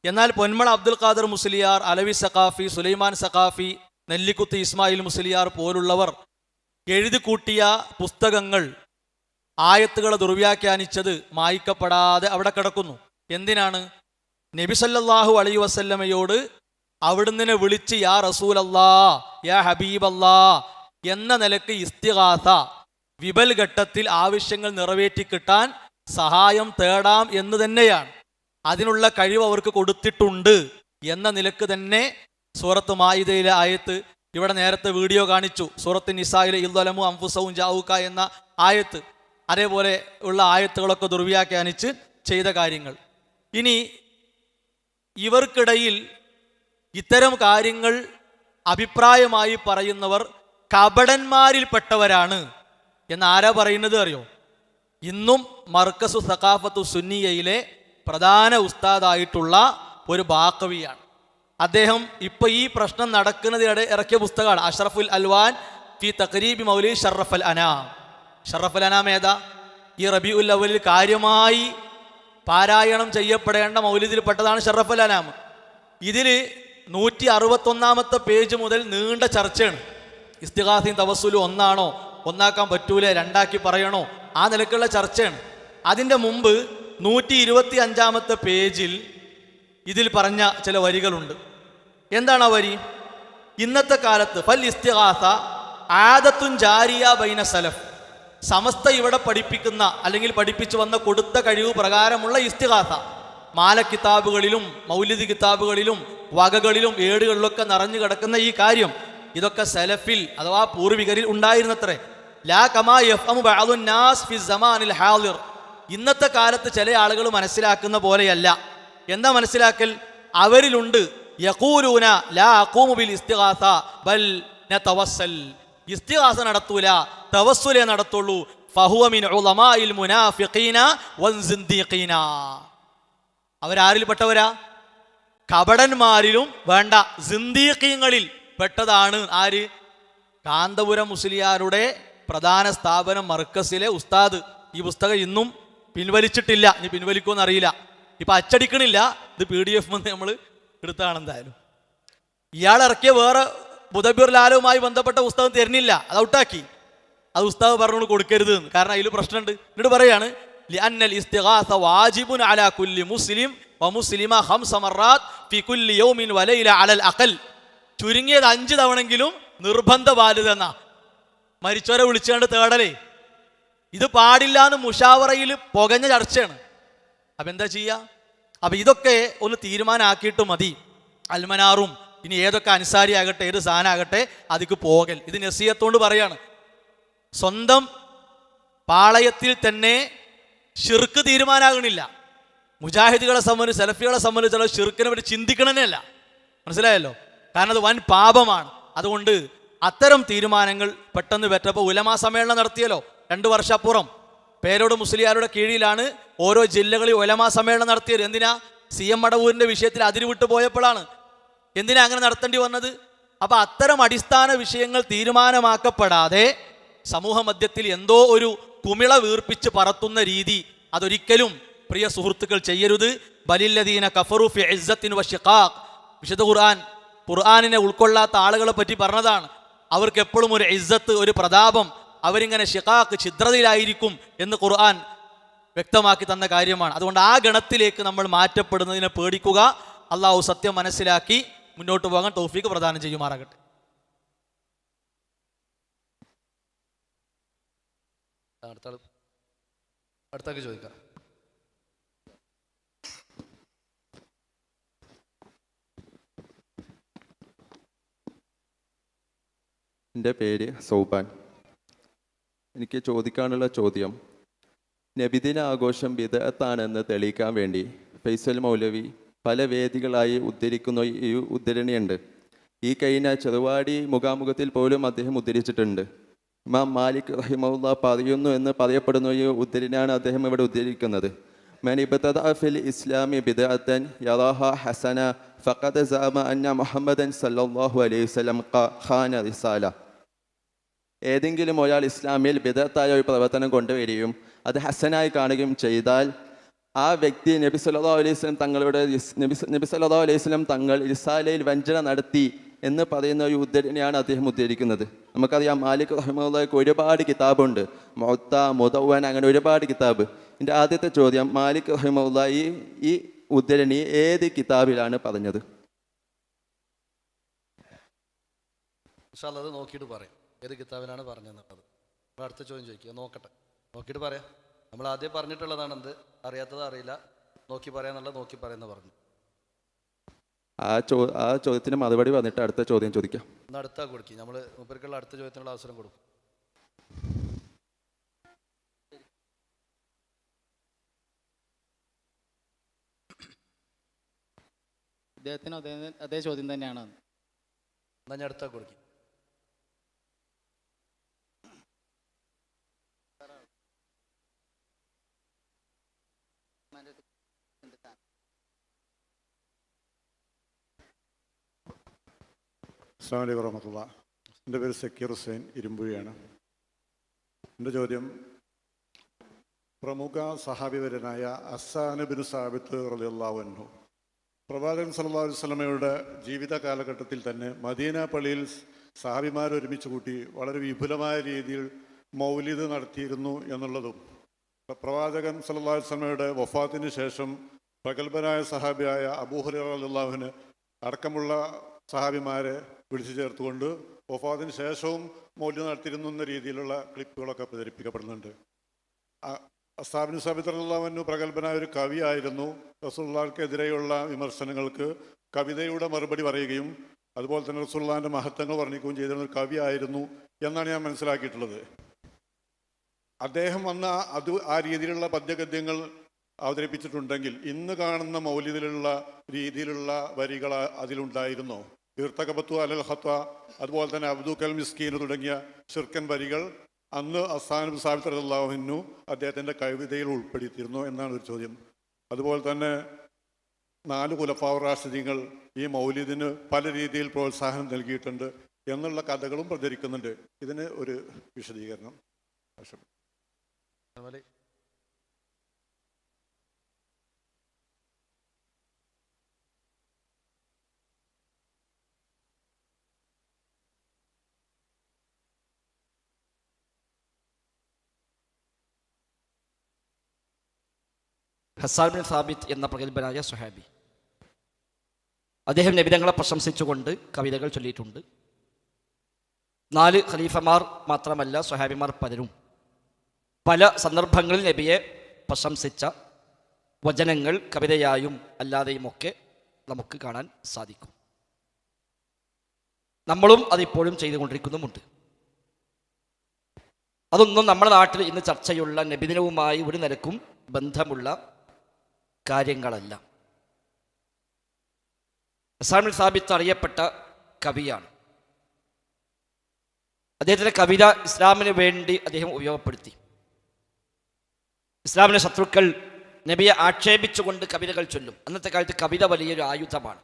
എന്നാൽ പൊന്മള അബ്ദുൽ ഖാദർ മുസ്ലിയാർ, അലവി സഖാഫി, സുലൈമാൻ സഖാഫി, നെല്ലിക്കുത്ത് ഇസ്മായിൽ മുസ്ലിയാർ പോലുള്ളവർ എഴുതി കൂട്ടിയ പുസ്തകങ്ങൾ ആയത്തുകളെ ദുർവ്യാഖ്യാനിച്ചത് മായ്ക്കപ്പെടാതെ അവിടെ കിടക്കുന്നു. എന്തിനാണ്? നബി സല്ലല്ലാഹു അലൈഹി വസല്ലമയോട് അവിടുന്ന് വിളിച്ച് യാ റസൂലല്ലാ, യാ ഹബീബല്ലാ എന്ന നിലക്ക് ഇസ്തിഗാസ വിബൽ ഘട്ടത്തിൽ ആവശ്യങ്ങൾ നിറവേറ്റി കിട്ടാൻ സഹായം തേടാം എന്ന് തന്നെയാണ്. അതിനുള്ള കഴിവ് അവർക്ക് കൊടുത്തിട്ടുണ്ട് എന്ന നിലക്ക് തന്നെ സൂറത്ത് മാഇദയിലെ ആയത്ത്, ഇവിടെ നേരത്തെ വീഡിയോ കാണിച്ചു, സൂറത്ത് നിസായിലെ ഇൽദലമു അൻഫുസഹും ജാഊക എന്ന ആയത്ത്, അതേപോലെ ഉള്ള ആയത്തുകളൊക്കെ ദുർവ്യാഖ്യാനിച്ച് ചെയ്ത കാര്യങ്ങൾ. ഇനി ഇവർക്കിടയിൽ ഇത്തരം കാര്യങ്ങൾ അഭിപ്രായമായി പറയുന്നവർ കപടന്മാരിൽപ്പെട്ടവരാണ് എന്ന് ആരാ പറയുന്നത് അറിയോ? ഇന്നും മർക്കസു സഖാഫത്തു സുന്നിയയിലെ പ്രധാന ഉസ്താദായിട്ടുള്ള ഒരു ബാക്കവിയാണ്. അദ്ദേഹം ഇപ്പോൾ ഈ പ്രശ്നം നടക്കുന്നതിനിടെ ഇറക്കിയ പുസ്തകമാണ് അഷ്റഫുൽ അൽവാൻ ഫി തഖരീബി മൗലി ഷറഫൽ അനാം. ഷറഫൽ അനാം ഏതാ? ഈ റബീഉൽ അവ്വലിൽ കാര്യമായി പാരായണം ചെയ്യപ്പെടേണ്ട മൗലിദിൽപ്പെട്ടതാണ് ഷറഫൽ അനാം. ഇതിൽ 161 പേജ് മുതൽ നീണ്ട ചർച്ചയാണ്. ഇസ്തിഗാസയും തവസ്സുലും ഒന്നാണോ, ഒന്നാക്കാൻ പറ്റൂലേ, രണ്ടാക്കി പറയണോ, ആ നിലക്കുള്ള ചർച്ചയാണ്. അതിൻ്റെ മുമ്പ് 125 പേജിൽ ഇതിൽ പറഞ്ഞ ചില വരികളുണ്ട്. എന്താണ് ആ വരി? ഇന്നത്തെ കാലത്ത് ഫൽ ഇസ്തിഗാസ ആദത്തുൻ ജാരിയ ബൈന സലഫ്, സമസ്ത ഇവിടെ പഠിപ്പിക്കുന്ന അല്ലെങ്കിൽ പഠിപ്പിച്ചു വന്ന കൊടുത്ത കഴിവ് പ്രകാരമുള്ള ഇസ്തിഗാസ മാല കിതാബുകളിലും മൗലിദ് കിതാബുകളിലും വകകളിലും ഏടുകളിലൊക്കെ നിറഞ്ഞു കിടക്കുന്ന ഈ കാര്യം, ഇതൊക്കെ സലഫിൽ അഥവാ പൂർവികരിൽ ഉണ്ടായിരുന്നത്രേ. ലാ കമാ യഫ്ഹമു ബഅദുൻ നാസ് ഫി സമാനിൽ ഹാദിർ, ഇന്നത്തെ കാലത്ത് ചില ആളുകൾ മനസ്സിലാക്കുന്ന പോലെയല്ല. എന്താ മനസ്സിലാക്കൽ? അവരിലുണ്ട് യഖൂലൂന ലാ അഖൂമു ബിൽ ഇസ്തിഗാസ ബൽ നതവസ്സൽ, ഇസ്തിഗാസ നടത്തൂല, തവസ്സുലേ നടത്തുള്ളൂ. ഫഹുവ മിൻ ഉലമാഇൽ മുനാഫിഖീന വൻസിന്ദീഖീന, അവരാരിൽപ്പെട്ടവരാ? കപടന്മാരിലും വേണ്ട സിന്ദീഖീങ്ങളിൽ പെട്ടതാണ്. ആര്? കാന്തപുരം മുസ്ലിയാരുടെ പ്രധാന സ്ഥാപനം മർക്കസിലെ ഉസ്താദ്. ഈ പുസ്തകം ഇന്നും പിൻവലിച്ചിട്ടില്ല, ഇനി പിൻവലിക്കുമെന്ന് അറിയില്ല. ഇപ്പം അച്ചടിക്കണില്ല, ഇത് PDF നമ്മൾ എടുത്താണ്. എന്തായാലും ഇയാൾ ഇറക്കിയ വേറെ മുദബ്ബിർ ലാലുമായി ബന്ധപ്പെട്ട പുസ്തകം തരുന്നില്ല, അത് ഔട്ടാക്കി. അത് ഉസ്താദ് പറഞ്ഞു കൊടുക്കരുത് എന്ന്, കാരണം അതിൽ പ്രശ്നമുണ്ട്. എന്നിട്ട് പറയാണ് ലിഅന്നൽ ഇസ്തിഗാസ വാജിബുൻ അലാ കുല്ലി മുസ്ലിം വമുസ്ലിമ 5 മറാത്ത് ഫി കുല്ലി യൗമിൻ വലൈല അലൽ അഖൽ, ചുരുങ്ങിയത് 5 തവണെങ്കിലും നിർബന്ധ ബാധ്യത എന്നാ. മരിച്ചവരെ വിളിച്ചുകൊണ്ട് തേടലേ, ഇത് പാടില്ല എന്ന് മുഷാവറയിൽ പുകഞ്ഞ ചർച്ചയാണ്. അപ്പം എന്താ ചെയ്യുക? അപ്പം ഇതൊക്കെ ഒന്ന് തീരുമാനമാക്കിയിട്ട് മതി. അൽമനാറും ഇനി ഏതൊക്കെ അൻസാരി ആകട്ടെ, ഏത് സാധനമാകട്ടെ, അതിക്ക് പോകൽ. ഇത് നസീഹത്തോണ്ട് പറയാണ്. സ്വന്തം പാളയത്തിൽ തന്നെ ശിർക്ക് തീരുമാനാകണില്ല. മുജാഹിദുകളെ സംബന്ധിച്ച് സലഫികളെ സംബന്ധിച്ചുള്ള ഷിർക്കിനെ പറ്റി ചിന്തിക്കണമെന്നല്ല. മനസ്സിലായല്ലോ? കാരണം അത് വൻ പാപമാണ്. അതുകൊണ്ട് അത്തരം തീരുമാനങ്ങൾ പെട്ടെന്ന് പറ്റപ്പോൾ ഉലമാ സമ്മേളനം നടത്തിയല്ലോ 2 വർഷപ്പുറം. പേരോട് മുസ്ലിയാരുടെ കീഴിലാണ് ഓരോ ജില്ലകളിൽ ഉലമാ സമ്മേളനം നടത്തിയത്. എന്തിനാ? CM മടവൂരിൻ്റെ വിഷയത്തിൽ അതിരുവിട്ട് പോയപ്പോഴാണ്. എന്തിനാ അങ്ങനെ നടത്തേണ്ടി വന്നത്? അപ്പം അത്തരം അടിസ്ഥാന വിഷയങ്ങൾ തീരുമാനമാക്കപ്പെടാതെ സമൂഹ മധ്യത്തിൽ എന്തോ ഒരു കുമിള വീർപ്പിച്ച് പറത്തുന്ന രീതി അതൊരിക്കലും പ്രിയ സുഹൃത്തുക്കൾ ചെയ്യരുത്. ബലില്ലദീന കഫറു ഫി ഇസ്സത്തിൻ വശിഖാഖ്. വിശുദ്ധ ഖുർആനിനെ ഉൾക്കൊള്ളാത്ത ആളുകളെ പറ്റി പറഞ്ഞതാണ്. അവർക്ക് എപ്പോഴും ഒരു ഇസ്സത്ത്, ഒരു പ്രതാപം, അവരിങ്ങനെ ഷിഖാഖ്, ഛിദ്രതയിലായിരിക്കും എന്ന് ഖുർആൻ വ്യക്തമാക്കി തന്ന കാര്യമാണ്. അതുകൊണ്ട് ആ ഗണത്തിലേക്ക് നമ്മൾ മാറ്റപ്പെടുന്നതിനെ പേടിക്കുക. അള്ളാഹു സത്യം മനസ്സിലാക്കി മുന്നോട്ട് പോകാൻ തൗഫീഖ് പ്രദാനം ചെയ്യുമാറാകട്ടെ. അടുത്താൾക്ക് ചോദിക്കാം. എൻ്റെ പേര് സൗബാൻ. എനിക്ക് ചോദിക്കാനുള്ള ചോദ്യം, നബിദിന ആഘോഷം ബിദഅത്താണെന്ന് തെളിയിക്കാൻ വേണ്ടി ഫൈസൽ മൗലവി പല വേദികളായി ഉദ്ധരിക്കുന്ന ഈ ഉദ്ധരണിയുണ്ട്. ഈ കഴിഞ്ഞ ചെറുവാടി മുഖാമുഖത്തിൽ പോലും അദ്ദേഹം ഉദ്ധരിച്ചിട്ടുണ്ട്. ഇമാം മാലിക് റഹിമഹുല്ലാഹ് പറയുന്നു എന്ന് പറയപ്പെടുന്ന ഈ ഉദ്ധരണിയാണ് അദ്ദേഹം ഇവിടെ ഉദ്ധരിക്കുന്നത്. മൻ ഇബ്തദഅ ഫിൽ ഇസ്ലാമി ബിദഅത്തൻ യറാഹ ഹസന ഫഖദ് സഅമ അന്ന മുഹമ്മദൻ സല്ലല്ലാഹു അലൈഹി വസല്ലം ഖാന റിസാല. ഏതെങ്കിലും ഒരാൾ ഇസ്ലാമിൽ ബിദഅത്തായ ഒരു പ്രവർത്തനം കൊണ്ടുവരികയും അത് ഹസനായി കാണുകയും ചെയ്താൽ ആ വ്യക്തി നബി സല്ലല്ലാഹു അലൈഹി വസല്ലം നബി സല്ലല്ലാഹു അലൈഹി വസല്ലം തങ്ങൾ റിസാലയിൽ വഞ്ചന നടത്തി എന്ന് പറയുന്ന ഒരു ഉദ്ധരണിയാണ് അദ്ദേഹം ഉദ്ധരിക്കുന്നത്. നമുക്കറിയാം മാലിക് റഹിമഹുല്ലാഹ്ക്ക് ഒരുപാട് കിതാബുണ്ട്, മുഅത്ത, മുദവ്വൻ, അങ്ങനെ ഒരുപാട് കിതാബ്. എൻ്റെ ആദ്യത്തെ ചോദ്യം, മാലിക് റഹിമഹുല്ലാഹ് ഈ ഉദ്ധരണി ഏത് കിതാബിലാണ് പറഞ്ഞത്? ഇൻഷാ അല്ലാഹ് അത് നോക്കിയിട്ട് പറയാം ഏത് കിതാബിലാണ് പറഞ്ഞതെന്നുള്ളത്. അപ്പോൾ അടുത്ത ചോദ്യം ചോദിക്കുക, നോക്കട്ടെ, നോക്കിയിട്ട് പറയാം. നമ്മൾ ആദ്യം പറഞ്ഞിട്ടുള്ളതാണ് എന്ത്, അറിയാത്തത് അറിയില്ല, നോക്കി പറയാന്നുള്ളത് നോക്കി പറയാമെന്ന് പറഞ്ഞു. ആ ചോദ്യത്തിന് മറുപടി പറഞ്ഞിട്ട് അടുത്ത ചോദ്യം ചോദിക്കാം. ഒന്ന് അടുത്താ കൊടുക്കി, നമ്മൾ മൂപ്പർക്കുള്ള അടുത്ത ചോദ്യത്തിനുള്ള അവസരം കൊടുക്കും. ഇദ്ദേഹത്തിന് അതേ ചോദ്യം തന്നെയാണ്. എന്നാ ഞാൻ അടുത്താ കൊടുക്കി. അസ്സലാമു അലൈക്കും വറഹ്മത്തുള്ളാഹി. എൻ്റെ പേര് സക്കീർ ഹുസൈൻ, ഇരുമ്പുഴയാണ്. എൻ്റെ ചോദ്യം, പ്രമുഖ സഹാബിവരനായ ഹസ്സാൻ ബിൻ സാബിത്ത് റളിയല്ലാഹു അൻഹു പ്രവാചകൻ സല്ലല്ലാഹു അലൈഹി വസല്ലമയുടെ ജീവിത കാലഘട്ടത്തിൽ തന്നെ മദീന പള്ളിയിൽ സഹാബിമാരെ ഒരുമിച്ച് കൂട്ടി വളരെ വിപുലമായ രീതിയിൽ മൗലിദ് നടത്തിയിരുന്നു എന്നുള്ളതും പ്രവാചകൻ സല്ലല്ലാഹു അലൈഹി വസല്ലമയുടെ വഫാത്തിന് ശേഷം പ്രഗത്ഭനായ സഹാബിയായ അബൂ ഹുറൈറ റളിയല്ലാഹു അൻഹു അടക്കമുള്ള സഹാബിമാരെ വിളിച്ചു ചേർത്തുകൊണ്ട് വഫാത്തിന് ശേഷവും മൗലിദ് നടത്തിയിരുന്നു എന്ന രീതിയിലുള്ള ക്ലിപ്പുകളൊക്കെ പ്രചരിപ്പിക്കപ്പെടുന്നുണ്ട്. അസ്ഹാബിൻ സാബിത്ത് റളിയല്ലാഹു അൻഹു പ്രഗത്ഭനായ ഒരു കവിയായിരുന്നു. റസൂലുള്ളാഹിക്കെതിരെയുള്ള വിമർശനങ്ങൾക്ക് കവിതയുടെ മറുപടി പറയുകയും അതുപോലെ തന്നെ റസൂലുള്ളാഹിൻ്റെ മഹത്വങ്ങൾ വർണ്ണിക്കുകയും ചെയ്തിരുന്ന ഒരു കവിയായിരുന്നു എന്നാണ് ഞാൻ മനസ്സിലാക്കിയിട്ടുള്ളത്. അദ്ദേഹം വന്ന ആ രീതിയിലുള്ള പദ്യഗദ്യങ്ങൾ അവതരിപ്പിച്ചിട്ടുണ്ടെങ്കിൽ ഇന്ന് കാണുന്ന മൗലിദിലുള്ള രീതിയിലുള്ള വരികൾ അതിലുണ്ടായിരുന്നോ? ഇർതകബത്തു അലൽ ഖത്വ, അതുപോലെ തന്നെ അബ്ദുക്കൽ മിസ്കീൻ തുടങ്ങിയ ശിർക്കൻ വരികൾ അന്ന് ഹസ്സാൻ ബിൻ സാബിത്ത് റളിയല്ലാഹു അൻഹു അദ്ദേഹത്തിൻ്റെ കവിതയിൽ ഉൾപ്പെടുത്തിയിരുന്നു എന്നാണ് ഒരു ചോദ്യം. അതുപോലെ തന്നെ 4 ഖുലഫാഉർ റാഷിദീങ്ങൾ ഈ മൗലിദിന് പല രീതിയിൽ പ്രോത്സാഹനം നൽകിയിട്ടുണ്ട് എന്നുള്ള കഥകളും പ്രചരിക്കുന്നുണ്ട്. ഇതിന് ഒരു വിശദീകരണം. ഹസ്സാൻ ബിൻ സാബിത്ത് എന്ന പ്രഗത്ഭനായ സ്വഹാബി, അദ്ദേഹം നബിതങ്ങളെ പ്രശംസിച്ചുകൊണ്ട് കവിതകൾ ചൊല്ലിയിട്ടുണ്ട്. 4 ഖലീഫമാർ മാത്രമല്ല, സ്വഹാബിമാർ പലരും പല സന്ദർഭങ്ങളിൽ നബിയെ പ്രശംസിച്ച വചനങ്ങൾ കവിതയായും അല്ലാതെയുമൊക്കെ നമുക്ക് കാണാൻ സാധിക്കും. നമ്മളും അതിപ്പോഴും ചെയ്തുകൊണ്ടിരിക്കുന്നുമുണ്ട്. അതൊന്നും നമ്മുടെ നാട്ടിൽ ഇന്ന് ചർച്ചയുള്ള നബിദിനവുമായി ഒരു നിലക്കും ബന്ധമുള്ള കാര്യങ്ങളല്ല. ഹസ്സാൻ ബിൻ സാബിത്ത് അറിയപ്പെട്ട കവിയാണ്. അദ്ദേഹത്തിൻ്റെ കവിത ഇസ്ലാമിന് വേണ്ടി അദ്ദേഹം ഉപയോഗപ്പെടുത്തി. ഇസ്ലാമിലെ ശത്രുക്കൾ നബിയെ ആക്ഷേപിച്ചുകൊണ്ട് കവിതകൾ ചൊല്ലും. അന്നത്തെ കാലത്ത് കവിത വലിയൊരു ആയുധമാണ്.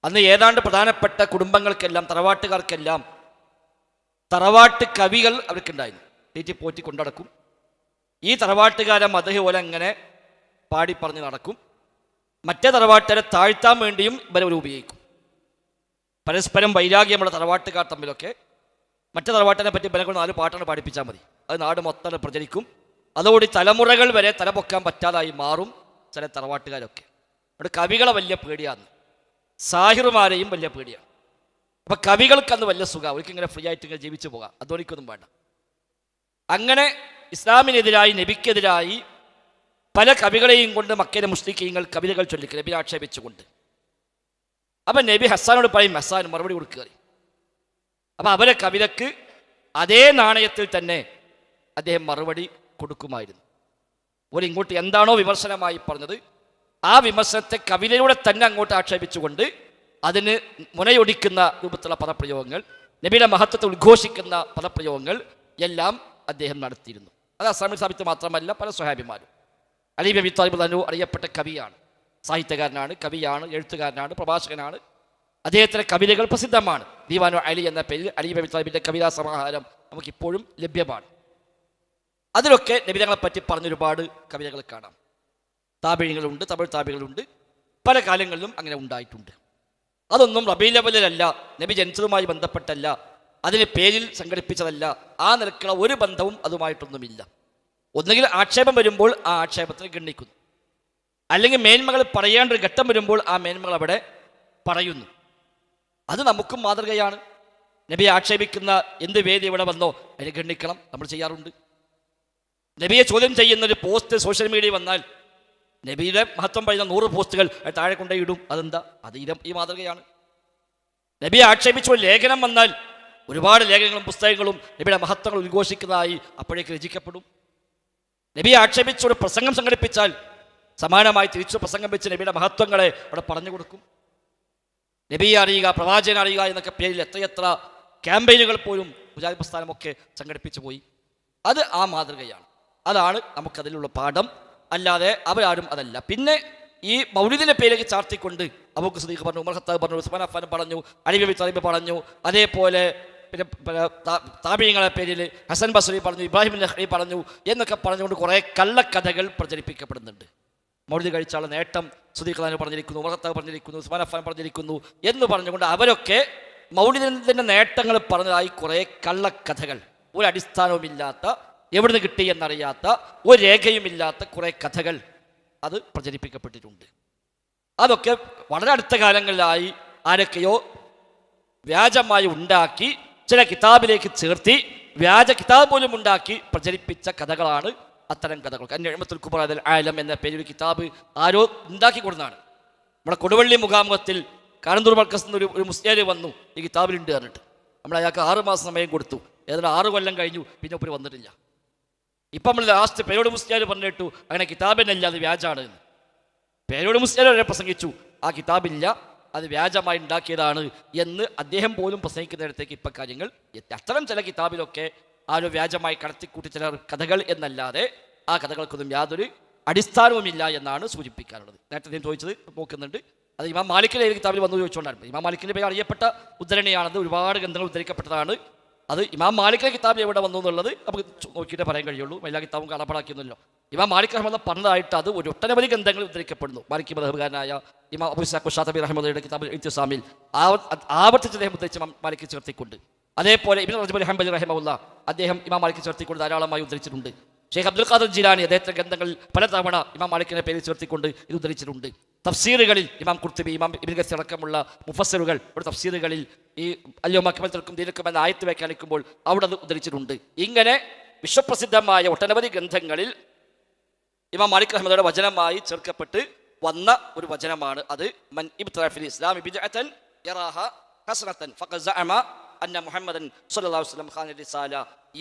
അന്ന് ഏതാണ്ട് പ്രധാനപ്പെട്ട കുടുംബങ്ങൾക്കെല്ലാം, തറവാട്ടുകാർക്കെല്ലാം തറവാട്ട് കവികൾ അവർക്കുണ്ടായിരുന്നു. തീറ്റി പോറ്റി കൊണ്ടടക്കും. ഈ തറവാട്ടുകാരെ മദഹ് പോലെ അങ്ങനെ പാടി പറഞ്ഞ് നടക്കും. മറ്റേ തറവാട്ടുകാരെ താഴ്ത്താൻ വേണ്ടിയും ഇവരെ ഉപയോഗിക്കും. പരസ്പരം വൈരാഗ്യമുള്ള തറവാട്ടുകാർ തമ്മിലൊക്കെ മറ്റേ തറവാട്ടിനെ പറ്റി ഇവരെ കൊണ്ട് 4 പാട്ടാണ് പാടിപ്പിച്ചാൽ മതി. അത് നാട് മൊത്തം പ്രചരിക്കും. അതോടെ തലമുറകൾ വരെ തലപൊക്കാൻ പറ്റാതായി മാറും ചില തറവാട്ടുകാരൊക്കെ. അവിടെ കവികളെ വലിയ പേടിയാണ്, സാഹിറുമാരെയും വലിയ പേടിയാണ്. അപ്പം കവികൾക്ക് അന്ന് വലിയ സുഖം, അവർക്ക് ഇങ്ങനെ ഫ്രീ ആയിട്ട് ഇങ്ങനെ ജീവിച്ചു പോകാം, അധ്വാനിക്കൊന്നും വേണ്ട. അങ്ങനെ ഇസ്ലാമിനെതിരായി, നബിക്കെതിരായി പല കവികളെയും കൊണ്ട് മക്കയിലെ മുസ്ലിക്കീങ്ങൾ കവിതകൾ ചൊല്ലിക്കുക, നബിയെ ആക്ഷേപിച്ചുകൊണ്ട്. അപ്പം നബി ഹസ്സാനോട് പറയും, ഹസ്സാൻ മറുപടി കൊടുക്കുക. അപ്പം അവരെ കവിതക്ക് അതേ നാണയത്തിൽ തന്നെ അദ്ദേഹം മറുപടി കൊടുക്കുമായിരുന്നു. ഒരു ഇങ്ങോട്ട് എന്താണോ വിമർശനമായി പറഞ്ഞത്, ആ വിമർശനത്തെ കവിതയിലൂടെ തന്നെ അങ്ങോട്ട് ആക്ഷേപിച്ചുകൊണ്ട് അതിന് മുനയൊടിക്കുന്ന രൂപത്തിലുള്ള പദപ്രയോഗങ്ങൾ, നബിയുടെ മഹത്വത്തെ ഉദ്ഘോഷിക്കുന്ന പദപ്രയോഗങ്ങൾ എല്ലാം അദ്ദേഹം നടത്തിയിരുന്നു. അത് ഹസ്സാൻ ബിൻ സാബിത്ത് മാത്രമല്ല, പല സ്വഹാബിമാരും. അലി ബിൻ അബി ത്വാലിബ് റളിയല്ലാഹു അറിയപ്പെട്ട കവിയാണ്, സാഹിത്യകാരനാണ്, കവിയാണ്, എഴുത്തുകാരനാണ്, പ്രഭാഷകനാണ്. അദ്ദേഹത്തിൻ്റെ കവിതകൾ പ്രസിദ്ധമാണ്. ദീവാനു അലി എന്ന പേരിൽ അലി ബിൻ അബി ത്വാലിബിൻ്റെ കവിതാ സമാഹാരം നമുക്കിപ്പോഴും ലഭ്യമാണ്. അതിലൊക്കെ നബിതങ്ങളെ പറ്റി പറഞ്ഞൊരുപാട് കവിതകൾ കാണാം. താബിഈങ്ങളുണ്ട്, തമിഴ് താബിഈകളുണ്ട്, പല കാലങ്ങളിലും അങ്ങനെ ഉണ്ടായിട്ടുണ്ട്. അതൊന്നും റബീഉൽ അവ്വലിലല്ല, നബി ജനിച്ചതുമായി ബന്ധപ്പെട്ടല്ല, അതിന് പേരിൽ സംഘടിപ്പിച്ചതല്ല. ആ നിലക്കുള്ള ഒരു ബന്ധവും അതുമായിട്ടൊന്നുമില്ല. ഒന്നുകിൽ ആക്ഷേപം വരുമ്പോൾ ആ ആക്ഷേപത്തിന് ഗണ്ണിക്കുന്നു, അല്ലെങ്കിൽ മേന്മകൾ പറയേണ്ട ഒരു ഘട്ടം വരുമ്പോൾ ആ മേന്മകൾ അവിടെ പറയുന്നു. അത് നമുക്കും മാതൃകയാണ്. നബിയെ ആക്ഷേപിക്കുന്ന എന്ത് വേദി ഇവിടെ വന്നോ അതിനെ ഗണ്ണിക്കണം, നമ്മൾ ചെയ്യാറുണ്ട്. നബിയെ ചോദ്യം ചെയ്യുന്ന ഒരു പോസ്റ്റ് സോഷ്യൽ മീഡിയയിൽ വന്നാൽ നബിയുടെ മഹത്വം പറയുന്ന 100 പോസ്റ്റുകൾ അത് താഴെ കൊണ്ടേ ഇടും. അതെന്താ? അത് ഈ മാതൃകയാണ്. നബിയെ ആക്ഷേപിച്ച ഒരു ലേഖനം വന്നാൽ ഒരുപാട് ലേഖനങ്ങളും പുസ്തകങ്ങളും നബിയുടെ മഹത്വങ്ങൾ ഉദ്ഘോഷിക്കുന്നതായി അപ്പോഴേക്ക് രചിക്കപ്പെടും. നബിയെ ആക്ഷേപിച്ച ഒരു പ്രസംഗം സംഘടിപ്പിച്ചാൽ സമാനമായി തിരിച്ചു പ്രസംഗം വെച്ച് നബിയുടെ മഹത്വങ്ങളെ അവിടെ പറഞ്ഞു കൊടുക്കും. നബിയെ അറിയുക, പ്രവാചകനെ അറിയുക എന്നൊക്കെ പേരിൽ എത്രയെത്ര ക്യാമ്പയിനുകൾ പോലും മുജാഹിദ് പ്രസ്ഥാനമൊക്കെ സംഘടിപ്പിച്ചു പോയി. അത് ആ മാതൃകയാണ്. അതാണ് നമുക്കതിലുള്ള പാഠം, അല്ലാതെ അവരാരും അതല്ല. പിന്നെ ഈ മൗലിദിൻ്റെ പേരിലേക്ക് ചാർത്തിക്കൊണ്ട് അബൂബക്കർ സിദ്ദീഖ് പറഞ്ഞു, ഉമർ ഖത്താബ് പറഞ്ഞു, ഉസ്മാൻ അഫ്ഫാൻ പറഞ്ഞു, അലി ബിൻ അബി ത്വാലിബ് പറഞ്ഞു, അതേപോലെ പിന്നെ താബിഈങ്ങളുടെ പേരിൽ ഹസൻ ബസ്രി പറഞ്ഞു, ഇബ്രാഹിം നഖഈ പറഞ്ഞു എന്നൊക്കെ പറഞ്ഞുകൊണ്ട് കുറേ കള്ളക്കഥകൾ പ്രചരിപ്പിക്കപ്പെടുന്നുണ്ട്. മൗലിദ് കഴിച്ചാലുള്ള നേട്ടം സിദ്ദീഖ് റളിയല്ലാഹു പറഞ്ഞിരിക്കുന്നു, ഉമർ ഖത്താബ് പറഞ്ഞിരിക്കുന്നു, ഉസ്മാൻ അഫ്ഫാൻ പറഞ്ഞിരിക്കുന്നു എന്ന് പറഞ്ഞുകൊണ്ട് അവരൊക്കെ മൗലിദിൻ്റെ നേട്ടങ്ങൾ പറഞ്ഞതായി കുറേ കള്ളക്കഥകൾ, ഒരു അടിസ്ഥാനവുമില്ലാത്ത, എവിടുന്ന് കിട്ടി എന്നറിയാത്ത, ഒരു രേഖയുമില്ലാത്ത കുറേ കഥകൾ അത് പ്രചരിപ്പിക്കപ്പെട്ടിട്ടുണ്ട്. അതൊക്കെ വളരെ അടുത്ത കാലങ്ങളിലായി ആരൊക്കെയോ വ്യാജമായി ഉണ്ടാക്കി ചില കിതാബിലേക്ക് ചേർത്തി, വ്യാജ കിതാബ് പോലും ഉണ്ടാക്കി പ്രചരിപ്പിച്ച കഥകളാണ് അത്തരം കഥകൾ. അൻ-നിഅ്മത്തുൽ കുബ്ര അൽ ആലം എന്ന പേരിൽ കിതാബ് ആരോ ഉണ്ടാക്കി കൊടുത്താണ്. നമ്മുടെ കൊടുവള്ളി മുഖാമുഖത്തിൽ കാരന്തൂർ മർക്കസിൽ നിന്ന് ഒരു മുസ്ലിയാർ വന്നു, ഈ കിതാബിലുണ്ട് പറഞ്ഞിട്ട്. നമ്മൾ അയാൾക്ക് 6 മാസം സമയം കൊടുത്തു. ഏതാണ്ട് 6 കൊല്ലം കഴിഞ്ഞു, പിന്നെ ഒപ്പം വന്നിട്ടില്ല. ഇപ്പം നമ്മൾ ലാസ്റ്റ് പേരോട് മുസ്ലിയാർ പറഞ്ഞിട്ടു അങ്ങനെ കിതാബിനല്ല, അത് വ്യാജാണ് എന്ന്. പേരോട് മുസ്ലിയാർ വരെ പ്രസംഗിച്ചു, ആ കിതാബില്ല, അത് വ്യാജമായി ഉണ്ടാക്കിയതാണ് എന്ന് അദ്ദേഹം പോലും പ്രസംഗിക്കുന്നിടത്തേക്ക് ഇപ്പം കാര്യങ്ങൾ എത്തി. അത്തരം ചില കിതാബിലൊക്കെ ആരോ വ്യാജമായി കടത്തിക്കൂട്ടി ചില കഥകൾ എന്നല്ലാതെ ആ കഥകൾക്കൊന്നും യാതൊരു അടിസ്ഥാനവുമില്ല എന്നാണ് സൂചിപ്പിക്കാനുള്ളത്. നേരത്തെ ഞാൻ ചോദിച്ചത് നോക്കുന്നുണ്ട്, അത് ഇമാം മാലിക്കിൻ്റെ കിതാബിൽ വന്നു ചോദിച്ചുകൊണ്ടാണ്. ഇമാം മാലിക്കിൻ്റെ പേര് അറിയപ്പെട്ട ഉദ്ധരണിയാണത്, ഒരുപാട് ഗ്രന്ഥങ്ങൾ ഉദ്ധരിക്കപ്പെട്ടതാണ്. അത് ഇമാം മാലിക്കിൻ്റെ കിതാബിൽ എവിടെ വന്നു എന്നുള്ളത് നമുക്ക് നോക്കിയിട്ടേ പറയാൻ കഴിയുള്ളൂ. എല്ലാ കിതാബും കടപ്പാടാക്കിയൊന്നുമല്ലോ. ഇമാം മാലിക് റഹ്മത്തുള്ളാഹി പറഞ്ഞതായിട്ട് അത് ഒരു ഒട്ടനവധി ഗ്രന്ഥങ്ങൾ ഉദ്ധരിക്കപ്പെടുന്നു. മാലിക് മദ്ഹബുകാരനായ ഇമാം അബൂ ഇസ്ഹാഖ് ഷാത്തിബി റഹ്മത്തുള്ളാഹിയുടെ കിതാബ് ഇത്തിസാമിൽ ആവർത്തിച്ച് അദ്ദേഹം ഉദ്ധരിച്ച് മാലിക് ചേർത്തിക്കൊണ്ട്, അതേപോലെ ഇബ്നു റജബ് ഹംബലി റഹിമഹുല്ലാഹ് അദ്ദേഹം ഇമാം മാലിക് ചേർത്തിക്കൊണ്ട് ധാരാളമായി ഉദ്ധരിച്ചിട്ടുണ്ട്. ഷെയ്ഖ് അബ്ദുൽ ഖാദിർ ജിലാനി അദ്ദേഹത്തിന്റെ ഗ്രന്ഥങ്ങളിൽ പലതവണ ഇമാം മാലിക്കിനെ പേരിൽ ചേർത്തിക്കൊണ്ട് ഇത് ഉദ്ധരിച്ചിട്ടുണ്ട്. തഫ്സീറുകളിൽ ഇമാം ഖുർത്തുബി, ഇമാം ഇബ്നു കസീർ അടക്കമുള്ള മുഫസ്സിറുകൾ ഒരു തഫ്സീറുകളിൽ ഈ അൽ-യൗമ അക്മൽതു ലക്കും ദീനക്കും എന്ന ആയത്ത് വ്യാഖ്യാനിക്കുമ്പോൾ അവിടെ അത് ഉദ്ധരിച്ചിട്ടുണ്ട്. ഇങ്ങനെ വിശ്വപ്രസിദ്ധമായ ഒട്ടനവധി ഗ്രന്ഥങ്ങളിൽ ഇമാം മാലിക് റഹ്മത്തുള്ളാഹിയുടെ വചനമായി ചേർക്കപ്പെട്ട് വന്ന ഒരു വചനമാണ് അത്. മൻ ഇബ്തദഅ ഫിൽ ഇസ്ലാമി ബിദ്അതൻ യറാഹ ഹസനതൻ ഫഖദ് സഅമ അന്ന മുഹമ്മദൻ സ്വല്ലല്ലാഹു അലൈഹി വസല്ലം ഖാന റിസാല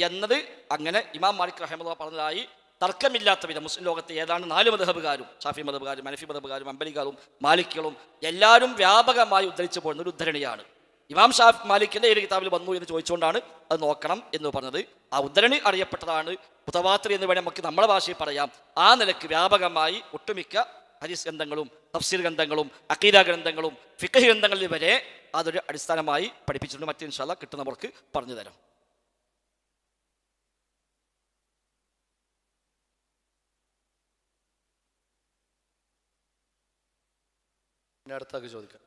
എന്നത് അങ്ങനെ ഇമാം മാലിക് റഹ്മത്തുള്ളാഹി പറഞ്ഞതായി തർക്കമില്ലാത്ത വിധം മുസ്ലിം ലോകത്തെ ഏതാണ്ട് 4 മദ്ഹബുകാരും, ഷാഫി മദ്ഹബുകാരും, ഹനഫി മദ്ഹബുകാരും, ഹംബലികളും, മാലിക്കുകളും എല്ലാവരും വ്യാപകമായി ഉദ്ധരിച്ചു പോകുന്ന ഒരു ഉദ്ധരണിയാണ്. ഇമാം മാലിക്കിന്റെ ഒരു കിതാബിൽ വന്നു എന്ന് ചോദിച്ചുകൊണ്ടാണ് അത് നോക്കണം എന്ന് പറഞ്ഞത്. ആ ഉദ്ധരണി അറിയപ്പെട്ടതാണ് മുതവാത്തിർ എന്ന് വേണേൽ നമുക്ക് നമ്മളെ ഭാഷയിൽ പറയാം. ആ നിലക്ക് വ്യാപകമായി ഒട്ടുമിക്ക ഹദീസ് ഗ്രന്ഥങ്ങളും തഫ്സീർ ഗ്രന്ഥങ്ങളും അഖീദ ഗ്രന്ഥങ്ങളും ഫിഖ് ഗ്രന്ഥങ്ങളിൽ വരെ അതൊരു അടിസ്ഥാനമായി പഠിപ്പിച്ചിട്ടുണ്ട്. മറ്റു ഇൻഷാ അല്ലാഹ് കിട്ടുന്നവർക്ക് പറഞ്ഞു തരാം. ഇനി അടുത്താക്ക് ചോദിക്കാം.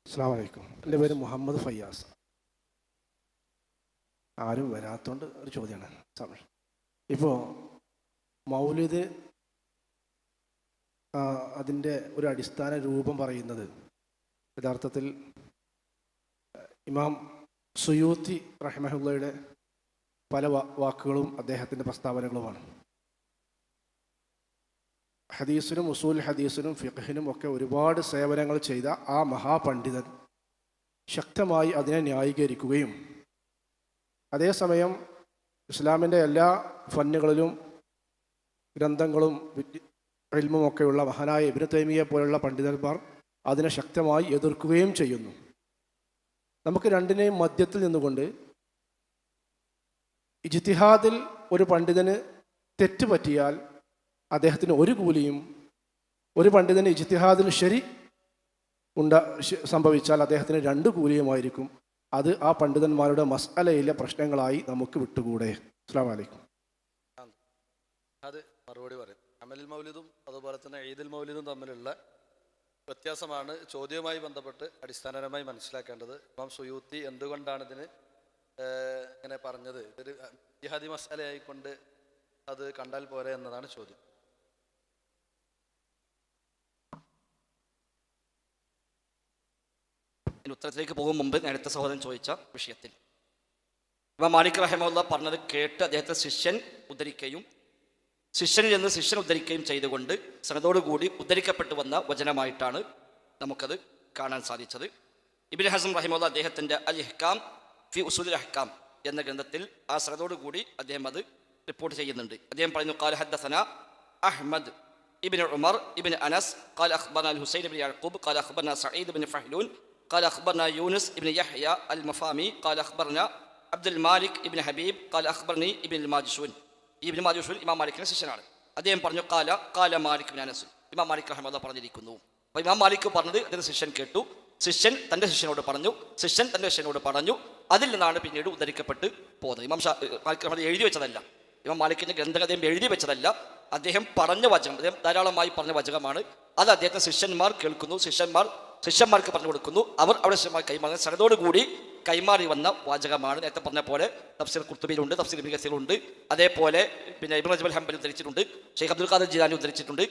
അസ്സലാമു അലൈക്കും. എൻ്റെ പേര് മുഹമ്മദ് ഫയ്യാസ്. ആരും വരാത്തോണ്ട് ഒരു ചോദ്യമാണ്. ഇപ്പോൾ മൗലിദ് അതിൻ്റെ ഒരു അടിസ്ഥാന രൂപം പറയുന്നത് യഥാർത്ഥത്തിൽ ഇമാം സുയൂത്തി റഹിമഹുള്ളയുടെ പല വാക്കുകളും അദ്ദേഹത്തിൻ്റെ പ്രസ്താവനകളുമാണ്. ഹദീസിനും ഉസൂൽ ഹദീസിനും ഫിഖ്ഹിനും ഒക്കെ ഒരുപാട് സേവനങ്ങൾ ചെയ്ത ആ മഹാപണ്ഡിതൻ ശക്തമായി അതിനെ ന്യായീകരിക്കുകയും അതേസമയം ഇസ്ലാമിൻ്റെ എല്ലാ ഫന്നുകളിലും ഗ്രന്ഥങ്ങളും ഇൽമും ഒക്കെയുള്ള മഹാനായ ഇബ്നു തൈമിയ്യ പോലുള്ള പണ്ഡിതന്മാർ അതിനെ ശക്തമായി എതിർക്കുകയും ചെയ്യുന്നു. നമുക്ക് രണ്ടിനെയും മധ്യത്തിൽ നിന്നുകൊണ്ട് ഇജ്തിഹാദിൽ ഒരു പണ്ഡിതന് തെറ്റ് പറ്റിയാൽ അദ്ദേഹത്തിന് ഒരു കൂലിയും, ഒരു പണ്ഡിതന് ഇജ്തിഹാദിൽ ശരി സംഭവിച്ചാൽ അദ്ദേഹത്തിന് 2 കൂലിയുമായിരിക്കും. അത് ആ പണ്ഡിതന്മാരുടെ മസ്അലയിലെ പ്രശ്നങ്ങളായി നമുക്ക് വിട്ടുകൂടെ? അസ്സലാമു അലൈക്കും. അത് മറുപടി പറയും. അമലുൽ മൗലിദും അതുപോലെ തന്നെ ഈദുൽ മൗലിദും തമ്മിലുള്ള വ്യത്യാസമാണ് ചോദ്യവുമായി ബന്ധപ്പെട്ട് അടിസ്ഥാനപരമായി മനസ്സിലാക്കേണ്ടത്. ഇമാം സുയൂത്തി എന്തുകൊണ്ടാണ് ഇതിന് ഇങ്ങനെ പറഞ്ഞത്? ഇതൊരു ജിഹാദി മസ്അലയായിക്കൊണ്ട് അത് കണ്ടാൽ പോരെ എന്നതാണ് ചോദ്യം. ഉത്തരത്തിലേക്ക് പോകും മുമ്പ് നേരത്തെ സഹോദരൻ ചോദിച്ച വിഷയത്തിൽ ഇമാം മാലിക് റഹിമഹുല്ലാഹ് പറഞ്ഞത് കേട്ട് അദ്ദേഹത്തെ ശിഷ്യൻ ഉദ്ധരിക്കുകയും ശിഷ്യനിൽ നിന്ന് ശിഷ്യൻ ഉദ്ധരിക്കുകയും ചെയ്തുകൊണ്ട് സനദോടുകൂടി ഉദ്ധരിക്കപ്പെട്ടു വന്ന വചനമായിട്ടാണ് നമുക്കത് കാണാൻ സാധിച്ചത്. ഇബ്നു ഹസ്ം റഹിമഹുല്ലാഹ് അദ്ദേഹത്തിൻ്റെ അൽ ഇഹ്കാം ഫി ഉസൂലുൽ അഹ്കാം എന്ന ഗ്രന്ഥത്തിൽ ആ സനദോടുകൂടി അദ്ദേഹം അത് റിപ്പോർട്ട് ചെയ്യുന്നുണ്ട്. അദ്ദേഹം പറയുന്നു, ഖാല ഹദ്ദസനാ അഹ്മദ് ഇബ്നു ഉമർ ഇബ്നു അനസ് ഖാല അഖ്ബറനാ അൽ ഹുസൈൻ ഇബ്നു യഅഖൂബ് ഖാല അഖ്ബറനാ സഈദ് ഇബ്നു ഫഹ്ലൂൻ قال أخبرنا يونس ابن يحيى المفامي قال أخبرنا عبد المالك ابن حبيب قال أخبرني ابن الماجشون. ابن الماجشون ഇമാം മാലിക്കിന്റെ ശിഷ്യനാണ്. അദ്ദേഹം പറഞ്ഞു ഖാല മാലിക് ഇബ്നു അനസ്. ഇമാം മാലിക് റഹിമഹുല്ലാഹ് പറഞ്ഞിരിക്കുന്നു. അപ്പോൾ ഇമാം മാലിക് പറഞ്ഞത് അദ്ദേഹം ശിഷ്യൻ കേട്ടു, ശിഷ്യൻ തൻ്റെ ശിഷ്യനോട് പറഞ്ഞു, ശിഷ്യൻ തൻ്റെ ശിഷ്യനോട് പറഞ്ഞു. അതിൽ നിന്നാണ് പിന്നീട് ഉദ്ധരിക്കപ്പെട്ട് പോകുന്നത്. ഇമാം മാലിക് റഹിമഹുല്ലാഹ് എഴുതി വെച്ചതല്ല, ഇമാം മാലിക്കിന്റെ ഗ്രന്ഥം അദ്ദേഹം എഴുതി വെച്ചതല്ല, അദ്ദേഹം പറഞ്ഞ വചനം, അദ്ദേഹം ധാരാളമായി പറഞ്ഞ വചനമാണ്. അത് അദ്ദേഹത്തെ ശിഷ്യന്മാർ കേൾക്കുന്നു, ശിഷ്യന്മാർക്ക് പറഞ്ഞു കൊടുക്കുന്നു, അവർ അവിടെ ശിഷ്യന്മാർ കൈമാറുന്ന സനദോടുകൂടി കൈമാറി വന്ന വാചകമാണ്. നേരത്തെ പറഞ്ഞ പോലെ തഫ്സീർ ഖുർത്തുബിയിലുണ്ട്, തഫ്സീർ ഇബ്നു കസീറിലുണ്ട്, അതേപോലെ പിന്നെ ഇബ്നു റജബ് അൽ ഹംബലി ഉദ്ധരിച്ചിട്ടുണ്ട്, ഷെയ്ഖ് അബ്ദുൽ ഖാദിർ ജിലാനി ഉദ്ധരിച്ചിട്ടുണ്ട്,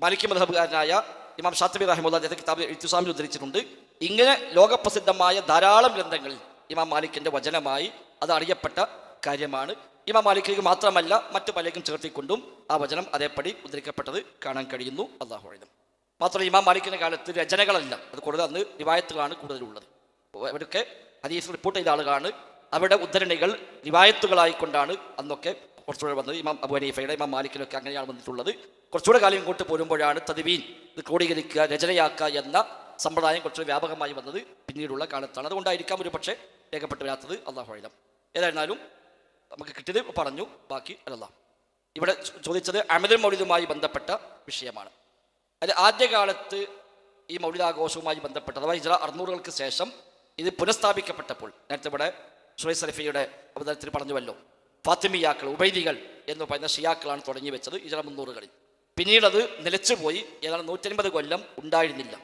മാലിക്കി മദ്ഹബുകാരനായ ഇമാം ഷാത്തിബി റഹിമഹുല്ലാഹ് അദ്ദേഹത്തെ കിതാബ് ഇത്തിസാമിൽ ഉദ്ധരിച്ചിട്ടുണ്ട്. ഇങ്ങനെ ലോകപ്രസിദ്ധമായ ധാരാളം ഗ്രന്ഥങ്ങളിൽ ഇമാം മാലിക്കിന്റെ വചനമായി അത് അറിയപ്പെട്ട കാര്യമാണ്. ഇമാം മാലിക്കിലേക്ക് മാത്രമല്ല മറ്റു പലർക്കും ചേർത്തിക്കൊണ്ടും ആ വചനം അതേപടി ഉദ്ധരിക്കപ്പെട്ടത് കാണാൻ കഴിയുന്നു. അല്ലാഹു അഅലം. മാത്രമല്ല ഇമാം മാലിക്കിന്റെ കാലത്ത് രചനകളല്ല, അത് കൂടുതൽ അന്ന് റിവായത്തുകളാണ് കൂടുതലുള്ളത്. അവരൊക്കെ ഹദീസ് റിപ്പോർട്ട് ചെയ്ത ആളുകളാണ്. അവരുടെ ഉദ്ധരണികൾ റിവായത്തുകളായിക്കൊണ്ടാണ് അന്നൊക്കെ കുറച്ചുകൂടെ വന്നത്. ഇമാം അബൂ ഹനീഫയുടെ, ഇമാം മാലിക്കിലൊക്കെ അങ്ങനെയാണ് വന്നിട്ടുള്ളത്. കുറച്ചുകൂടെ കാലം ഇങ്ങോട്ട് പോരുമ്പോഴാണ് തദ്വീൻ, ഇത് ക്രോഡീകരിക്കുക, രചനയാക്കുക എന്ന സമ്പ്രദായം കുറച്ചുകൂടെ വ്യാപകമായി വന്നത് പിന്നീടുള്ള കാലത്താണ്. അതുകൊണ്ടായിരിക്കാം ഒരു പക്ഷേ രേഖപ്പെട്ട് വരാത്തത്. അല്ലാഹു അഅലം. ഏതായിരുന്നാലും നമുക്ക് കിട്ടിയത് പറഞ്ഞു, ബാക്കി അല്ല. ഇവിടെ ചോദിച്ചത് അമലുൽ മൗലിദുമായി ബന്ധപ്പെട്ട വിഷയമാണ്. അതിൽ ആദ്യകാലത്ത് ഈ മൗലിദാഘോഷവുമായി ബന്ധപ്പെട്ട അഥവാ ഹിജ്റ 600-കൾക്ക് ശേഷം ഇത് പുനഃസ്ഥാപിക്കപ്പെട്ടപ്പോൾ, നേരത്തെ ഇവിടെ ഷുറൈ സലഫിയുടെ അവതരണത്തിൽ പറഞ്ഞുവല്ലോ, ഫാത്തിമിയാക്കൾ, ഉബൈദികൾ എന്ന് പറയുന്ന ഷിയാക്കളാണ് തുടങ്ങി വെച്ചത് ഹിജ്റ 300-കളിൽ. പിന്നീട് അത് നിലച്ചുപോയി. ഏതാണ്ട് 150 കൊല്ലം ഉണ്ടായിരുന്നില്ല.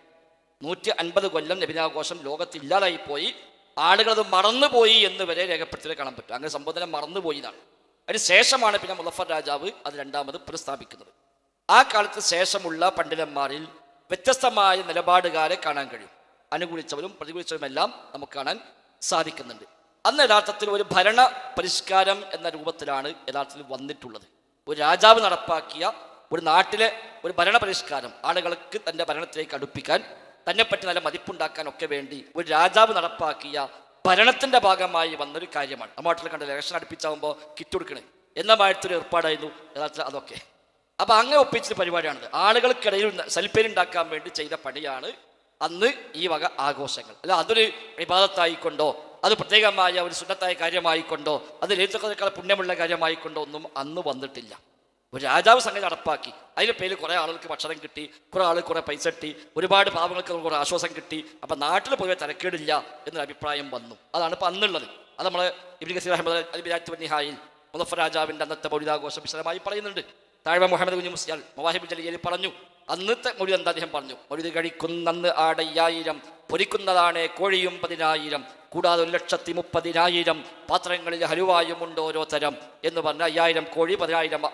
150 കൊല്ലം നബിദിനാഘോഷം ലോകത്തില്ലാതായിപ്പോയി. ആളുകളത് മറന്നുപോയി എന്ന് വരെ രേഖപ്പെടുത്തി കാണാൻ പറ്റും. അങ്ങനെ സംബോധന മറന്നുപോയി എന്നാണ്. അതിന് ശേഷമാണ് പിന്നെ മുളഫർ രാജാവ് അത് രണ്ടാമത് പുനഃസ്ഥാപിക്കുന്നത്. ആ കാലത്ത് ശേഷമുള്ള പണ്ഡിതന്മാരിൽ വ്യത്യസ്തമായ നിലപാടുകാരെ കാണാൻ കഴിയും. അനുകൂലിച്ചവരും പ്രതികൂലിച്ചവരുമെല്ലാം നമുക്ക് കാണാൻ സാധിക്കുന്നുണ്ട്. അന്ന് യഥാർത്ഥത്തിൽ ഒരു ഭരണ പരിഷ്കാരം എന്ന രൂപത്തിലാണ് യഥാർത്ഥത്തിൽ വന്നിട്ടുള്ളത്. ഒരു രാജാവ് നടപ്പാക്കിയ ഒരു നാട്ടിലെ ഒരു ഭരണപരിഷ്കാരം, ആളുകൾക്ക് തൻ്റെ ഭരണത്തിലേക്ക് അടുപ്പിക്കാൻ, തന്നെപ്പറ്റി നല്ല മതിപ്പുണ്ടാക്കാനൊക്കെ വേണ്ടി ഒരു രാജാവ് നടപ്പാക്കിയ ഭരണത്തിൻ്റെ ഭാഗമായി വന്നൊരു കാര്യമാണ്. നമ്മുടെ നാട്ടിൽ കണ്ട ഇലക്ഷൻ അടുപ്പിച്ചാകുമ്പോൾ കിറ്റ് കൊടുക്കണേ എന്ന മാറ്റൊരു ഏർപ്പാടായിരുന്നു യഥാർത്ഥത്തിൽ അതൊക്കെ. അപ്പം അങ്ങനെ ഒപ്പിച്ചൊരു പരിപാടിയാണിത്. ആളുകൾക്കിടയിൽ സൽപ്പേരുണ്ടാക്കാൻ വേണ്ടി ചെയ്ത പണിയാണ് അന്ന് ഈ വക ആഘോഷങ്ങൾ. അല്ല അതൊരു വിവാദത്തായിക്കൊണ്ടോ അത് പ്രത്യേകമായ ഒരു സുന്നത്തായ കാര്യമായിക്കൊണ്ടോ അത് ലളിതക്കാൾ പുണ്യമുള്ള കാര്യമായിക്കൊണ്ടോ ഒന്നും അന്ന് വന്നിട്ടില്ല. ഒരു രാജാവ് സംഗതി നടപ്പാക്കി, അതിൻ്റെ പേരിൽ കുറേ ആളുകൾക്ക് ഭക്ഷണം കിട്ടി, കുറേ ആൾ കുറേ പൈസ കിട്ടി, ഒരുപാട് പാവങ്ങൾക്ക് കുറേ ആശ്വാസം കിട്ടി. അപ്പം നാട്ടിൽ പൊതുവെ തരക്കേടില്ല എന്നൊരു അഭിപ്രായം വന്നു. അതാണ് ഇപ്പം അന്നുള്ളത്. അത് നമ്മൾ ഇബ്നു കസീർ അഹ്മദ് അൽ ബിദായത്ത് വന്നിഹായിൽ മുദഫർ രാജാവിൻ്റെ അന്നത്തെ മൗലിദാഘോഷം വിശദമായി പറയുന്നുണ്ട്. താഴ്വ മുഹമ്മദ് കുഞ്ഞു മുസ്ലിയാൽ മവാഹിബ് ജലിയയിൽ പറഞ്ഞു, അന്നത്തെ മൗലിദ് എന്താ അദ്ദേഹം പറഞ്ഞു, മൗലിദ് കഴിക്കുന്നന്ന് ആട് 5000, പൊരിക്കുന്നതാണ് കോഴിയും 10000, കൂടാതെ 1,30,000 പാത്രങ്ങളിൽ ഹലുവായുമുണ്ട് ഓരോ തരം എന്ന് പറഞ്ഞ 5000 കോഴി 5000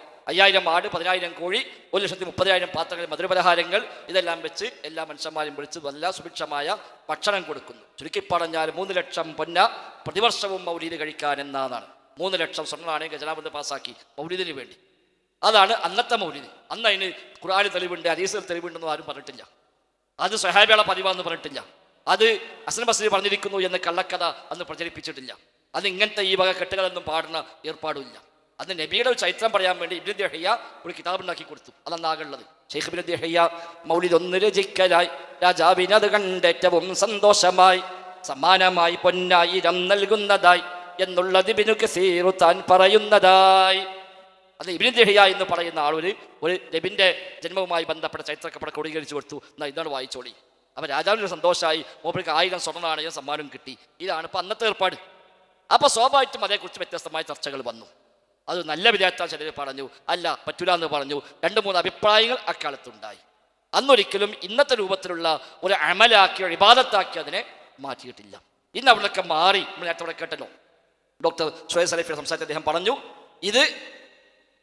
ആട് 10000 കോഴി 1,30,000 പാത്രങ്ങളിൽ മധുരപലഹാരങ്ങൾ ഇതെല്ലാം വെച്ച് എല്ലാ മനുഷ്യന്മാരും വിളിച്ച് നല്ല സുഭിക്ഷമായ ഭക്ഷണം കൊടുക്കുന്നു. ചുരുക്കി പറഞ്ഞാൽ 3 ലക്ഷം പൊന്ന പ്രതിവർഷവും മൗലിദ് കഴിക്കാൻ എന്നാണ്. 3 ലക്ഷം സ്വർണ്ണമാണ് ഖജനാബ് പാസ്സാക്കി മൗലിദിന് വേണ്ടി. അതാണ് അന്നത്തെ മൗലിദ്. അന്ന് അതിന് ഖുർആനിൽ തെളിവുണ്ട്, ഹദീസിൽ തെളിവുണ്ടെന്നും ആരും പറഞ്ഞിട്ടില്ല. അത് സ്വഹാബികളെ പതിവാന്ന് പറഞ്ഞിട്ടില്ല. അത് ഹസൻ ബസ്രി പറഞ്ഞിരിക്കുന്നു എന്ന് കള്ളക്കഥ അന്ന് പ്രചരിപ്പിച്ചിട്ടില്ല. അത് ഇങ്ങനത്തെ ഈ വക കെട്ടുകളൊന്നും പാടുന്ന ഏർപ്പാടുമില്ല. അന്ന് നബിയുടെ ഒരു ചരിത്രം പറയാൻ വേണ്ടി ഇബ്നു ദഹിയ ഒരു കിതാബ് ഉണ്ടാക്കി കൊടുത്തു. അതന്നാകുള്ളത് ഷെയ്ഖ് ഇബ്നു ദഹിയ മൗലിദ് ഒന്ന് രചിക്കലായി രാജാവിനത് കണ്ടേറ്റവും സന്തോഷമായി സമ്മാനമായി 1000 നൽകുന്നതായി എന്നുള്ളത് ഇബ്നു കസീർ താൻ പറയുന്നതായി. അത് ഇബ്നു ദഹിയ എന്ന് പറയുന്ന ആൾ ഒരു നബിൻ്റെ ജന്മവുമായി ബന്ധപ്പെട്ട ചരിത്രക്കപ്പട ക്രോഡീകരിച്ചു കൊടുത്തു. എന്നാൽ ഇതാണ് വായിച്ചോളി. അപ്പം രാജാവിനൊരു സന്തോഷമായി, മൂപ്പർക്ക് 1000 സ്വർണ്ണനാണയം സമ്മാനം കിട്ടി. ഇതാണ് ഇപ്പം അന്നത്തെ ഏർപ്പാട്. അപ്പോൾ സ്വാഭാവികമായിട്ടും അതേക്കുറിച്ച് വ്യത്യസ്തമായ ചർച്ചകൾ വന്നു. അത് നല്ല വിദ്യാർത്ഥികൾ ചിലർ പറഞ്ഞു, അല്ല പറ്റൂല എന്ന് പറഞ്ഞു. 2-3 അഭിപ്രായങ്ങൾ അക്കാലത്തുണ്ടായി. അന്നൊരിക്കലും ഇന്നത്തെ രൂപത്തിലുള്ള ഒരു അമലാക്കി ഇബാദത്താക്കി അതിനെ മാറ്റിയിട്ടില്ല. ഇന്ന് അവിടെയൊക്കെ മാറി. നമ്മൾ നേരത്തെ അവിടെ കേട്ടല്ലോ, ഡോക്ടർ ഷുഹൈബ് സലഫിയുടെ സംസാരിച്ച് അദ്ദേഹം പറഞ്ഞു, ഇത്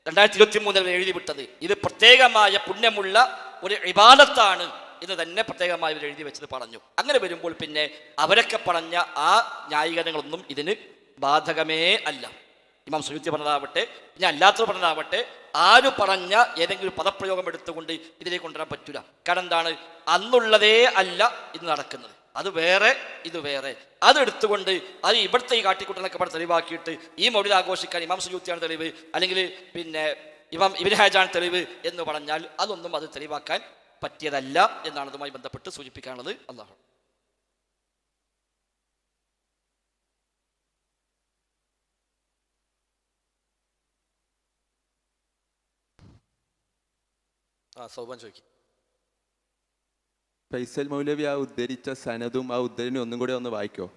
2023 എഴുതി വിട്ടത് ഇത് പ്രത്യേകമായ പുണ്യമുള്ള ഒരു ഇബാദത്താണ് എന്ന് തന്നെ പ്രത്യേകമായി ഇവർ എഴുതി വെച്ചത് പറഞ്ഞു. അങ്ങനെ വരുമ്പോൾ പിന്നെ അവരൊക്കെ പറഞ്ഞ ആ ന്യായീകരണങ്ങളൊന്നും ഇതിന് ബാധകമേ അല്ല. ഇമാം സുയൂത്തി പറഞ്ഞതാവട്ടെ, ഇനി അല്ലാത്തവർ പറഞ്ഞതാവട്ടെ, ആര് പറഞ്ഞ ഏതെങ്കിലും പദപ്രയോഗം എടുത്തുകൊണ്ട് ഇതിലേക്ക് കൊണ്ടുവരാൻ പറ്റില്ല. കാരണം എന്താണ്, അന്നുള്ളതേ അല്ല ഇത് നടക്കുന്നത്. അത് വേറെ ഇത് വേറെ. അതെടുത്തുകൊണ്ട് അത് ഇവിടുത്തെ ഈ കാട്ടിക്കൂട്ടലൊക്കെ ഇവിടെ തെളിവാക്കിയിട്ട് ഈ മൗലിദ് ആഘോഷിക്കാൻ ഇമാം സുയൂത്തിയാണ് തെളിവ്, അല്ലെങ്കിൽ പിന്നെ ഇമാം ഇബ്നു ഹാജാണ് തെളിവ് എന്ന് പറഞ്ഞാൽ അതൊന്നും അത് തെളിവാക്കാൻ പറ്റിയതല്ല എന്നാണ് അതുമായി ബന്ധപ്പെട്ട് സൂചിപ്പിക്കാനുള്ളത്. അല്ലാഹു സൗബാൻ ചോദിക്കും. ഫൈസൽ മൗലവി ആ ഉദ്ധരിച്ച സനദും ആ ഉദ്ധരണി ഒന്നും കൂടെ ഒന്ന് വായിക്കോ?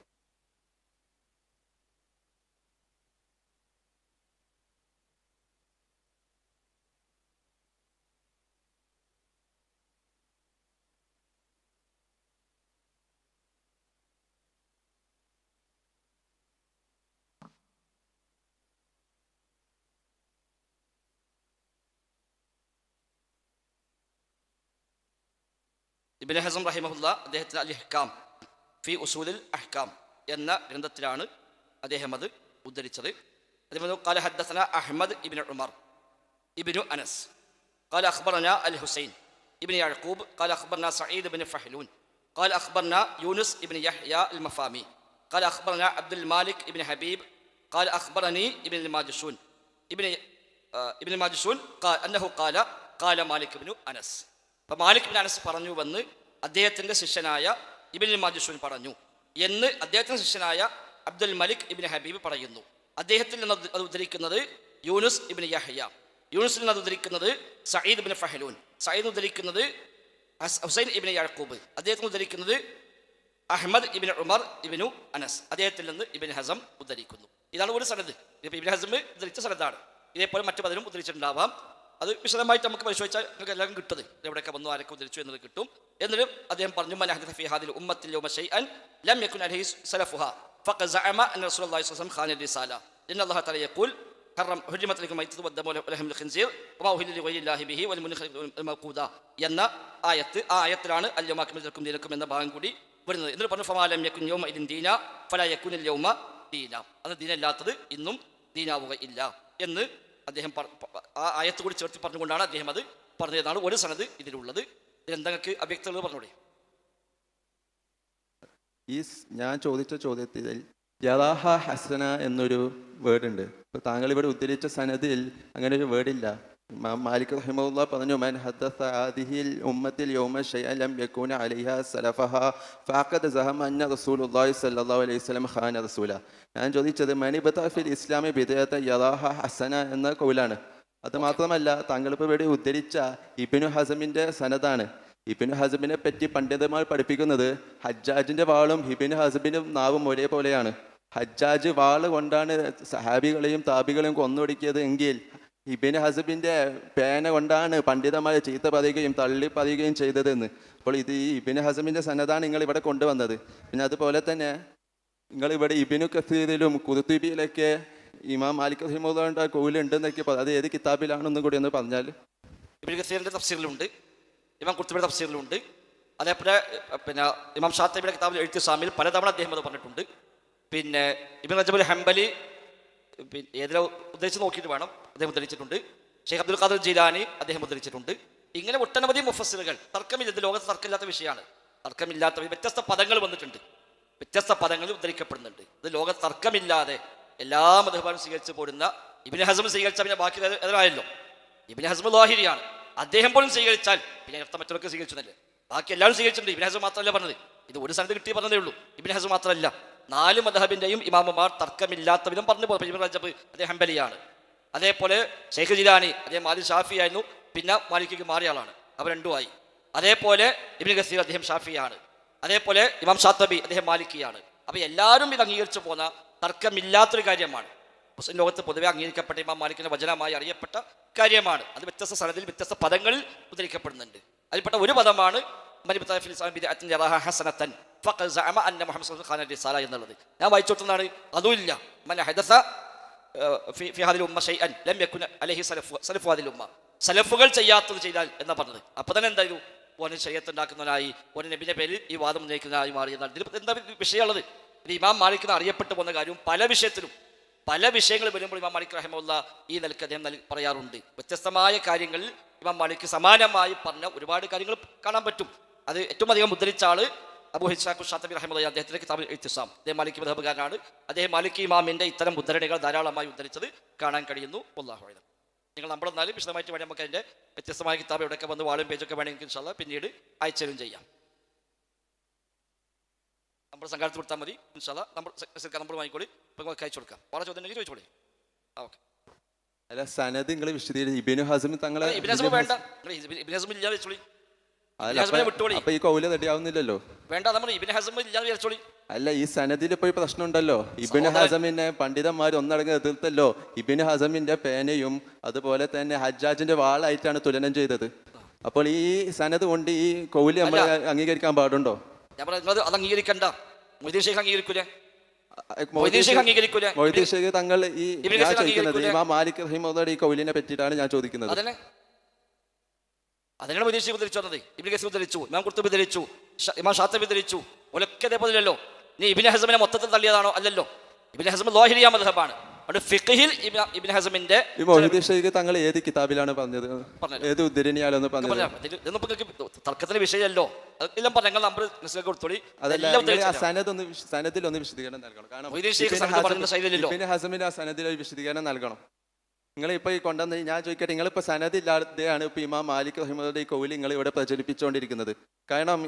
ഇബ്നു ഹസം റഹിമഹുല്ല അദ്ദേഹത്തിന് അൽ ഇഹ്കാം ഫി ഉസൂലിൽ അഹ്കാം എന്ന ഗ്രന്ഥത്തിലാണ് അദ്ദേഹം അത് ഉദ്ധരിച്ചത്. അതേപോലെ ഖാല ഹദ്ദസന അഹ്മദ് ഇബ്നു ഉമർ ഇബ്നു അനസ് ഖാല അഖ്ബറനാ അൽ ഹുസൈൻ ഇബ്നു യഅഖൂബ് ഖാല അഖ്ബറനാ സഈദ് ഇബ്നു ഫഹ്ലൂൻ ഖാല അഖ്ബറനാ യൂനുസ് ഇബ്നു യഹ്യ അൽ മഫാമി ഖാല അഖ്ബറനാ അബ്ദുൽ മാലിക് ഇബ്നു ഹബീബ് ഖാല അഖ്ബറനി ഇബ്നു മാജുശൂൻ ഇബ്നു മാജുശൂൻ അന്നഹു ഖാല ഖാല മാലിക് ഇബ്നു അനസ്. അപ്പം മാലിക് ഇബ്നു അനസ് പറഞ്ഞുവെന്ന് അദ്ദേഹത്തിൻ്റെ ശിഷ്യനായ ഇബ്നുൽ മാജുശൂൻ പറഞ്ഞു എന്ന് അദ്ദേഹത്തിൻ്റെ ശിഷ്യനായ അബ്ദുൽ മലിക് ഇബ്നു ഹബീബ് പറയുന്നു. അദ്ദേഹത്തിൽ നിന്ന് അത് ഉദ്ധരിക്കുന്നത് യൂനുസ് ഇബ്നു യഹ്യ, യൂനുസിൽ നിന്ന് അത് ഉദ്ധരിക്കുന്നത് സഈദ് ഇബ്നു ഫഹ്ലൂൻ, സഈദ് ഉദ്ധരിക്കുന്നത് ഹുസൈൻ ഇബ്നു യഅഖൂബ്, അദ്ദേഹത്തിന് ഉദ്ധരിക്കുന്നത് അഹ്മദ് ഇബ്നു ഉമർ ഇബ്നു അനസ്, അദ്ദേഹത്തിൽ നിന്ന് ഇബ്നു ഹസം ഉദ്ധരിക്കുന്നു. ഇതാണ് ഒരു സനദ്. ഇപ്പോൾ ഇബ്നു ഹസം ഉദ്ധരിച്ച സനദാണ്. ഇതേപോലെ മറ്റു പലരും ഉദ്ധരിച്ചിട്ടുണ്ടാവാം. അത് വിശദമായിട്ട് നമുക്ക് പരിശോധിച്ചാൽ നമുക്ക് എല്ലാവരും കിട്ടത് എവിടെയൊക്കെ വന്നു ആരൊക്കെ ഉദ്ധരിച്ചു എന്നത് കിട്ടും. എന്നിട്ടും അദ്ദേഹം പറഞ്ഞു, മൻ അഹ്ദഥ ഫീ ഹാദിൽ ഉമ്മത്തിൽ യൗമ ശൈഅൻ ലം യകുൻ അലൈഹി സലഫുഹാ ഫഖദ് സഅമ അന്ന റസൂലുള്ളാഹി സ്വല്ലല്ലാഹു അലൈഹി വസല്ലം ഖാന റിസാല ഇന്ന അല്ലാഹ തആല യഖൂൽ ഹുർരിമത് ലക്കും മൈതതു വദ്ദമു വലഹമുൽ ഖിൻസീർ വമാ ഉഹില്ല ലിഗൈരില്ലാഹി ബിഹി വൽ മുൻഖിദു വൽ മഖൂദ എന്ന ആയത്ത്, ആ ആയത്തിലാണ് അൽ യൗമ അക്മൽതു ലക്കും ദീനക്കും എന്ന ഭാഗം കൂടി വരുന്നത്. എന്നിട്ട് പറഞ്ഞു ഫമാ ലം യകുൻ യൗമ ഇദിൻ ദീന ഫലാ യകുനുൽ യൗമ ദീന, അത് ദീനല്ലാത്തത് ഇന്നും ദീനാവുക ഇല്ല എന്ന് അദ്ദേഹം ആ ആയത്ത് കൂടി ചേർത്ത് പറഞ്ഞുകൊണ്ടാണ് അദ്ദേഹം അത് പറഞ്ഞതാണ് ഒരു സനത് ഇതിലുള്ളത്. എന്തൊക്കെ അവ്യക്തത പറഞ്ഞോളി. ഞാൻ ചോദിച്ച ചോദ്യത്തിൽ യദാഹ ഹസന എന്നൊരു വേർഡ് ഉണ്ട്. ഇപ്പോൾ താങ്കൾ ഇവിടെ ഉദ്ധരിച്ച സനദിൽ അങ്ങനെ ഒരു വേർഡില്ല. മാലിക് റഹിമഹുല്ലാ പറഞ്ഞു, മൻ ഹദ്ദസ ഹാദിഹിൽ ഉമ്മത്തിൽ യൗമ ശൈഅൻ ലം യകൂന അലൈഹാ സലഫഹ ഫഖദ് സഹമ അന്ന റസൂലുള്ളാഹി സ്വല്ലല്ലാഹു അലൈഹി വസല്ലം ഖാന റസൂല. ഞാൻ ചോദിച്ചത് മനിബത ഫിൽ ഇസ്ലാമി ബിദഅത യദാഹ ഹസന എന്ന കൗലാണ്. അത് മാത്രമല്ല, താങ്കളിപ്പോൾ ഇവിടെ ഉദ്ധരിച്ച ഇബ്നു ഹസമിൻ്റെ സനദാണ്. ഇബ്നു ഹസമിനെ പറ്റി പണ്ഡിതന്മാർ പഠിപ്പിക്കുന്നത് ഹജ്ജാജിൻ്റെ വാളും ഇബ്നു ഹസമിൻ്റെ നാവും ഒരേപോലെയാണ്. ഹജ്ജാജ് വാള് കൊണ്ടാണ് സഹാബികളെയും താബികളെയും കൊന്നൊടുക്കിയത് എങ്കിൽ ഇബ്നു ഹസമിൻ്റെ പേന കൊണ്ടാണ് പണ്ഡിതന്മാർ ചീത്ത പറയുകയും തള്ളി പറയുകയും ചെയ്തതെന്ന്. അപ്പോൾ ഇത് ഈ ഇബ്നു ഹസമിൻ്റെ സനദാണ് നിങ്ങൾ ഇവിടെ കൊണ്ടുവന്നത്. പിന്നെ അതുപോലെ തന്നെ നിങ്ങൾ ഇവിടെ ഇബ്നു കസീറിലും ഖുർത്തുബിയിലൊക്കെ ഇമാം മാലിക് റഹിമഹുല്ലാഹുവിൻ്റെ കൗലുണ്ടെന്നൊക്കെ അത് ഏത് കിതാബിലാണെന്നും കൂടി ഒന്ന് പറഞ്ഞാൽ. ഇബ്നു കസീറിൻ്റെ തഫ്സീറിലുണ്ട്, ഇമാം ഖുർത്തുബിയുടെ തഫ്സീറിലുണ്ട്. അതേപോലെ പിന്നെ ഇമാം ഷാത്തിബിയുടെ കിതാബിൽ ഇഴ്തിസാമിൽ പലതവണ അദ്ദേഹം അത് പറഞ്ഞിട്ടുണ്ട്. പിന്നെ ഇബ്നു റജബുൽ ഹംബലി ഏതിലോ ഉദ്ധരിച്ച് നോക്കിയിട്ട് വേണം, അദ്ദേഹം ഉദ്ധരിച്ചിട്ടുണ്ട്. ഷെയ്ഖ് അബ്ദുൽ ഖാദിർ ജീലാനി അദ്ദേഹം ഉദ്ധരിച്ചിട്ടുണ്ട്. ഇങ്ങനെ ഒട്ടനവധി മുഫസ്സിറുകൾ, തർക്കമില്ല, ഇത് ലോകത്ത് തർക്കമില്ലാത്ത വിഷയമാണ്. തർക്കമില്ലാത്ത വ്യത്യസ്ത പദങ്ങൾ വന്നിട്ടുണ്ട്, വ്യത്യസ്ത പദങ്ങൾ ഉദ്ധരിക്കപ്പെടുന്നുണ്ട്. ഇത് ലോകത്ത് തർക്കമില്ലാതെ എല്ലാ മദ്ഹബുകളും സ്വീകരിച്ച് പോരുന്ന ഇബ്നു ഹസ്ം സ്വീകരിച്ചാൽ പിന്നെ ബാക്കി എതിരായല്ലോ. ഇബ്നു ഹസ്ം ലാഹിരിയാണ്, അദ്ദേഹം പോലും സ്വീകരിച്ചാൽ പിന്നെ അർത്ഥം മറ്റൊക്കെ സ്വീകരിച്ചതല്ലേ. ബാക്കി എല്ലാവരും സ്വീകരിച്ചിട്ടുണ്ട്, ഇബ്നു ഹസ്ം മാത്രമല്ല പറഞ്ഞത്. ഇത് ഒരു സ്ഥലത്ത് കിട്ടി പറഞ്ഞതേ ഉള്ളൂ. ഇബ്നു ഹസ്ം മാത്രമല്ല, 4 മദ്ഹബിന്റെയും ഇമാമുമാർ തർക്കമില്ലാത്ത വിധം പറഞ്ഞു പോകും. ഇബ്നു റജബ് അദ്ദേഹം ഹംബലിയാണ്. അതേപോലെ ഷെയ്ഖ് ജിലാനി അദ്ദേഹം ആദ്യം ഷാഫി ആയിരുന്നു, പിന്നെ മാലിക്കിക്ക് മാറിയ ആളാണ്, അവർ രണ്ടുമായി. അതേപോലെ ഇബ്നു കസീർ അദ്ദേഹം ഷാഫിയാണ്. അതേപോലെ ഇമാം ഷാത്തബി അദ്ദേഹം മാലിക്കിയാണ്. അപ്പോൾ എല്ലാവരും ഇത് അംഗീകരിച്ചു പോന്ന തർക്കമില്ലാത്തൊരു കാര്യമാണ്. മുസ്ലിം ലോകത്ത് പൊതുവെ അംഗീകരിക്കപ്പെട്ട ഇമാം മാലിക്കിന്റെ വചനമായി അറിയപ്പെട്ട കാര്യമാണ്. അത് വ്യത്യസ്ത സ്ഥലത്തിൽ വ്യത്യസ്ത പദങ്ങളിൽ ഉദ്ധരിക്കപ്പെടുന്നുണ്ട്. അതിൽപ്പെട്ട ഒരു പദമാണ് എന്നുള്ളത്. ഞാൻ വായിച്ചോട്ടുന്നതാണ്, അതുമില്ല. സലഫുകൾ ചെയ്യാത്തത് ചെയ്താൽ എന്നാ പറഞ്ഞത്. അപ്പൊ തന്നെ എന്തായാലും ഓനെ ശരീഅത്ത് ഉണ്ടാക്കുന്നവനായി, ഓനെ നബിന്റെ പേരിൽ ഈ വാദം ഉന്നയിക്കുന്നതായി മാറി എന്നാണ്. ഇതിൽ എന്താ വിഷയമുള്ളത്? ഇത് ഇമാം മാലിക്കിന് അറിയപ്പെട്ടു പോകുന്ന കാര്യവും പല വിഷയത്തിലും പല വിഷയങ്ങൾ വരുമ്പോൾ ഇമാം മാലിക് റഹിമഹുല്ലാ ഈ നിലക്ക് അദ്ദേഹം പറയാറുണ്ട്. വ്യത്യസ്തമായ കാര്യങ്ങളിൽ ഇമാം മാലിക് സമാനമായി പറഞ്ഞ ഒരുപാട് കാര്യങ്ങൾ കാണാൻ പറ്റും. അത് ഏറ്റവും അധികം ഉദ്ധരിച്ച ആള് അബൂ ഇസ്ഹാഖ് ഷാത്തബി റഹിമഹുല്ലാ, അദ്ദേഹത്തിന്റെ കിതാബിൽ ഇത്തിസാം. അദ്ദേഹം മാലിക് മദ്ഹബുകാരനാണ്. അദ്ദേഹം മാലിക് ഇമാമിന്റെ ഇത്തരം ഉദ്ധരണികൾ ധാരാളമായി ഉദ്ധരിച്ചത് കാണാൻ കഴിയുന്നു. വല്ലാഹു അഅലം. നിങ്ങൾ നമ്മളെന്നാലും വിശദമായിട്ട് വേണം നമുക്ക് അതിന്റെ വ്യത്യസ്തമായ കിതാബ് എവിടെയൊക്കെ വന്ന് വാളും പേജൊക്കെ വേണമെങ്കിൽ ഇൻഷാ അല്ലാഹ് പിന്നീട് അയച്ചാലും ചെയ്യാം. നമ്മൾ സംഘാടനത്തിൽ കൊടുത്താൽ മതി. ഇൻഷാ അല്ലാഹ് നമ്പർ വാങ്ങിക്കോളി, ഇപ്പം അയച്ചു കൊടുക്കാം. വളരെ ചോദ്യം ഉണ്ടെങ്കിൽ ചോദിച്ചോളി. ഓക്കെ. അല്ല, സനദ് നിങ്ങൾ വിശദീകരിച്ചു. ഇബ്നു ഹസ്ം തങ്ങളെ ഇബ്നു ഹസ്ം വേണ്ട, ഇബ്നു ഹസ്ം ഇല്ലാതെ വെച്ചോളി. അപ്പൊ ഈ കൗല് റെഡിയാവുന്നില്ലല്ലോ. വേണ്ട, നമ്മൾ ഇബ്നു ഹസ്ം ഇല്ലാതെ വെച്ചോളി. അല്ല, ഈ സനദിൽ ഇപ്പോൾ പ്രശ്നം ഉണ്ടല്ലോ. ഇബ്നു ഹസമിനെ പണ്ഡിതന്മാർ ഒന്നടങ്ങ് എതിർത്തല്ലോ. ഇബ്നു ഹസമിന്റെ പേനയും അതുപോലെ തന്നെ ഹജ്ജാജിന്റെ വാളായിട്ടാണ് തുലനം ചെയ്തത്. അപ്പോൾ ഈ സനദ് കൊണ്ട് ഈ കൗല് നമ്മൾ അംഗീകരിക്കാൻ പാടുണ്ടോ? ഞാൻ പറഞ്ഞത് അത് അംഗീകരിക്കണ്ട. മൊയ്തീൻ ഷെയ്ഖ് അംഗീകരിക്കൂലേ? മൊയ്തീൻ ഷെയ്ഖ് തങ്ങൾ ഈ ഞാൻ ചോദിക്കുന്നത് ഇമാം മാലിക് റഹിമഹുല്ലാഹുവിന്റെ ഈ കൗലിനെ പറ്റിയിട്ടാണ് ഞാൻ ചോദിക്കുന്നത്. അതിനാണ് മൊയ്തീൻ ഷെയ്ഖ് ഉദ്ധരിച്ചു വന്നത്. ഇബ്നു കസീർ ഉദ്ധരിച്ചു, ഇമാം ഖുർത്തുബി ഉദ്ധരിച്ചു, ഇമാം ഷാത്തിബി ഉദ്ധരിച്ചു. ഒലക്കെ അതേപോലെയല്ലോ. നീ ഇബ്നു ഹസ്മിനെ മൊത്തത്തിൽ തള്ളിയതാണോ? അല്ലല്ലോ. ഇബ്നു ഹസ്ം ലാഹിരിയ മദ്ഹബാണ്. ഫിഖ്ഹിൽ ഇബ്നു ഹസ്മിന്റെ മൊയ്തീൻ ഷെയ്ഖ് തങ്ങൾ ഏത് കിതാബിലാണ് പറഞ്ഞത്? ഏത് ഉദ്ധരണിയാലൊന്ന് പറഞ്ഞത്? തർക്കത്തിന്റെ വിഷയമല്ലോ. അതെല്ലാം പറഞ്ഞ നമ്പർ കൊടുത്തോളി. സനദിലൊന്ന് വിശദീകരണം നൽകണം. കാരണം ഇബ്നു ഹസ്മിന്റെ ആ സനദിൽ ഒരു വിശദീകരണം നൽകണം. നിങ്ങൾ ഇപ്പോൾ ഈ കൊണ്ടുവന്ന് ഞാൻ ചോദിക്കട്ടെ, നിങ്ങളിപ്പോൾ സനദില്ലാതെയാണ് ഇപ്പോൾ ഇമാം മാലിക് റഹിമഹുല്ലാഹുവിന്റെ ഈ കൗല് നിങ്ങൾ ഇവിടെ പ്രചരിപ്പിച്ചുകൊണ്ടിരിക്കുന്നത്. കാരണം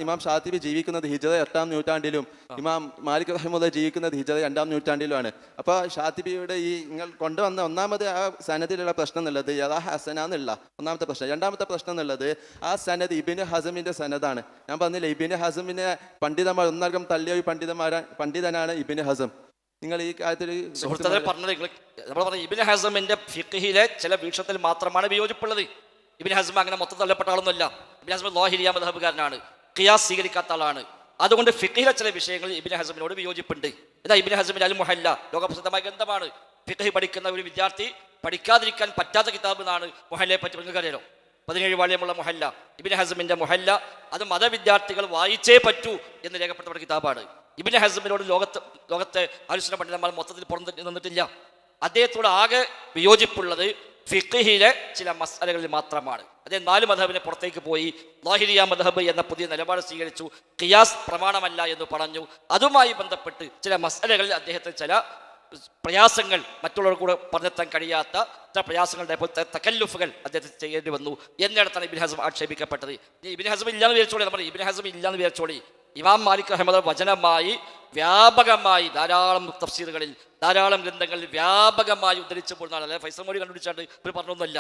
ഇമാം ഷാത്തിബി ജീവിക്കുന്നത് ഹിജ്റ 8-ാം നൂറ്റാണ്ടിലും ഇമാം മാലിക് റഹിമഹുല്ലാഹ് ജീവിക്കുന്നത് ഹിജ്റ 2-ാം നൂറ്റാണ്ടിലുമാണ്. അപ്പോൾ ഷാത്തിബിയുടെ ഈ നിങ്ങൾ കൊണ്ടുവന്ന ഒന്നാമത് ആ സനദിലുള്ള പ്രശ്നം എന്നുള്ളത് യദാ ഹസന എന്നുള്ള ഒന്നാമത്തെ പ്രശ്നം. രണ്ടാമത്തെ പ്രശ്നം എന്നുള്ളത് ആ സനദ് ഇബ്നു ഹസമിന്റെ സനദാണ്. ഞാൻ പറഞ്ഞില്ല, ഇബ്നു ഹസമിനെ പണ്ഡിതന്മാർ ഒന്നടങ്കം തള്ളിയ പണ്ഡിതനാണ് ഇബ്നു ഹസം. നിങ്ങൾ ഈ കാര്യത്തിൽ സുഹൃത്തുക്കളെ പറഞ്ഞത് നമ്മൾ പറഞ്ഞ ഇബ്നു ഹസ്മിന്റെ ഫിഖ്ഹിലെ ചില വീക്ഷണത്തിൽ മാത്രമാണ് വിയോജിപ്പുള്ളത്. ഇബ്നു ഹസ്ം അങ്ങനെ മൊത്തം തള്ളപ്പെട്ട ആളൊന്നുമല്ല. ഇബ്നു ഹസ്ം ലാഹിരിയ മദ്ഹബുകാരനാണ്, ഖിയാസ് സ്വീകരിക്കാത്ത ആളാണ്. അതുകൊണ്ട് ഫിഖ്ഹിലെ ചില വിഷയങ്ങളിൽ ഇബ്നു ഹസ്മിനോട് വിയോജിപ്പുണ്ട്. എന്നാൽ ഇബ്നു ഹസ്മിന്റെ അൽ മുഹല്ല ലോകപ്രസിദ്ധമായ ഗ്രന്ഥമാണ്. ഫിഖ്ഹ് പഠിക്കുന്ന ഒരു വിദ്യാർത്ഥി പഠിക്കാതിരിക്കാൻ പറ്റാത്ത കിതാബ് എന്നാണ് മുഹല്ലയെ പറ്റി നിങ്ങൾക്കറിയാലോ. 17 വാള്യമുള്ള മുഹല്ല, ഇബ്നു ഹസ്മിന്റെ മുഹല്ല, അത് മതവിദ്യാർത്ഥികൾ വായിച്ചേ പറ്റൂ എന്ന് രേഖപ്പെടുത്തപ്പെട്ട കിതാബാണ്. ഇബ്നു ഹസ്മിനോട് ലോകത്തെ അഹ്ലുസുന്ന പണ്ഡിതന്മാർ മൊത്തത്തിൽ പുറത്ത് നിന്നിട്ടില്ല. അദ്ദേഹത്തോട് ആകെ വിയോജിപ്പുള്ളത് ഫിഖ്ഹിലെ ചില മസ്അലകളിൽ മാത്രമാണ്. അതേ 4 മദ്ഹബിനെ പുറത്തേക്ക് പോയി ലാഹിരിയ മദ്ഹബ് എന്ന പുതിയ നിലപാട് സ്വീകരിച്ചു. ഖിയാസ് പ്രമാണമല്ല എന്ന് പറഞ്ഞു. അതുമായി ബന്ധപ്പെട്ട് ചില മസ്അലകളിൽ അദ്ദേഹത്തിന് ചില പ്രയാസങ്ങൾ, മറ്റുള്ളവർ കൂടെ പറഞ്ഞെത്താൻ കഴിയാത്ത ചില പ്രയാസങ്ങളുടെ തകല്ലുഫുകൾ അദ്ദേഹത്തിന് ചെയ്യേണ്ടി വന്നു എന്നിടത്താണ് ഇബ്നു ഹസ്ം ആക്ഷേപിക്കപ്പെട്ടത്. ഇബ്നു ഹസ്ം ഇല്ലാന്ന് വിചാരിച്ചോളി, നമ്മൾ ഇബ്നു ഹസ്ം ഇല്ലാന്ന് വിചാരിച്ചോളി. ഇമാം മാലിക് റഹ്മത്തുള്ളാഹി വചനമായി വ്യാപകമായി ധാരാളം തഫ്സീറുകളിൽ, ധാരാളം ഗ്രന്ഥങ്ങളിൽ വ്യാപകമായി ഉദ്ധരിച്ചു പോകുന്നതാണ്. അല്ലാതെ ഫൈസൽ മൗലവി കണ്ടുപിടിച്ചാണ്ട് ഇവർ പറഞ്ഞൊന്നുമല്ല.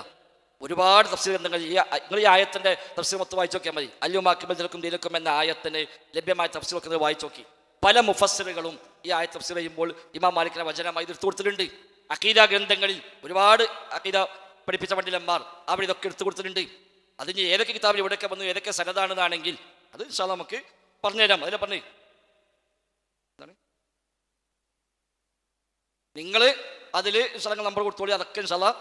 ഒരുപാട് തഫ്സീർ ഗ്രന്ഥങ്ങൾ നിങ്ങൾ ഈ ആയത്തിൻ്റെ തഫ്സീർ മൊത്തം വായിച്ചു നോക്കിയാൽ മതി. അല്ലുമാക്കിബൽ ദിനക്കും ദീനക്കും എന്ന ആയത്തിന് ലഭ്യമായ തഫ്സീർ ഒക്കെ വായിച്ചു നോക്കി. പല മുഫസ്സിറുകളും ഈ ആയത്ത് തഫ്സീർ ചെയ്യുമ്പോൾ ഇമാം മാലിക്കിനെ വചനമായി എടുത്തു കൊടുത്തിട്ടുണ്ട്. അഖീദ ഗ്രന്ഥങ്ങളിൽ ഒരുപാട് അഖീദ പഠിപ്പിച്ച പണ്ഡിതന്മാർ അവിടെ ഇതൊക്കെ എടുത്തു കൊടുത്തിട്ടുണ്ട്. അതിന് ഏതൊക്കെ കിതാബിൽ എവിടെയൊക്കെ വന്നു, ഏതൊക്കെ സനദാണെന്നാണെങ്കിൽ അത് ഇൻഷാ അല്ലാഹ് നമുക്ക് പറഞ്ഞുതരാം. അതിനെ പറഞ്ഞു നിങ്ങൾ അതിൽ ഇൻഷാല്ലാഹ് നമ്പർ കൊടുത്തോളി. അതൊക്കെ ഇൻഷാല്ലാഹ്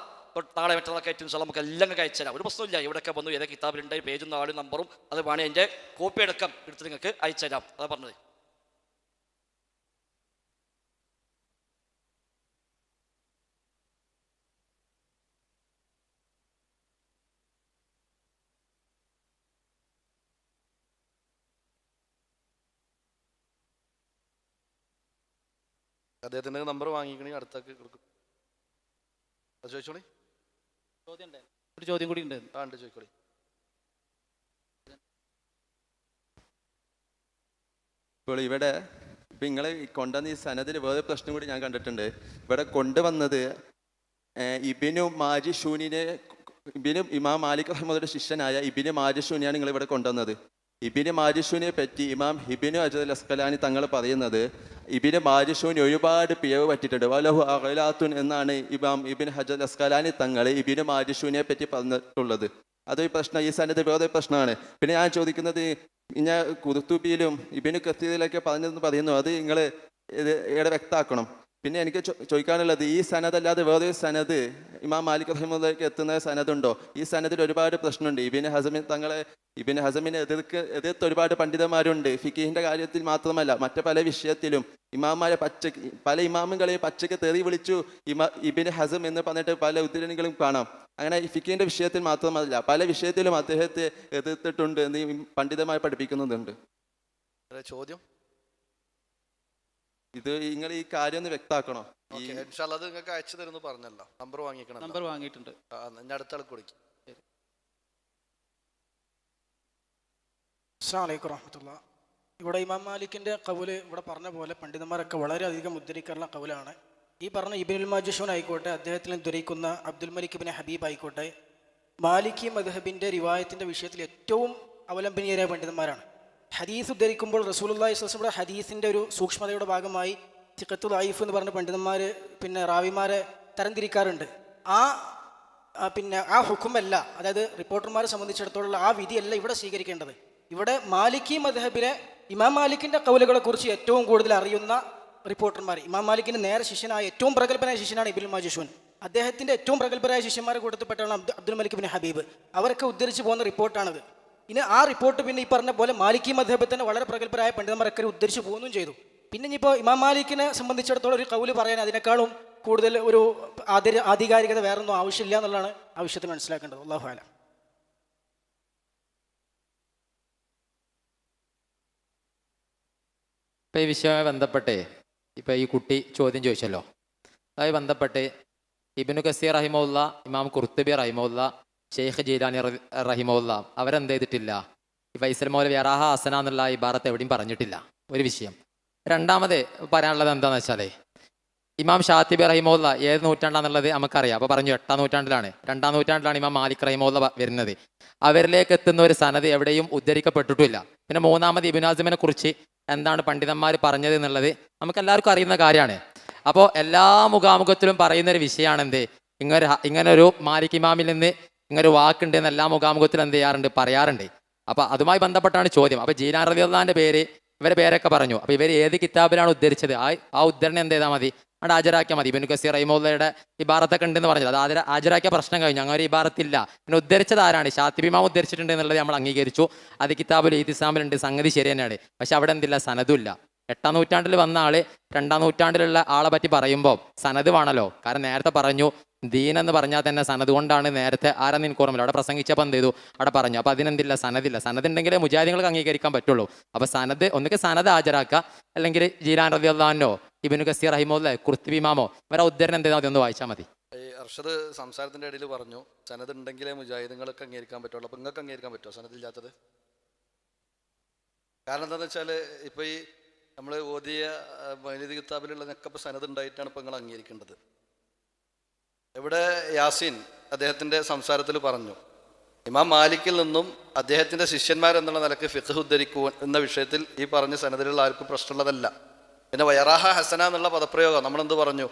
നാളെ മറ്റന്നൊക്കെ ആയിട്ട് ഇൻഷാല്ലാഹ് നമുക്ക് എല്ലാം അയച്ചു തരാം. ഒരു പ്രശ്നമില്ല. എവിടെയൊക്കെ വന്നു, ഏതൊക്കെ കിതാബിലുണ്ട്, പേജും നാളും നമ്പറും അത് വേണേൽ അതിൻ്റെ കോപ്പി അടക്കം എടുത്ത് നിങ്ങൾക്ക് അയച്ചു തരാം. അതാ പറഞ്ഞത്. അദ്ദേഹത്തിൻ്റെ നമ്പർ വാങ്ങിക്കണമെങ്കിൽ അടുത്തേക്ക് കൊടുക്കും. അത് ചോദിച്ചോളി. ഒരു ചോദ്യം കൂടി ഉണ്ട്. ആ ഉണ്ട്, ചോദിക്കോളി. ഇപ്പോൾ ഇവിടെ ഇപ്പം നിങ്ങൾ കൊണ്ടുവന്ന ഈ സനദിൽ വേറെ പ്രശ്നം കൂടി ഞാൻ കണ്ടിട്ടുണ്ട്. ഇവിടെ കൊണ്ടുവന്നത് ഇബിനു മാജിഷൂനിനെ, ഇമാം മാലിക് റഹ്മത്തുള്ളാഹിയുടെ ശിഷ്യനായ ഇബിനു മാജിഷൂനിയാണ് നിങ്ങൾ ഇവിടെ കൊണ്ടുവന്നത്. ഇബിന് മാജിഷൂനെ പറ്റി ഇമാം ഹിബിനു അജൽ അസ്കലാനി തങ്ങൾ പറയുന്നത് ഇബിന് മാജിഷൂന് ഒരുപാട് പിഴവ് പറ്റിയിട്ടുണ്ട്. വലഹു അഖലാത്തുൻ എന്നാണ് ഇമാം ഇബിൻ ഹജൽ അസ്കലാനി തങ്ങൾ ഇബിന് മാജിഷൂനെ പറ്റി പറഞ്ഞിട്ടുള്ളത്. അതൊരു പ്രശ്നം, ഈ സനദ് വേറെ പ്രശ്നമാണ്. പിന്നെ ഞാൻ ചോദിക്കുന്നത്, ഞാൻ ഖുർത്തുബിയിലും ഇബിന് കസീറിലൊക്കെ പറഞ്ഞതെന്ന് പറയുന്നു, അത് നിങ്ങൾ ഇവിടെ വ്യക്തമാക്കണം. പിന്നെ എനിക്ക് ചോദിക്കാനുള്ളത്, ഈ സനദ് അല്ലാതെ വേറൊരു സനദ് ഇമാം മാലിക് റഹിമത്തുള്ളാഹിക്ക് എത്തുന്ന സനദുണ്ടോ? ഈ സനദിൽ ഒരുപാട് പ്രശ്നമുണ്ട്. ഇബിന് ഹസമിനെ എതിർത്ത് ഒരുപാട് പണ്ഡിതന്മാരുണ്ട്. ഫിഖീഹിന്റെ കാര്യത്തിൽ മാത്രമല്ല, മറ്റു പല വിഷയത്തിലും ഇമാമാരെ പല ഇമാമുകളെ പച്ചക്ക് തെറി വിളിച്ചു ഇബിന് ഹസം എന്ന് പറഞ്ഞിട്ട് പല ഉദ്ധരണികളും കാണാം. അങ്ങനെ ഫിഖീഹിന്റെ വിഷയത്തിൽ മാത്രമല്ല, പല വിഷയത്തിലും അദ്ദേഹത്തെ എതിർത്തിട്ടുണ്ട് എന്ന് പണ്ഡിതന്മാർ പഠിപ്പിക്കുന്നുണ്ട്. ചോദ്യം ഇത് നിങ്ങൾ ഈ കാര്യം ഒന്ന് വ്യക്തമാക്കണോ? അത് നിങ്ങൾക്ക് അയച്ചു തരുന്നു പറഞ്ഞല്ലോ. നമ്പർ വാങ്ങിക്കണം. നമ്പർ വാങ്ങിയിട്ടുണ്ട്. അടുത്ത ആൾക്ക് കൊടുക്കും. അസ്സലാമു അലൈക്കും വറഹ്മത്തുള്ളാഹി. ഇവിടെ ഇമാം മാലിക്കിൻ്റെ കൗല് ഇവിടെ പറഞ്ഞ പോലെ പണ്ഡിതന്മാരൊക്കെ വളരെയധികം ഉദ്ധരിക്കാനുള്ള കൗലാണ്. ഈ പറഞ്ഞ ഇബ്നുൽ മാജിഷൂൻ ആയിക്കോട്ടെ, അദ്ദേഹത്തിൽ ഉദ്ധരിക്കുന്ന അബ്ദുൽ മലിക് ഇബ്നു ഹബീബ് ആയിക്കോട്ടെ, മാലിക്കി മദ്ഹബിൻ്റെ റിവായത്തിൻ്റെ വിഷയത്തിൽ ഏറ്റവും അവലംബനീയരായ പണ്ഡിതന്മാരാണ്. ഹദീസ് ഉദ്ധരിക്കുമ്പോൾ റസൂലുള്ളാഹി സ്വല്ലല്ലാഹു അലൈഹി വസല്ലം ഹദീസിൻ്റെ ഒരു സൂക്ഷ്മതയുടെ ഭാഗമായി തിഖത്തു ദഈഫ് എന്ന് പറഞ്ഞ പണ്ഡിതന്മാർ റാവിമാരെ തരംതിരിക്കാറുണ്ട്. ആ ഹുക്കുമല്ല, അതായത് റിപ്പോർട്ടർമാരെ സംബന്ധിച്ചിടത്തോളം ആ വിധിയല്ല ഇവിടെ സ്വീകരിക്കേണ്ടത്. ഇവിടെ മാലിക്കി മദ്ഹബിലെ ഇമാം മാലിക്കിൻ്റെ കൗലുകളെ കുറിച്ച് ഏറ്റവും കൂടുതൽ അറിയുന്ന റിപ്പോർട്ടർമാർ, ഇമാം മാലിക്കിൻ്റെ നേരെ ശിഷ്യനായ ഏറ്റവും പ്രഗത്ഭനായ ശിഷ്യനാണ് ഇബ്നുൽ മാജിഷൂൻ. അദ്ദേഹത്തിൻ്റെ ഏറ്റവും പ്രഗത്ഭരായ ശിഷ്യന്മാരെ കൂട്ടത്തിൽപ്പെട്ടാണ് അബ്ദുൽ മലിക് ഇബ്നു ഹബീബ്. അവരൊക്കെ ഉദ്ധരിച്ചു പോകുന്ന റിപ്പോർട്ടാണത്. ഇനി ആ റിപ്പോർട്ട് പിന്നെ ഈ പറഞ്ഞ പോലെ മാലിക്കി മദ്ഹബിൽ തന്നെ വളരെ പ്രഗത്ഭരായ പണ്ഡിതന്മാരൊക്കെ ഉദ്ധരിച്ചു പോകുകയും ചെയ്തു. പിന്നെ ഇനിയിപ്പോൾ ഇമാം മാലിക്കിനെ സംബന്ധിച്ചിടത്തോളം ഒരു കൗല് പറയാൻ അതിനേക്കാളും കൂടുതൽ ഒരു ആധികാരികത വേറൊന്നും ആവശ്യമില്ല എന്നുള്ളതാണ് ആവശ്യത്തിന് മനസ്സിലാക്കേണ്ടത്. അല്ലാഹു അലം. ഇപ്പോൾ ഈ വിഷയവുമായി ബന്ധപ്പെട്ട് ഇപ്പോൾ ഈ കുട്ടി ചോദ്യം ചോദിച്ചല്ലോ, അതുമായി ബന്ധപ്പെട്ട് ഇബ്നു കസീർ റഹിമഹുല്ല, ഇമാം ഖുർത്തുബി റഹിമഹുല്ല, ഷെയ്ഖ് ജീലാനി റഹിമഹുല്ല അവരെന്ത് ചെയ്തിട്ടില്ല, ഈ ഫൈസൽ മൗലവി അറാഹ ഹസന എന്നുള്ള ഇബാറത്ത് എവിടെയും പറഞ്ഞിട്ടില്ല. ഒരു വിഷയം. രണ്ടാമത് പറയാനുള്ളത് എന്താണെന്ന് വെച്ചാൽ, ഇമാം ഷാത്തിബി റഹിമഹുല്ല ഏത് നൂറ്റാണ്ടാന്നുള്ളത് നമുക്കറിയാം. അപ്പോൾ പറഞ്ഞു 8-ാം നൂറ്റാണ്ടിലാണ്, 2-ാം നൂറ്റാണ്ടിലാണ് ഇമാം മാലിക് റഹിമഹുല്ല വരുന്നത്. അവരിലേക്ക് എത്തുന്ന ഒരു സനത് എവിടെയും ഉദ്ധരിക്കപ്പെട്ടിട്ടില്ല. പിന്നെ മൂന്നാമത് ഇബ്നു ഹസ്മിനെ കുറിച്ച് എന്താണ് പണ്ഡിതന്മാർ പറഞ്ഞത് എന്നുള്ളത് നമുക്കെല്ലാവർക്കും അറിയുന്ന കാര്യമാണ്. അപ്പോൾ എല്ലാ മുഖാമുഖത്തിലും പറയുന്നൊരു വിഷയമാണ് എന്ത്, ഇങ്ങനൊരു മാലിക് ഇമാമിൽ നിന്ന് ഇങ്ങനൊരു വാക്കുണ്ട് എന്ന് എല്ലാ മുഖാമുഖത്തിലും എന്ത് ചെയ്യാറുണ്ട്, പറയാറുണ്ട്. അപ്പോൾ അതുമായി ബന്ധപ്പെട്ടാണ് ചോദ്യം. അപ്പോൾ ജീലാൻ റളിയല്ലാഹുവിൻ്റെ പേര്, ഇവരെ പേരൊക്കെ പറഞ്ഞു. അപ്പോൾ ഇവർ ഏത് കിതാബിലാണ് ഉദ്ധരിച്ചത്, ആ ഉദ്ധരണം എന്ത് ചെയ്താൽ മതി, അവിടെ ഹാജരാക്കിയാൽ മതി. ഇബ്നു കസീർ റഹിമഹുല്ലയുടെ ഇബാറത്തൊക്കെ ഉണ്ടെന്ന് പറഞ്ഞത്, അത് ഹാജരാക്കിയ പ്രശ്നം കഴിഞ്ഞു. അങ്ങനെ ഒരു ഇബാറത്തില്ല. പിന്നെ ഉദ്ധരിച്ചത് ആരാണ്, ഷാത്തിബി ഇമാം ഉദ്ധരിച്ചിട്ടുണ്ട് എന്നുള്ളത് നമ്മൾ അംഗീകരിച്ചു. അത് കിതാബുൽ ഇത്തിസാമിലുണ്ട്, സംഗതി ശരി തന്നെയാണ്. പക്ഷെ അവിടെ എന്തില്ല, സനതുമില്ല. 8-ാം നൂറ്റാണ്ടിൽ വന്ന ആള് 2-ാം നൂറ്റാണ്ടിലുള്ള ആളെ പറ്റി പറയുമ്പോൾ സനത് വേണമല്ലോ. കാരണം നേരത്തെ പറഞ്ഞു ദീൻ എന്ന് പറഞ്ഞാൽ തന്നെ സനത് കൊണ്ടാണ്. നേരത്തെ ആരാന്ന് എനിക്ക് ഓർമ്മയില്ല, അവിടെ പ്രസംഗിച്ചപ്പോൾ എന്ത് ചെയ്തു, അവിടെ പറഞ്ഞു. അപ്പോൾ അതിനെന്തില്ല, സനദില്ല. സനത് ഉണ്ടെങ്കിലേ മുജാഹിദീങ്ങൾക്ക് അംഗീകരിക്കാൻ പറ്റുള്ളൂ. അപ്പോൾ സനത് ഒന്നുകിൽ സനത് ഹാജരാക്കുക, അല്ലെങ്കിൽ ജീലാൻ റളിയല്ലാഹു ഇബ്നു കസീർ റഹിമഹുല്ലാഹ്, ഖുർത്തുബി ഇമാമോ ഇവരെ ഉദ്ധരണം എന്തെങ്കിലും അതൊന്ന് വായിച്ചാൽ മതി. ഈ അർഷദ് സംസാരത്തിന്റെ ഇടയിൽ പറഞ്ഞു സനത് ഉണ്ടെങ്കിലേ മുജാഹിദീങ്ങൾക്ക് അംഗീകരിക്കാൻ പറ്റുള്ളൂ. അപ്പോൾ നിങ്ങൾക്ക് അംഗീകരിക്കാൻ പറ്റുമോ സനദില്ലാത്തത്? കാരണം എന്താണെന്ന് വെച്ചാൽ ഇപ്പോൾ ഈ നമ്മൾ ഓതിയ മൗലിദ് കിതാബിലുള്ളതൊക്കെ ഇപ്പോൾ സനത് ഉണ്ടായിട്ടാണ് ഇപ്പോൾ നിങ്ങൾ അംഗീകരിക്കേണ്ടത്. ഇവിടെ യാസീൻ അദ്ദേഹത്തിൻ്റെ സംസാരത്തിൽ പറഞ്ഞു ഇമാം മാലിക്കിൽ നിന്നും അദ്ദേഹത്തിൻ്റെ ശിഷ്യന്മാരെന്നുള്ള നിലയ്ക്ക് ഫിഖ് ഉദ്ധരിക്കുക എന്ന വിഷയത്തിൽ ഈ പറഞ്ഞ സനദിലുള്ള ആർക്കും പ്രശ്നമുള്ളതല്ല. പിന്നെ വയറാഹ ഹസന എന്നുള്ള പദപ്രയോഗം നമ്മളെന്ത് പറഞ്ഞു,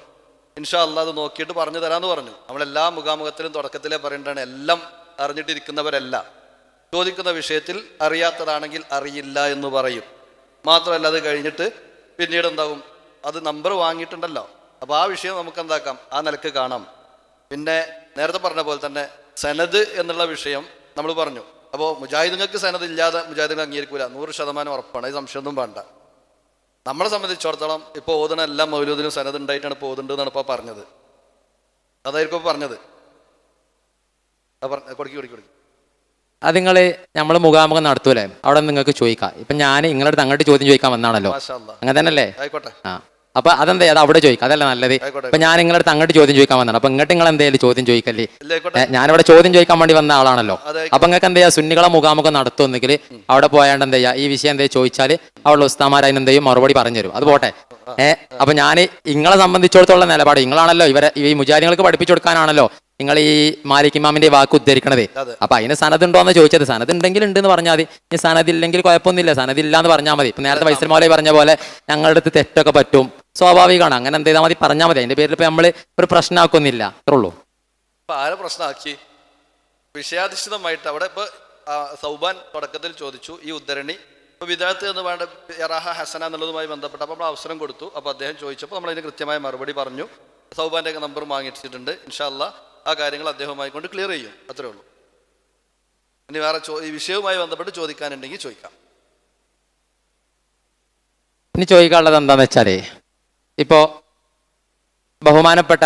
ഇൻഷാ അല്ലാഹ് അത് നോക്കിയിട്ട് പറഞ്ഞു തരാമെന്ന് പറഞ്ഞു. നമ്മളെല്ലാ മുഖാമുഖത്തിലും തുടക്കത്തിലേ പറയേണ്ടതാണ് എല്ലാം അറിഞ്ഞിട്ടിരിക്കുന്നവരല്ല. ചോദിക്കുന്ന വിഷയത്തിൽ അറിയാത്തതാണെങ്കിൽ അറിയില്ല എന്ന് പറയും. മാത്രമല്ല അത് കഴിഞ്ഞിട്ട് പിന്നീട് എന്താകും, അത് നമ്പർ വാങ്ങിയിട്ടുണ്ടല്ലോ, അപ്പോൾ ആ വിഷയം നമുക്ക് എന്താക്കാം, ആ നിലക്ക് കാണാം. പിന്നെ നേരത്തെ പറഞ്ഞ പോലെ തന്നെ സനദ് എന്നുള്ള വിഷയം നമ്മൾ പറഞ്ഞു. അപ്പോൾ മുജാഹിദുങ്ങൾക്ക് സനദ് ഇല്ലാതെ മുജാഹിദുകൾ അംഗീകരിക്കൂല, 100% ഉറപ്പാണ്, ഈ സംശയമൊന്നും വേണ്ട. നമ്മളെ സംബന്ധിച്ചിടത്തോളം ഇപ്പോൾ ഓതുന്ന എല്ലാ മൗലൂദിലും സനദ് ഉണ്ടായിട്ടാണ് ഇപ്പോൾ ഓതുണ്ടെന്നാണ് ഇപ്പോൾ പറഞ്ഞത്. അതായിരിക്കും പറഞ്ഞത്. കൊടുക്കി അത് നിങ്ങൾ നമ്മൾ മുഖാമുഖം നടത്തൂലേ, അവിടെ നിങ്ങൾക്ക് ചോദിക്കാം. ഇപ്പം ഞാൻ നിങ്ങളുടെ അടുത്ത് അങ്ങോട്ട് ചോദ്യം ചോദിക്കാൻ വന്നാണല്ലോ, അങ്ങനെ തന്നെയല്ലേ? ആയിക്കോട്ടെ. ആ അപ്പൊ അതെന്താ, അത് അവിടെ ചോദിക്കാം, അതല്ല നല്ലത്. ഇപ്പൊ ഞാൻ നിങ്ങളുടെ അടുത്ത് അങ്ങോട്ട് ചോദ്യം ചോദിക്കാൻ വന്നാണ്, അപ്പൊ ഇങ്ങോട്ട് നിങ്ങൾ എന്തായാലും ചോദ്യം ചോദിക്കല്ലേ? ഞാനിവിടെ ചോദ്യം ചോദിക്കാൻ വേണ്ടി വന്ന ആളാണല്ലോ. അപ്പൊ നിങ്ങൾക്ക് എന്താ ചെയ്യാ, സുന്നികളെ മുഖാമുഖം നടത്തുമെന്നെങ്കിൽ അവിടെ പോയാണ്ട് എന്താ ചെയ്യാ, ഈ വിഷയം എന്താ ചോദിച്ചാൽ അവിടെ ഉസ്താമാർ അതിനെന്ത് ചെയ്യും, മറുപടി പറഞ്ഞു തരും. അത് പോട്ടെ. അപ്പൊ ഞാൻ നിങ്ങളെ സംബന്ധിച്ചിടത്തോളം നിലപാട്, നിങ്ങളാണല്ലോ ഇവരെ ഈ മുജാഹിദീങ്ങൾക്ക് പഠിപ്പിച്ചു കൊടുക്കാനാണല്ലോ നിങ്ങൾ ഈ മാലിക് ഇമാമിന്റെ വാക്ക് ഉദ്ധരിക്കണത്. അപ്പൊ അതിന് സനത് ഉണ്ടോ എന്ന് ചോദിച്ചത്. സനത് ഉണ്ടെങ്കിൽ ഉണ്ടെന്ന് പറഞ്ഞാൽ മതി, ഇനി സനത് ഇല്ലെങ്കിൽ കുഴപ്പമൊന്നുമില്ല, സനത് ഇല്ല എന്ന് പറഞ്ഞാൽ മതി. ഇപ്പൊ നേരത്തെ ഫൈസൽ മൗലവി പറഞ്ഞ പോലെ ഞങ്ങളുടെ അടുത്ത് തെറ്റൊക്കെ പറ്റും, സ്വാഭാവികമാണ്, അങ്ങനെ എന്ത് ചെയ്താൽ മതി, പറഞ്ഞാൽ മതി. അതിന്റെ പേരിൽ ഇപ്പൊ നമ്മൾ ഒരു പ്രശ്നമാക്കൊന്നുമില്ല, അത്രേ ഉള്ളൂ. ഇപ്പൊ ആരെ പ്രശ്നമാക്കി? വിഷയാധിഷ്ഠിതമായിട്ട് അവിടെ ഇപ്പൊ സൗബാൻ തുടക്കത്തിൽ ചോദിച്ചു ഈ ഉദ്ധരണി ഇപ്പൊ വിദാത്ത് എന്ന് വേണ്ട യറാഹ ഹസന എന്നുള്ളതുമായി ബന്ധപ്പെട്ട് അപ്പോൾ നമ്മൾ അവസരം കൊടുത്തു. അപ്പോൾ അദ്ദേഹം ചോദിച്ചപ്പോൾ നമ്മൾ അതിന് കൃത്യമായ മറുപടി പറഞ്ഞു. സൗബാന്റെ ഒക്കെ നമ്പർ വാങ്ങിച്ചിട്ടുണ്ട്. ഇൻഷാ അല്ലാഹ് ആ കാര്യങ്ങൾ അദ്ദേഹവുമായി കൊണ്ട് ക്ലിയർ ചെയ്യും, അത്രേ ഉള്ളൂ. ഇനി വേറെ ഈ വിഷയവുമായി ബന്ധപ്പെട്ട് ചോദിക്കാനുണ്ടെങ്കിൽ ചോദിക്കാം. ഇനി ചോദിക്കാനുള്ളത് എന്താന്ന് വെച്ചാലേ, ഇപ്പോ ബഹുമാനപ്പെട്ട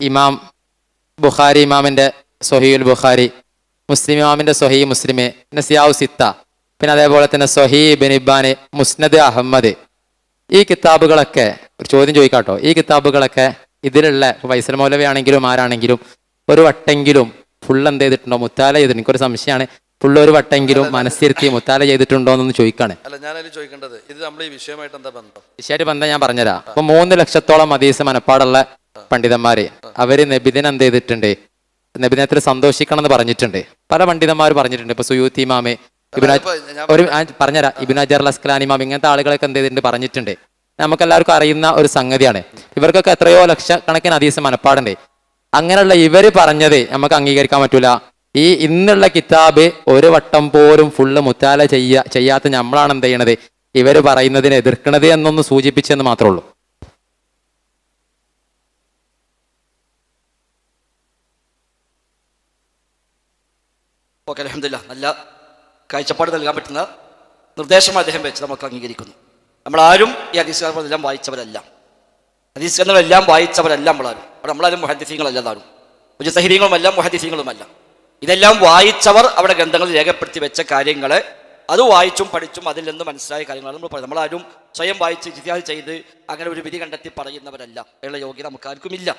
ഇമാം ബുഖാരി ഇമാമിന്റെ സ്വഹീഉൽ ബുഖാരി, മുസ്ലിം ഇമാമിന്റെ സ്വഹീഹ് മുസ്ലിം, നസിയാഉ സിത്ത, പിന്നെ അതേപോലെ തന്നെ സ്വഹീഹ് ഇബ്നു ഹിബ്ബാൻ, മുസ്നദ് അഹമ്മദ്, ഈ കിതാബുകളൊക്കെ ഒരു ചോദ്യം ചോദിക്കാട്ടോ, ഈ കിതാബുകളൊക്കെ ഇതിലുള്ള ഫൈസൽ മൗലവി ആണെങ്കിലും ആരാണെങ്കിലും ഒരു വട്ടെങ്കിലും ഫുൾ എന്ത് ചെയ്തിട്ടുണ്ടോ, മുത്താല ചെയ്തിട്ടുണ്ട്? എനിക്കൊരു സംശയമാണ്, ഫുൾ ഒരു വട്ടെങ്കിലും മനസ്സിരുത്തി മുത്താല ചെയ്തിട്ടുണ്ടോ എന്നൊന്ന് ചോദിക്കാണ്. അല്ല, ഞാനതിൽ ചോദിക്കേണ്ടത് ഇത് നമ്മൾ ഈ വിഷയമായിട്ട് എന്താ ബന്ധം? വിഷയമായിട്ട് ബന്ധം ഞാൻ പറഞ്ഞുതരാം. അപ്പൊ 3 ലക്ഷത്തോളം ഹദീസ് മനപ്പാടുള്ള പണ്ഡിതന്മാര് അവര് നബിദിനം എന്ത് ചെയ്തിട്ടുണ്ട്, നബിദിനത്തിൽ സന്തോഷിക്കണം എന്ന് പറഞ്ഞിട്ടുണ്ട്. പല പണ്ഡിതന്മാർ പറഞ്ഞിട്ടുണ്ട്. ഇപ്പൊ സുയൂത്തി ഇമാമ്, പറഞ്ഞുതരാം, ഇബ്നു ഹജർ അൽ അസ്ഖലാനി ഇമാം, ഇങ്ങനത്തെ ആളുകളൊക്കെ എന്ത് ചെയ്തിട്ടുണ്ട്, പറഞ്ഞിട്ടുണ്ട്. നമുക്കെല്ലാവർക്കും അറിയുന്ന ഒരു സംഗതിയാണ്. ഇവർക്കൊക്കെ എത്രയോ ലക്ഷക്കണക്കിന് ഹദീസ് മനപ്പാടുണ്ട്. അങ്ങനെയുള്ള ഇവര് പറഞ്ഞത് നമുക്ക് അംഗീകരിക്കാൻ പറ്റൂല. ഈ ഇന്നുള്ള കിതാബ് ഒരു വട്ടം പോലും ഫുള്ള് മുത്താല ചെയ്യാത്ത നമ്മളാണ് എന്ത് ചെയ്യണത്, ഇവര് പറയുന്നതിനെ എതിർക്കണത് എന്നൊന്ന് സൂചിപ്പിച്ചെന്ന് മാത്രമേ ഉള്ളൂ. ഓക്കെ, അൽഹംദുലില്ലാഹ്, നല്ല കാഴ്ചപ്പാട് നൽകാൻ പറ്റുന്ന നിർദ്ദേശം അദ്ദേഹം വെച്ച് നമുക്ക് അംഗീകരിക്കുന്നു. നമ്മളാരും ഈ ഹദീസുകളെല്ലാം വായിച്ചവരല്ല, ഹദീസുകളെല്ലാം വായിച്ചവരല്ല നമ്മളാരും. അവിടെ നമ്മളാരും മുഹദ്ദിസീങ്ങളല്ല, താരും മുജ്തഹിദീങ്ങളുമല്ല, മുഹദ്ദിസീങ്ങളുമല്ല. ഇതെല്ലാം വായിച്ചവർ അവിടെ ഗ്രന്ഥങ്ങളിൽ രേഖപ്പെടുത്തി വെച്ച കാര്യങ്ങളെ അത് വായിച്ചും പഠിച്ചും അതിൽ നിന്ന് മനസ്സിലായ കാര്യങ്ങളാണ് നമ്മൾ പറയുന്നത്. നമ്മളാരും സ്വയം വായിച്ച് ഇജ്തിഹാദ് ചെയ്ത് അങ്ങനെ ഒരു വിധി കണ്ടെത്തി പറയുന്നവരല്ല, ഉള്ള യോഗ്യത നമുക്കാർക്കും ഇല്ല.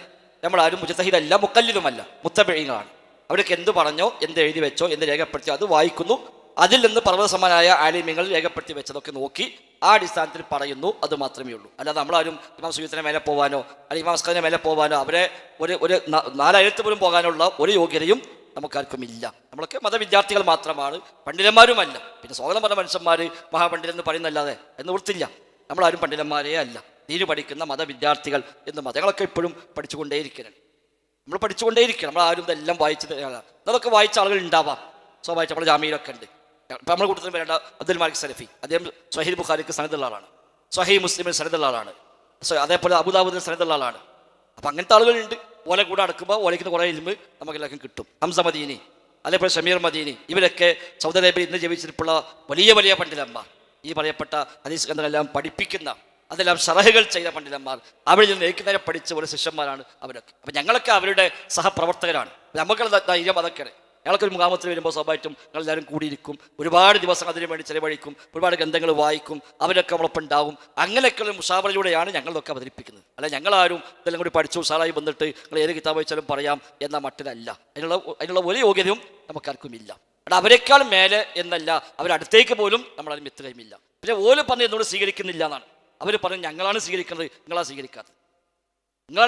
നമ്മളാരും മുജ്തഹിദല്ല, മുഖല്ലിദുമല്ല, മുത്തബഈങ്ങളാണ്. അവർക്ക് എന്ത് പറഞ്ഞോ, എന്ത് എഴുതി വെച്ചോ, എന്ത് രേഖപ്പെടുത്തിയോ അത് വായിക്കുന്നു. അതിൽ നിന്ന് പർവ്വതസമാനായ ആലിമ്യങ്ങൾ രേഖപ്പെടുത്തി വെച്ചതൊക്കെ നോക്കി ആ അടിസ്ഥാനത്തിൽ പറയുന്നു, അത് മാത്രമേ ഉള്ളൂ. അല്ലാതെ നമ്മളാരും ഇമാം സുയൂത്തിനെ മേലെ പോകാനോ അല്ലെങ്കിൽ ഇമാം അസ്ഖറിനെ മേലെ പോകാനോ അവരെ ഒരു 4 പോലും പോകാനുള്ള ഒരു യോഗ്യതയും നമുക്കാർക്കും ഇല്ല. നമ്മളൊക്കെ മതവിദ്യാർത്ഥികൾ മാത്രമാണ്, പണ്ഡിതന്മാരുമല്ല. പിന്നെ സ്വാഗതം പറഞ്ഞ മനുഷ്യന്മാർ മഹാപണ്ഡിതൻ പറയുന്നല്ലാതെ എന്ന് വൃത്തില്ല. നമ്മളാരും പണ്ഡിതന്മാരേ അല്ല, ദീന് പഠിക്കുന്ന മതവിദ്യാർത്ഥികൾ എന്ന് മതങ്ങളൊക്കെ ഇപ്പോഴും പഠിച്ചുകൊണ്ടേയിരിക്കണം. നമ്മൾ പഠിച്ചുകൊണ്ടേയിരിക്കണം. നമ്മളാരും ഇതെല്ലാം വായിച്ചത് അതൊക്കെ വായിച്ച ആളുകൾ ഉണ്ടാവാം, സ്വാഭാവികം. നമ്മുടെ ജാമ്യയിലൊക്കെ ഉണ്ട്. ഇപ്പം നമ്മുടെ കൂട്ടത്തിൽ വരേണ്ട അബ്ദുൽ മാലിക് സലഫി, അദ്ദേഹം സ്വഹീഹ് ബുഖാരിക്ക് സനദുള്ള ആളാണ്, സ്വഹീഹ് മുസ്ലിമിന് സനദുള്ള ആളാണ്, അതേപോലെ അബൂദാവൂദിന് സനദുള്ള ആളാണ്. അപ്പം അങ്ങനത്തെ ആളുകളുണ്ട്. ഓലെ കൂടെ അടക്കുമ്പോൾ ഓലയ്ക്കുന്ന കുറേ ഇൽമ് നമുക്കെല്ലാവർക്കും കിട്ടും. ഹംസ മദീനി, അതേപോലെ ഷമീർ മദീനി, ഇവരൊക്കെ സൗദി അറേബ്യയിൽ ഇന്ന് ജീവിച്ചിട്ടുള്ള വലിയ വലിയ പണ്ഡിതന്മാർ, ഈ പറയപ്പെട്ട ഹദീസ് ഗ്രന്ഥങ്ങളെല്ലാം പഠിപ്പിക്കുന്ന അതെല്ലാം ഷറഹുകൾ ചെയ്ത പണ്ഡിതന്മാർ, അവരിൽ നിന്ന് ഏക്കുന്നേരെ പഠിച്ച ഒരു ശിഷ്യന്മാരാണ് അവരൊക്കെ. അപ്പം ഞങ്ങളൊക്കെ അവരുടെ സഹപ്രവർത്തകരാണ്. നമുക്കുള്ള ധൈര്യം അതൊക്കെയാണ്. ഞങ്ങൾക്കൊരു മുഖാമത്തിൽ വരുമ്പോൾ സ്വാഭാവികമായിട്ടും ഞങ്ങളെല്ലാവരും കൂടിയിരിക്കും, ഒരുപാട് ദിവസം അതിനു വേണ്ടി ചിലവഴിക്കും, ഒരുപാട് ഗ്രന്ഥങ്ങൾ വായിക്കും, അവരൊക്കെ നമ്മളൊപ്പം ഉണ്ടാവും. അങ്ങനെയൊക്കെയുള്ള മുഷാവറയിലൂടെയാണ് ഞങ്ങളൊക്കെ അവതരിപ്പിക്കുന്നത്. അല്ല ഞങ്ങളാരും ഇതെല്ലാം കൂടി പഠിച്ചു ഉഷാറായി വന്നിട്ട് നിങ്ങൾ ഏത് കിതാബ് വെച്ചാലും പറയാം എന്ന മട്ടിലല്ല. അതിനുള്ള ഒരു യോഗ്യതയും നമുക്കാർക്കും ഇല്ല. അവിടെ അവരെക്കാൾ മേലെ എന്നല്ല, അവരടുത്തേക്ക് പോലും നമ്മളതിന് എത്തുകയുമില്ല. പിന്നെ ഓല് പറഞ്ഞ് എന്നോട് സ്വീകരിക്കുന്നില്ല എന്നാണ്. അവർ പറഞ്ഞു ഞങ്ങളാണ് സ്വീകരിക്കുന്നത്, നിങ്ങളാണ്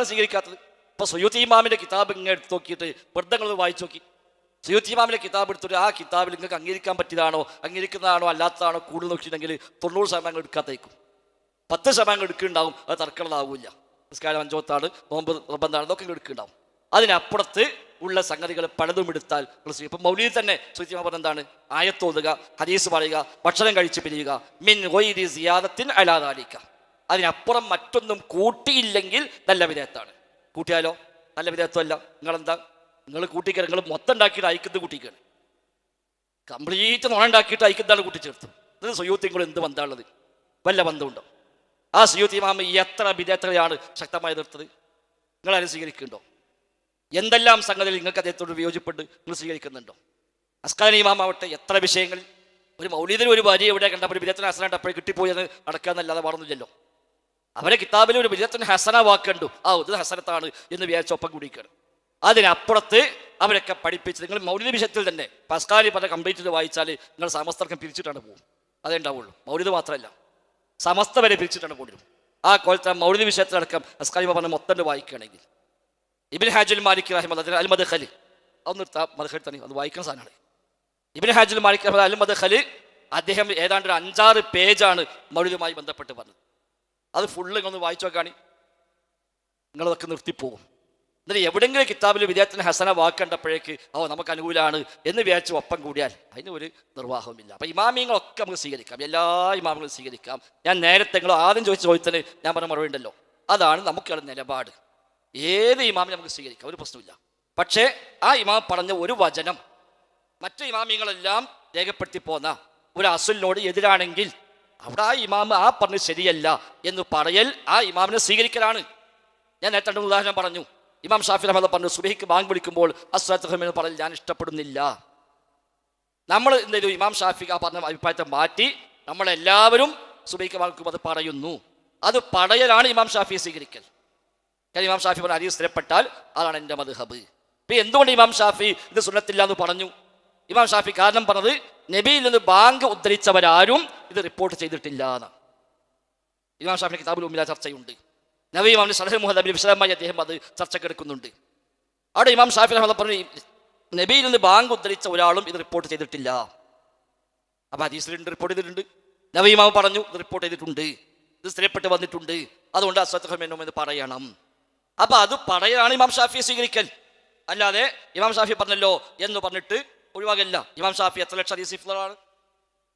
സ്വീകരിക്കാത്തത്. ഇപ്പോൾ സുയൂത്തി ഇമാമിൻ്റെ കിതാബ് ഇങ്ങനെ എടുത്ത് നോക്കിയിട്ട് വെറുതെ നിങ്ങൾ വായിച്ചു നോക്കി. സുയൂത്തി ഇമാമിൻ്റെ കിതാബ് എടുത്തിട്ട് ആ കിതാബിൽ നിങ്ങൾക്ക് അംഗീകരിക്കാൻ പറ്റിയതാണോ അംഗീകരിക്കുന്നതാണോ അല്ലാത്തതാണോ കൂടുതൽ നോക്കിയിട്ടുണ്ടെങ്കിൽ 90% എടുക്കാത്തേക്കും, 10% എടുക്കുന്നുണ്ടാവും. അത് തർക്കമുള്ളതാവില്ല. നിസ്കാരം 5 നോമ്പ് നിർബന്ധമാണ്, അതൊക്കെ എടുക്കുന്നുണ്ടാവും. അതിനപ്പുറത്ത് ഉള്ള സംഗതികൾ പലതും എടുത്താൽ ഇപ്പം മൗലിയിൽ തന്നെ സുയൂത്തി ഇമാം പറഞ്ഞ എന്താണ്? ആയത്തോതുക, ഹദീസ് പറയുക, ഭക്ഷണം കഴിച്ച് പിരിയുക, മിൻ ഗൈരി സിയാദത്തിൻ അലാ ദാലിക. അതിനപ്പുറം മറ്റൊന്നും കൂട്ടിയില്ലെങ്കിൽ നല്ല വിധേയത്താണ്. കൂട്ടിയാലോ നല്ല വിധേയത്വമല്ല. നിങ്ങൾ കൂട്ടിക്കൽ, നിങ്ങൾ മൊത്തം ഉണ്ടാക്കിയിട്ട് അയക്കുന്നത് കൂട്ടിക്കാണ്. കംപ്ലീറ്റ് നുണ ഉണ്ടാക്കിയിട്ട് അയക്കുന്നതാണ് കൂട്ടിച്ചേർത്ത്. ഇത് സുയൂത്തി കൂടെ എന്ത് ബന്ധമുള്ളത്? വല്ല ബന്ധമുണ്ടോ? ആ സുയൂത്തി ഇമാം എത്ര വിധേയത്വയാണ് ശക്തമായി എതിർത്തത്? നിങ്ങളാരും സ്വീകരിക്കുന്നുണ്ടോ? എന്തെല്ലാം സംഗതിയിൽ നിങ്ങൾക്ക് അദ്ദേഹത്തോട് വിയോജിപ്പെട്ട് നിങ്ങൾ സ്വീകരിക്കുന്നുണ്ടോ? അസ്കാനി ഇമാം ആവട്ടെ എത്ര വിഷയങ്ങളിൽ ഒരു മൗലീദിൽ ഒരു ഭാര്യ എവിടെ കണ്ടപ്പോൾ ഒരു ബിദഅത്തുൽ ഹസനായിട്ട് അപ്പോഴും കിട്ടിപ്പോയെന്ന് നടക്കാന്നല്ലാതെ പറഞ്ഞില്ലല്ലോ. അവരെ കിതാബിൽ ഒരു ബിദഅത്തുൽ ഹസന വാക്കുണ്ടു, ഇത് ഹസനത്താണ് എന്ന് വിചാരിച്ച ഒപ്പം കൂടിക്കാണ്. അതിനപ്പുറത്ത് അവരൊക്കെ പഠിപ്പിച്ച് നിങ്ങൾ മൗലിദ് വിഷയത്തിൽ തന്നെ അസ്കാരി പറഞ്ഞ കംപ്ലീറ്റ് വായിച്ചാൽ നിങ്ങൾ സമസ്തർക്കം പിരിച്ചിട്ടാണ് പോകും. അതേ ഉണ്ടാവുള്ളൂ. മൗലിദ് മാത്രമല്ല, സമസ്ത വരെ പിരിച്ചിട്ടാണ് പോലും. ആ കോലത്തെ മൗലിദ് വിഷയത്തിലടക്കം അസ്കാരി പറഞ്ഞ മൊത്തം വായിക്കുകയാണെങ്കിൽ ഇബ്നു ഹാജുൽ മാലിക് റഹിമഹുല്ലാഹ് അൽ മദ്ഖലി അത് വായിക്കുന്ന സാധനമാണ്. ഇബ്നു ഹാജുൽ മാലിക് റഹിമഹുല്ലാഹ് അൽ മദ്ഖലി അദ്ദേഹം ഏതാണ്ട് ഒരു 5-6 പേജാണ് മൗലിദുമായി ബന്ധപ്പെട്ട് പറഞ്ഞത്. അത് ഫുള്ള് ഒന്ന് വായിച്ചു നോക്കുകയാണ്, നിങ്ങളതൊക്കെ നിർത്തിപ്പോകും. എന്നിട്ട് എവിടെയെങ്കിലും കിതാബിൽ വിദ്യാർത്ഥിന് ഹസന വാക്കണ്ടപ്പോഴേക്ക് നമുക്ക് അനുകൂലമാണ് എന്ന് വിചാരിച്ച് ഒപ്പം കൂടിയാൽ അതിന് ഒരു നിർവാഹവുമില്ല. അപ്പം ഇമാമിങ്ങളൊക്കെ നമുക്ക് സ്വീകരിക്കാം, എല്ലാ ഇമാമുകളും സ്വീകരിക്കാം. ഞാൻ നേരത്തെ നിങ്ങൾ ആദ്യം ചോദിച്ച ചോദ്യത്തിന് ഞാൻ പറഞ്ഞ മറുപടി ഉണ്ടല്ലോ, അതാണ് നമുക്കുള്ള നിലപാട്. ഏത് ഇമാമിനെ നമുക്ക് സ്വീകരിക്കാം, ഒരു പ്രശ്നമില്ല. പക്ഷേ ആ ഇമാം പറഞ്ഞ ഒരു വചനം മറ്റു ഇമാമിങ്ങളെല്ലാം രേഖപ്പെടുത്തി പോന്ന ഒരു അസുലിനോട് എതിരാണെങ്കിൽ അവിടെ ആ ഇമാം ആ പറഞ്ഞ് ശരിയല്ല എന്ന് പറയൽ ആ ഇമാമിനെ സ്വീകരിക്കലാണ്. ഞാൻ നേരത്തെ ഉദാഹരണം പറഞ്ഞു. ഇമാം ഷാഫി റഹ്മത്തുള്ളാഹി പറഞ്ഞു സുബഹിക്ക് ബാങ്ക് വിളിക്കുമ്പോൾ അസ്സലാത്തു ഖൈറുൻ എന്ന് പറയൽ ഞാൻ ഇഷ്ടപ്പെടുന്നില്ല. നമ്മൾ എന്ത് ചെയ്തു? ഇമാം ഷാഫി ആ പറഞ്ഞ അഭിപ്രായത്തെ മാറ്റി നമ്മളെല്ലാവരും സുബഹിക്ക് ബാങ്ക് വിളിക്കുമ്പോൾ അത് പറയുന്നു. അത് പറയലാണ് ഇമാം ഷാഫി സ്വീകരിക്കൽ. കാരണം ഇമാം ഷാഫി പറഞ്ഞ ഹദീസ് സ്ഥിരപ്പെട്ടാൽ അതാണ് എൻ്റെ മദ്ഹബ്. ഇപ്പം എന്തുകൊണ്ട് ഇമാം ഷാഫി ഇത് സുന്നത്തില്ല എന്ന് പറഞ്ഞു? ഇമാം ഷാഫി കാരണം പറഞ്ഞത് നബിയിൽ നിന്ന് ബാങ്ക് ഉദ്ധരിച്ചവരാരും ഇത് റിപ്പോർട്ട് ചെയ്തിട്ടില്ല എന്നാണ്. ഇമാം ഷാഫിയുടെ കിതാബുൽ ഉമ്മില ചർച്ചയുണ്ട്. നബി ഇമാമിന്റെ ശറഹ് മുഹദ്ദബിൽ വിശദമായി അദ്ദേഹം അത് ചർച്ചക്കെടുക്കുന്നുണ്ട്. അവിടെ ഇമാം ഷാഫി റഹ്മത്തുള്ളാഹി പറഞ്ഞു നബിയിൽ നിന്ന് ബാങ്ക് ഉദ്ധരിച്ച ഒരാളും ഇത് റിപ്പോർട്ട് ചെയ്തിട്ടില്ല. അപ്പം ഹദീസിലുണ്ട്, റിപ്പോർട്ട് ചെയ്തിട്ടുണ്ട്. നബി ഇമാം പറഞ്ഞു ഇത് റിപ്പോർട്ട് ചെയ്തിട്ടുണ്ട്, ഇത് സ്ഥിരപ്പെട്ട് വന്നിട്ടുണ്ട്, അതുകൊണ്ട് അസ്സലാത്തു ഖൈറുൻ എന്ന് പറയണം. അപ്പം അത് പറയാണ് ഇമാം ഷാഫി സ്വീകരിക്കൽ. അല്ലാതെ ഇമാം ഷാഫി പറഞ്ഞല്ലോ എന്ന് പറഞ്ഞിട്ട് ഒഴിവാകല്ല. ഇമാം ഷാഫി എത്ര ലക്ഷം ഹദീസ് ഇഫ്ളാണ്,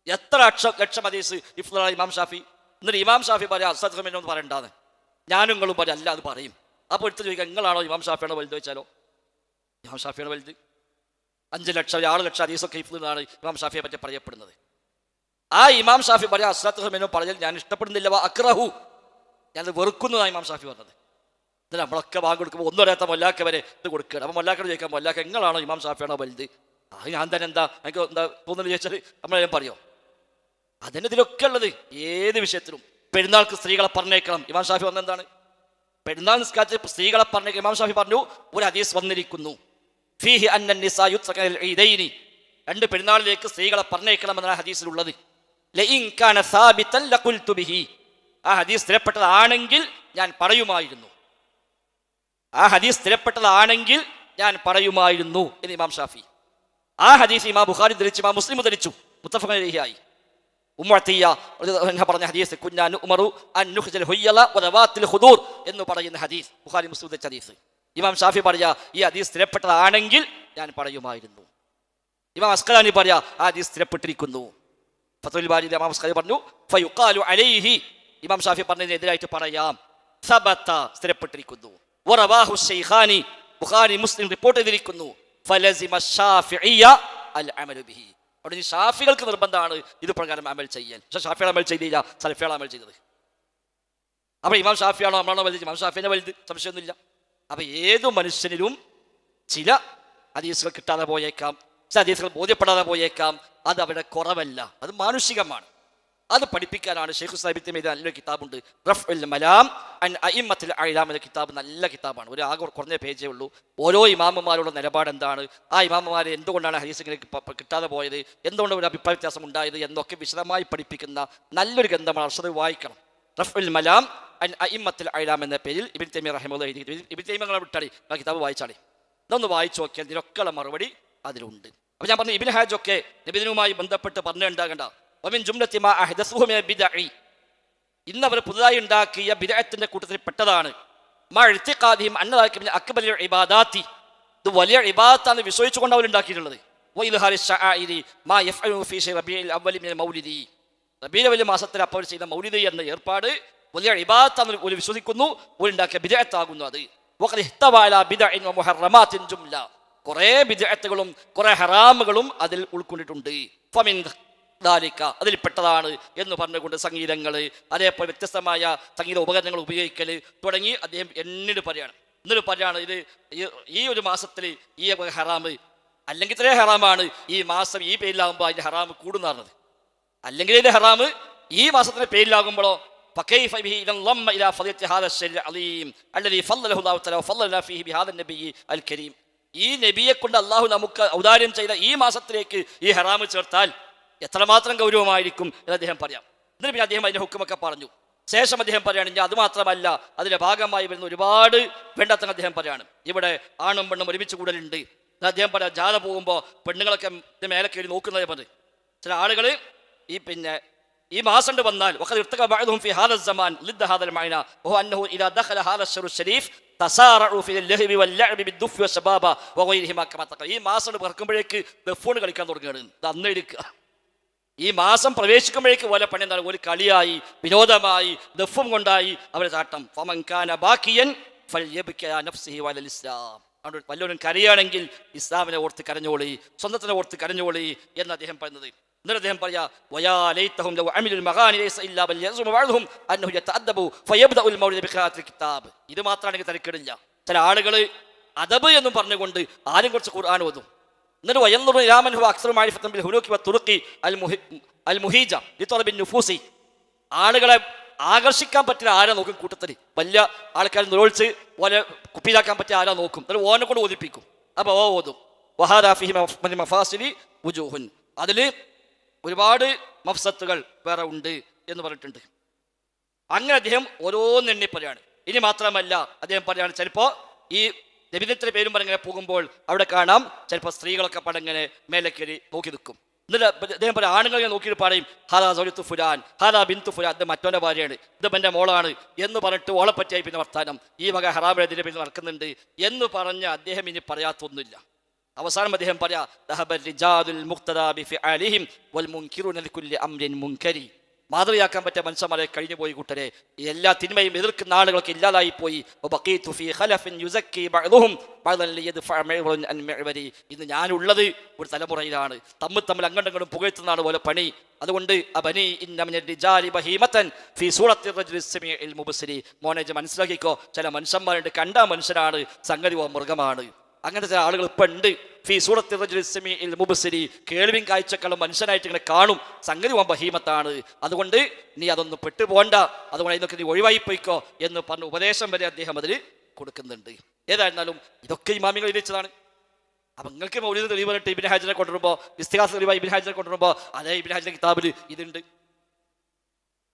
എത്ര ലക്ഷം ഹദീസ് ഇഫ്ളാണ് ഇമാം ഷാഫി. എന്നിട്ട് ഇമാം ഷാഫി പറയാം അസ്സലാത്തു ഖൈറുൻ എന്ന് പറയണ്ടാന്ന്. ഞാനും നിങ്ങളും പറയും അല്ല അത് പറയും. അപ്പോൾ എടുത്ത് ചോദിക്കാം നിങ്ങളാണോ ഇമാം ഷാഫിയാണോ വലുത് വെച്ചാലോ? ഇമാം ഷാഫിയാണ് വലുത്. 5 ലക്ഷം 6 ലക്ഷം ഹദീസൊക്കെ ഇഫ്ളാണ് ഇമാം ഷാഫിയെ പറ്റി പറയപ്പെടുന്നത്. ആ ഇമാം ഷാഫി പറയാം അസ്സലാത്തു ഖൈറുൻ പറഞ്ഞാൽ ഞാൻ ഇഷ്ടപ്പെടുന്നില്ല, അക്റഹു, ഞാനത് വെറുക്കുന്നതാണ് ഇമാം ഷാഫി പറഞ്ഞത്. ഇത് നമ്മളൊക്കെ ബാങ്ക് കൊടുക്കുമ്പോൾ ഒന്നും അറിയാത്ത മൊല്ലാക്ക വരെ ഇത് കൊടുക്കുകയാണ്. അപ്പോൾ മൊല്ലാക്കോട് ചോദിക്കാം മൊല്ലാക്ക നിങ്ങളാണോ ഇമാം ഷാഫിയാണോ വലുത്? ഞാൻ തന്നെ എന്താ എനിക്ക് എന്താ തോന്നുന്നു ചോദിച്ചാൽ നമ്മളെല്ലാം പറയോ? അതിന് ഇതിലൊക്കെ ഉള്ളത് ഏത് വിഷയത്തിലും. പെരുന്നാൾക്ക് സ്ത്രീകളെ പറഞ്ഞേക്കണം, ഇമാം ഷാഫി പറഞ്ഞ എന്താണ്? പെരുന്നാൾ നിസ്കാരത്തിൽ സ്ത്രീകളെ പറഞ്ഞേക്കണം. ഇമാം ഷാഫി പറഞ്ഞു ഒരു ഹദീസ് വന്നിരിക്കുന്നു ഫീഹി അന്ന നിസാ യുത്റകന ഈദൈനി, 2 പെരുന്നാളിലേക്ക് സ്ത്രീകളെ പറഞ്ഞേക്കണം എന്നാണ് ഹദീസിലുള്ളത്. ലഇൻ കാന സാബിതൻ ലഖുൽതു ബിഹി, ആ ഹദീസ് സ്ഥിരപ്പെട്ടതാണെങ്കിൽ ഞാൻ പറയുമായിരുന്നു, ആ ഹദീസ് സ്ഥിരപ്പെട്ടതാണെങ്കിൽ ഞാൻ പറയുമായിരുന്നു എന്ന് ഇമാം ഷാഫി. ആ ഹദീസ് ഇമാം ബുഖാരി ധരിച്ചു, ഇമാം മുസ്ലിം ധരിച്ചു, മുത്തഫഖ് അലൈഹിയായി. ഉമ്മഅത്തിയ പറഞ്ഞ ഹദീസ് കുന്നാനു ഉമറു അൻ നുഖ്ജൽ ഹുയ്യല വദവാത്തിൽ ഖുദൂർ എന്ന് പറയുന്ന ഹദീസ് ബുഖാരി മുസ്ലിം ധരിച്ച ഹദീസ്. ഇമാം ഷാഫി പറയാ ഈ ഹദീസ് സ്ഥിരപ്പെട്ടതാണെങ്കിൽ ഞാൻ പറയുമായിരുന്നു. ഇമാം അസ്ഖലാനി പറയാ ആ ഹദീസ് സ്ഥിരപ്പെട്ടിരിക്കുന്നു. ഫത്ഹുൽ ബാരിയിൽ ഇമാം അസ്ഖലാനി പറഞ്ഞു ഫയുഖാലു അലൈഹി, ഇമാം ഷാഫി പറഞ്ഞതിനെതിരായിട്ട് പറയാം സബത, സ്ഥിരപ്പെട്ടിരിക്കുന്നു. വറവാഹു ശൈഖാനി, ബുഖാരി മുസ്ലിം റിപ്പോർട്ട് ചെയ്തിരിക്കുന്നു. ഫലസിമ ശാഫിഇയ്യ അൽ അമലു ബിഹി, അവിടെ ഷാഫികൾക്ക് നിർബന്ധമാണ് ഇത് പ്രകാരം അമൽ ചെയ്യാൻ. പക്ഷേ ഷാഫികൾ അമൽ ചെയ്തില്ല, സലഫികൾ അമൽ ചെയ്തത്. അപ്പോൾ ഇമാം ഷാഫിയാണോ നമ്മളാണോ വലുത്? ഇമാം ഷാഫിനെ വലുത്, സംശയമൊന്നുമില്ല. അപ്പോൾ ഏതു മനുഷ്യനിലും ചില ഹദീസുകൾ കിട്ടാതെ പോയേക്കാം, ചില ഹദീസുകൾ ബോധ്യപ്പെടാതെ പോയേക്കാം. അത് അവിടെ കുറവല്ല, അത് മാനുഷികമാണ്. അത് പഠിപ്പിക്കാനാണ് ഷെയ്ഖ് സാഹിബിന്റെ മേൽ നല്ലൊരു കിതാബുണ്ട്, റഫ്ഉൽ മലാം അൻ അഇമ്മത്തുൽ അഅ്ലാം എന്ന കിതാബ്. നല്ല കിതാബാണ്, ഒരു ആകെ കുറഞ്ഞ പേജേ ഉള്ളൂ. ഓരോ ഇമാമന്മാരുടെ നിലപാട് എന്താണ്, ആ ഇമാമന്മാരെ എന്തുകൊണ്ടാണ് ഹദീസ് ഇങ്ങനെ കിട്ടാതെ പോയത്, എന്തുകൊണ്ട് ഒരു അഭിപ്രായ വ്യത്യാസം ഉണ്ടായത് എന്നൊക്കെ വിശദമായി പഠിപ്പിക്കുന്ന നല്ലൊരു ഗ്രന്ഥമാണ്. അർഷദ് വായിക്കണം. റഫ്ഉൽ മലാം അൻ അഇമ്മത്തുൽ അഅ്ലാം എന്ന പേരിൽ ഇബ്നു തൈമിയ്യ റഹിമഹുല്ലാഹ് എഴുതി. ഇബ്നു തൈമിയ്യ വിട്ടാടി ആ കിതാബ് വായിച്ചാളി, ഇതൊന്ന് വായിച്ചു നോക്കിയാൽ ഇതിനൊക്കെയുള്ള മറുപടി അതിലുണ്ട്. അപ്പോൾ ഞാൻ പറഞ്ഞു, ഇബ്നു ഹാജൊക്കെ നബിദിനുമായി ബന്ധപ്പെട്ട് പറഞ്ഞുണ്ടാകണ്ട. ഇന്ന് അവർ പുതുതായി ഉണ്ടാക്കിയ ബിദ്അത്തിന്റെ കൂട്ടത്തിൽ പെട്ടതാണ്. ഇത് വലിയ ഇബാദത്താണെന്ന് വിശ്വസിച്ചുകൊണ്ട് അവർ ഉണ്ടാക്കിയിട്ടുള്ളത്. റബീഉൽ അവ്വൽ മാസത്തിൽ അപ്പോൾ ചെയ്ത മൗലിദ് എന്ന ഏർപ്പാട് വലിയ ഇബാദത്താണെന്ന് ഒരു വിശ്വസിക്കുന്നു, ഒരു ഉണ്ടാക്കിയ ബിദ്അത്താകുന്നു. അത് കുറെ ബിദ്അത്തുകളും കുറെ ഹറാമുകളും അതിൽ ഉൾക്കൊണ്ടിട്ടുണ്ട്. അതിൽപ്പെട്ടതാണ് എന്ന് പറഞ്ഞുകൊണ്ട് സംഗീതങ്ങൾ, അതേപോലെ വ്യത്യസ്തമായ സംഗീത ഉപകരണങ്ങൾ ഉപയോഗിക്കൽ തുടങ്ങി അദ്ദേഹം എന്നിട്ട് പറയാണ് ഇത് ഈ ഒരു മാസത്തിൽ ഈ ഹറാമ് അല്ലെങ്കിൽ ഇത്രേ ഹറാമാണ്, ഈ മാസം ഈ പേരിലാകുമ്പോൾ അതിൻ്റെ ഹറാമ് കൂടുന്നതാണ്. അല്ലെങ്കിൽ ഇതിൻ്റെ ഹറാമ് ഈ മാസത്തിന്റെ പേരിലാകുമ്പോഴോ ഈ നബിയെ കൊണ്ട് അള്ളാഹു നമുക്ക് ഔദാര്യം ചെയ്ത ഈ മാസത്തിലേക്ക് ഈ ഹറാമ് ചേർത്താൽ എത്രമാത്രം ഗൗരവമായിരിക്കും എന്ന് അദ്ദേഹം പറയാം. എന്നിട്ട് പിന്നെ അദ്ദേഹം അതിൻ്റെ ഹുക്കുമൊക്കെ പറഞ്ഞു. ശേഷം അദ്ദേഹം പറയുകയാണെങ്കിൽ അത് മാത്രമല്ല, അതിൻ്റെ ഭാഗമായി വരുന്ന ഒരുപാട് വേണ്ടാത്ത അദ്ദേഹം പറയാണ്. ഇവിടെ ആണും പെണ്ണും ഒരുമിച്ച് കൂടലുണ്ട്. അദ്ദേഹം പറയാം, ജാഥ പോകുമ്പോൾ പെണ്ണുങ്ങളൊക്കെ മേലെ കയറി നോക്കുന്നതേ പറഞ്ഞു. ചില ആളുകൾ ഈ മാസം വന്നാൽ ഈ മാസം പറക്കുമ്പോഴേക്ക് ദഫൂൺ കളിക്കാൻ തുടങ്ങുകയാണ്. ഇത് അന്ന് എടുക്കുക. ഈ മാസം പ്രവേശിക്കുമ്പോഴേക്ക് പോലെ പണി എന്താണ്, ഒരു കളിയായി, വിനോദമായി, ദഫും കൊണ്ടായി അവരെ ചാട്ടം. വല്ലവരും കരയാണെങ്കിൽ ഇസ്ലാമിനെ ഓർത്ത് കരഞ്ഞോളി, സ്വന്തത്തിനെ ഓർത്ത് കരഞ്ഞോളി എന്ന് അദ്ദേഹം പറയുന്നത്. എന്നിട്ട് അദ്ദേഹം പറയാ, ഇത് മാത്രമാണെങ്കിൽ തിരക്കിടില്ല. ചില ആളുകൾ അദബ് എന്നും പറഞ്ഞുകൊണ്ട് ആരും കുറച്ച് ഖുർആൻ ഓതും. എന്നിട്ട് ആളുകളെ ആകർഷിക്കാൻ പറ്റിയ ആരാ നോക്കും കൂട്ടത്തിൽ. വലിയ ആൾക്കാർ നിരോധിച്ച് പോലെ കുപ്പിയിലാക്കാൻ പറ്റിയ ആരാ നോക്കും. എന്നിട്ട് ഓനെ കൊണ്ട് ഓതിപ്പിക്കും. അപ്പോൾ ഓതും. അതിൽ ഒരുപാട് മഫ്സത്തുകൾ വേറെ ഉണ്ട് എന്ന് പറഞ്ഞിട്ടുണ്ട്. അങ്ങനെ അദ്ദേഹം ഓരോന്നെണ്ണി പറയാണ്. ഇനി മാത്രമല്ല അദ്ദേഹം പറയാണ്, ചിലപ്പോൾ ഈ നബിദിനത്തിന്റെ പേരും പറഞ്ഞിങ്ങനെ പോകുമ്പോൾ അവിടെ കാണാം ചിലപ്പോൾ സ്ത്രീകളൊക്കെ പടങ്ങനെ മേലെ കയറി നോക്കി നിൽക്കും. എന്നിട്ട് അദ്ദേഹം പറയും, ആണുങ്ങളെ നോക്കിയിട്ട് പറയും, ഹാദാ സൗജത്തു ഫുലാൻ, ഹാദാ ബിന്തു ഫുലാൻ, ഇത് മറ്റോൻ്റെ ഭാര്യയാണ്, ഇത് എൻ്റെ മോളാണ് എന്ന് പറഞ്ഞിട്ട് ഓളെ പറ്റിയായി പിന്നെ വർത്താനം, ഈ വക ഹറാമിനെതിരെ പിന്നെ നടക്കുന്നുണ്ട് എന്ന് പറഞ്ഞ് അദ്ദേഹം ഇനി പറയാത്തൊന്നുമില്ല. അവസാനം അദ്ദേഹം പറയാ, മാതൃകയാക്കാൻ പറ്റിയ മനുഷ്യന്മാരെ കഴിഞ്ഞു പോയി കൂട്ടരെ, എല്ലാ തിന്മയും എതിർക്കുന്ന ആളുകളൊക്കെ ഇല്ലാതായി പോയി. ഇന്ന് ഞാനുള്ളത് ഒരു തലമുറയിലാണ്, തമ്മിൽ അങ്ങോട്ടും പുകഴ്ത്തുന്നതാണ് പോലെ പണി. അതുകൊണ്ട് മോനേജ് മനസ്സിലാക്കിക്കോ, ചില മനുഷ്യന്മാരുണ്ട്, കണ്ട മനുഷ്യനാണ്, സംഗതി മൃഗമാണ്. അങ്ങനത്തെ ചില ആളുകൾ ഇപ്പം ഉണ്ട്. കേൾവിയും കാഴ്ചക്കളും മനുഷ്യനായിട്ട് ഇങ്ങനെ കാണും, സംഗതി ബഹീമത്താണ്. അതുകൊണ്ട് നീ അതൊന്നും പെട്ടുപോണ്ട, അതുകൊണ്ട് ഇതൊക്കെ നീ ഒഴിവായി പോയിക്കോ എന്ന് പറഞ്ഞ ഉപദേശം വരെ അദ്ദേഹം അതിൽ കൊടുക്കുന്നുണ്ട്. ഏതായിരുന്നാലും ഇതൊക്കെ ഇമാമികൾ വിധിച്ചതാണ്. അപ്പം നിങ്ങൾക്ക് മൗലിദ് തെളിവ് പറഞ്ഞിട്ട് ഇബ്നു ഹാജറിനെ കൊണ്ടുവരുമ്പോൾ, ഇസ്തിഹാസ തെളിവായി ഇബ്നു ഹാജറിനെ കൊണ്ടുവരുമ്പോൾ അതേ ഇബ്നു ഹാജറിന്റെ കിതാബിൽ ഇതുണ്ട്.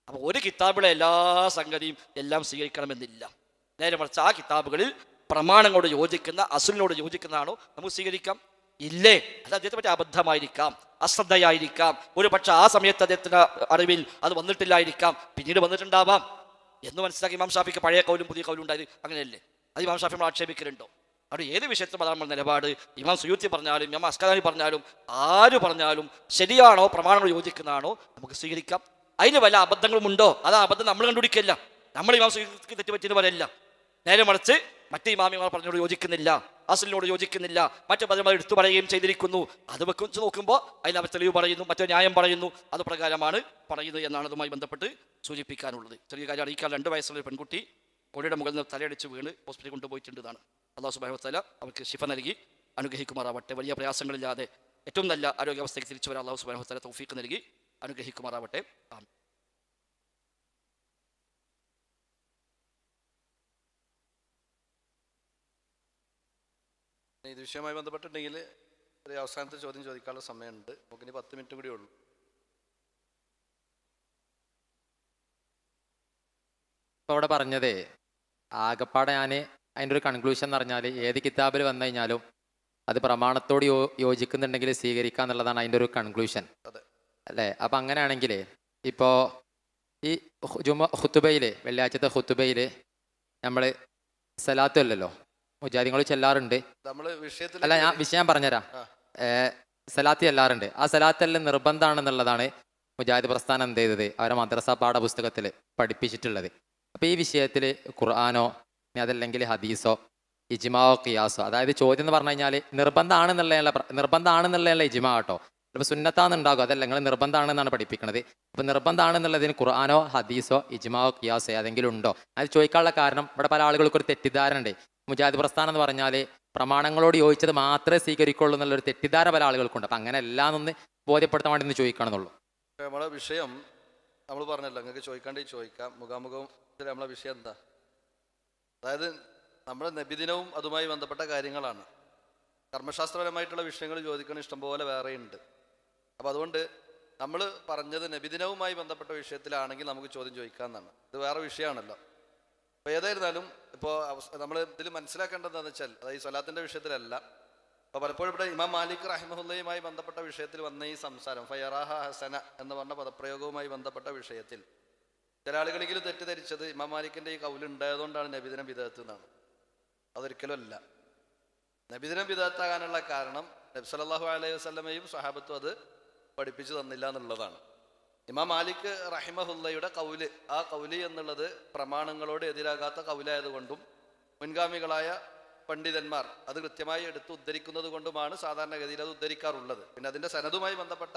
അപ്പോൾ ഒരു കിതാബിലെ എല്ലാ സംഗതിയും എല്ലാം സ്വീകരിക്കണമെന്നില്ല. നേരെ മറിച്ച് ആ കിതാബുകളിൽ പ്രമാണങ്ങളോട് യോജിക്കുന്ന, അസുലിനോട് യോജിക്കുന്നതാണോ നമുക്ക് സ്വീകരിക്കാം. ഇല്ലേ, അത് അദ്ദേഹത്തെ പറ്റി അബദ്ധമായിരിക്കാം, അശ്രദ്ധയായിരിക്കാം, ഒരു പക്ഷെ ആ സമയത്ത് അദ്ദേഹത്തിന്റെ അറിവിൽ അത് വന്നിട്ടില്ലായിരിക്കാം, പിന്നീട് വന്നിട്ടുണ്ടാവാം എന്ന് മനസ്സിലാക്കി ഇമാം ഷാഫിക്ക് പഴയ കൗലും പുതിയ കൗലും ഉണ്ടായത് അങ്ങനെയല്ലേ? അത് ഇമാം ഷാഫി നമ്മൾ ആക്ഷേപിക്കലുണ്ടോ? അവിടെ ഏത് വിഷയത്തിലും അതാണ് നമ്മുടെ നിലപാട്. ഇമാം സുയൂത്തി പറഞ്ഞാലും ഇമാം അസ്കലാനി പറഞ്ഞാലും ആര് പറഞ്ഞാലും ശരിയാണോ, പ്രമാണങ്ങൾ യോജിക്കുന്നതാണോ നമുക്ക് സ്വീകരിക്കാം. അതിന് വല്ല അബദ്ധങ്ങളും ഉണ്ടോ, അത് അബദ്ധം നമ്മൾ കണ്ടുപിടിക്കില്ല. നമ്മൾ ഇമാം സുയൂത്തിക്ക് തെറ്റുപറ്റിയെന്ന് പറയില്ല. നേരെ മറിച്ച് മറ്റേ ഇമാമിമാർ പറഞ്ഞോട് യോജിക്കുന്നില്ല, അസ്ലിനോട് യോജിക്കുന്നില്ല, മറ്റു പദങ്ങൾ എടുത്തു പറയുകയും ചെയ്തിരിക്കുന്നു. അത് വെച്ച് നോക്കുമ്പോൾ അതിൽ അവർ തെളിവ് പറയുന്നു, മറ്റു ന്യായം പറയുന്നു. അത് പ്രകാരമാണ് പറയുന്നത് എന്നാണ് അതുമായി ബന്ധപ്പെട്ട് സൂചിപ്പിക്കാനുള്ളത്. ചെറിയ കാര്യം അറിയിക്കാൻ 2 വയസ്സുള്ള ഒരു പെൺകുട്ടി കോടിയുടെ മുകളിൽ നിന്ന് തലയടിച്ച് വീണ് ഹോസ്പിറ്റലിൽ കൊണ്ടുപോയിട്ടുണ്ടെന്നാണ്. അല്ലാഹു സുബ്ഹാനഹു വ തആല അവർക്ക് ശിഫ നൽകി അനുഗ്രഹിക്കുമാറാവട്ടെ. വലിയ പ്രയാസങ്ങളില്ലാതെ ഏറ്റവും നല്ല ആരോഗ്യാവസ്ഥയ്ക്ക് തിരിച്ചു വരാൻ അല്ലാഹു സുബ്ഹാനഹു വ തആല തൗഫീഖ് നൽകി അനുഗ്രഹിക്കുമാറാവട്ടെ. ആമീൻ. ഇത് വിഷയവുമായി ബന്ധപ്പെട്ടിട്ടുണ്ടെങ്കിൽ ഒരു അവസാനത്തെ ചോദ്യം ചോദിക്കാനുള്ള സമയമുണ്ട്. നമുക്കിനി 10 മിനിറ്റ് കൂടി ഉള്ളൂ. ഇപ്പോൾ അവിടെ പറഞ്ഞത് ആകപ്പാടെ ഞാൻ അതിൻ്റെ ഒരു കൺക്ലൂഷൻ എന്ന് പറഞ്ഞാൽ ഏത് കിതാബിൽ വന്നു കഴിഞ്ഞാലും അത് പ്രമാണത്തോട് യോജിക്കുന്നുണ്ടെങ്കിൽ സ്വീകരിക്കുക എന്നുള്ളതാണ് അതിൻ്റെ ഒരു കൺക്ലൂഷൻ അല്ലേ? അപ്പം അങ്ങനെയാണെങ്കിൽ ഇപ്പോൾ ഈ ഖുതുബയിൽ വെള്ളിയാഴ്ചത്തെ ഖുതുബയിൽ നമ്മൾ സലാത്ത് അല്ലല്ലോ മുജാഹിദുകൾ ചെല്ലാറുണ്ട്. അല്ല, ഞാൻ വിഷയം പറഞ്ഞുതരാം. സലാത്ത് ചെല്ലാറുണ്ട്. ആ സലാത്തെല്ലാം നിർബന്ധമാണെന്നുള്ളതാണ് മുജാഹിദ് പ്രസ്ഥാനം എന്ത് ചെയ്തത് അവരെ മദ്രസ പാഠപുസ്തകത്തിൽ പഠിപ്പിച്ചിട്ടുള്ളത്. അപ്പോൾ ഈ വിഷയത്തിൽ ഖുർആാനോ ഇനി അതല്ലെങ്കിൽ ഹദീസോ ഇജ്മാവോ ഖിയാസോ, അതായത് ചോദ്യം എന്ന് പറഞ്ഞു കഴിഞ്ഞാൽ നിർബന്ധമാണെന്നുള്ള ഇജ്മാ കേട്ടോ. ഇപ്പോൾ സുന്നത്താന്നുണ്ടാകും, അതല്ല നിങ്ങൾ നിർബന്ധമാണെന്നാണ് പഠിപ്പിക്കുന്നത്. അപ്പോൾ നിർബന്ധമാണെന്നുള്ളതിന് ഖുർആാനോ ഹദീസോ ഇജ്മാവോ ഖിയാസോ ഏതെങ്കിലും ഉണ്ടോ? അത് ചോദിക്കാനുള്ള കാരണം ഇവിടെ പല ആളുകൾക്കും ഒരു തെറ്റിദ്ധാരണ ഉണ്ട്. മുജാഹിദ് പ്രസ്ഥാനം എന്ന് പറഞ്ഞാൽ പ്രമാണങ്ങളോട് യോജിച്ചത് മാത്രമേ സ്വീകരിക്കുള്ളൂ എന്നുള്ളൊരു തെറ്റിദ്ധാരണ പല ആളുകൾക്കുണ്ട്. അപ്പം അങ്ങനെ എല്ലാം ഒന്ന് ബോധ്യപ്പെടുത്താൻ വേണ്ടി ഒന്ന് ചോദിക്കണമെന്നുള്ളൂ. നമ്മളെ വിഷയം നമ്മൾ പറഞ്ഞല്ലോ, നിങ്ങൾക്ക് ചോദിക്കാണ്ട് ചോദിക്കാം. മുഖാമുഖം നമ്മളെ വിഷയം എന്താ? അതായത് നമ്മുടെ നബിദിനവും അതുമായി ബന്ധപ്പെട്ട കാര്യങ്ങളാണ്. കർമ്മശാസ്ത്രപരമായിട്ടുള്ള വിഷയങ്ങൾ ചോദിക്കണം ഇഷ്ടംപോലെ വേറെയുണ്ട്. അപ്പോൾ അതുകൊണ്ട് നമ്മൾ പറഞ്ഞത് നബിദിനവുമായി ബന്ധപ്പെട്ട വിഷയത്തിലാണെങ്കിൽ നമുക്ക് ചോദ്യം ചോദിക്കാമെന്നാണ്. ഇത് വേറെ വിഷയമാണല്ലോ. അപ്പോൾ ഏതായിരുന്നാലും ഇപ്പോൾ നമ്മൾ ഇതിൽ മനസ്സിലാക്കേണ്ടതെന്ന് വെച്ചാൽ, അതായത് സ്വലാത്തിൻ്റെ വിഷയത്തിലല്ല. അപ്പോൾ പലപ്പോഴും ഇവിടെ ഇമാം മാലിക് റഹിമഹുല്ലയുമായി ബന്ധപ്പെട്ട വിഷയത്തിൽ വന്ന ഈ സംസാരം ഫയറാഹ ഹസന എന്ന് പറഞ്ഞ പദപ്രയോഗവുമായി ബന്ധപ്പെട്ട വിഷയത്തിൽ ചില ആളുകളെങ്കിലും തെറ്റിദ്ധരിച്ചത് ഇമാം മാലിക്കിൻ്റെ ഈ കൗലുണ്ടായതുകൊണ്ടാണ് നബിദിനം ബിദഅത്ത് എന്നാണ്. അതൊരിക്കലും അല്ല. നബിദിനം ബിദഅത്താകാനുള്ള കാരണം നബി സല്ലല്ലാഹു അലൈഹി വസല്ലമയും സ്വഹാബത്തും അത് പഠിപ്പിച്ചു തന്നില്ല എന്നുള്ളതാണ്. ഇമാം മാലിക് റഹിമഹുല്ലയുടെ കൗല്, ആ കൗല് എന്നുള്ളത് പ്രമാണങ്ങളോട് എതിരാകാത്ത കൗലായതുകൊണ്ടും മുൻഗാമികളായ പണ്ഡിതന്മാർ അത് കൃത്യമായി എടുത്ത് ഉദ്ധരിക്കുന്നത് കൊണ്ടുമാണ് സാധാരണഗതിയിൽ അത് ഉദ്ധരിക്കാറുള്ളത്. പിന്നെ അതിൻ്റെ സനതുമായി ബന്ധപ്പെട്ട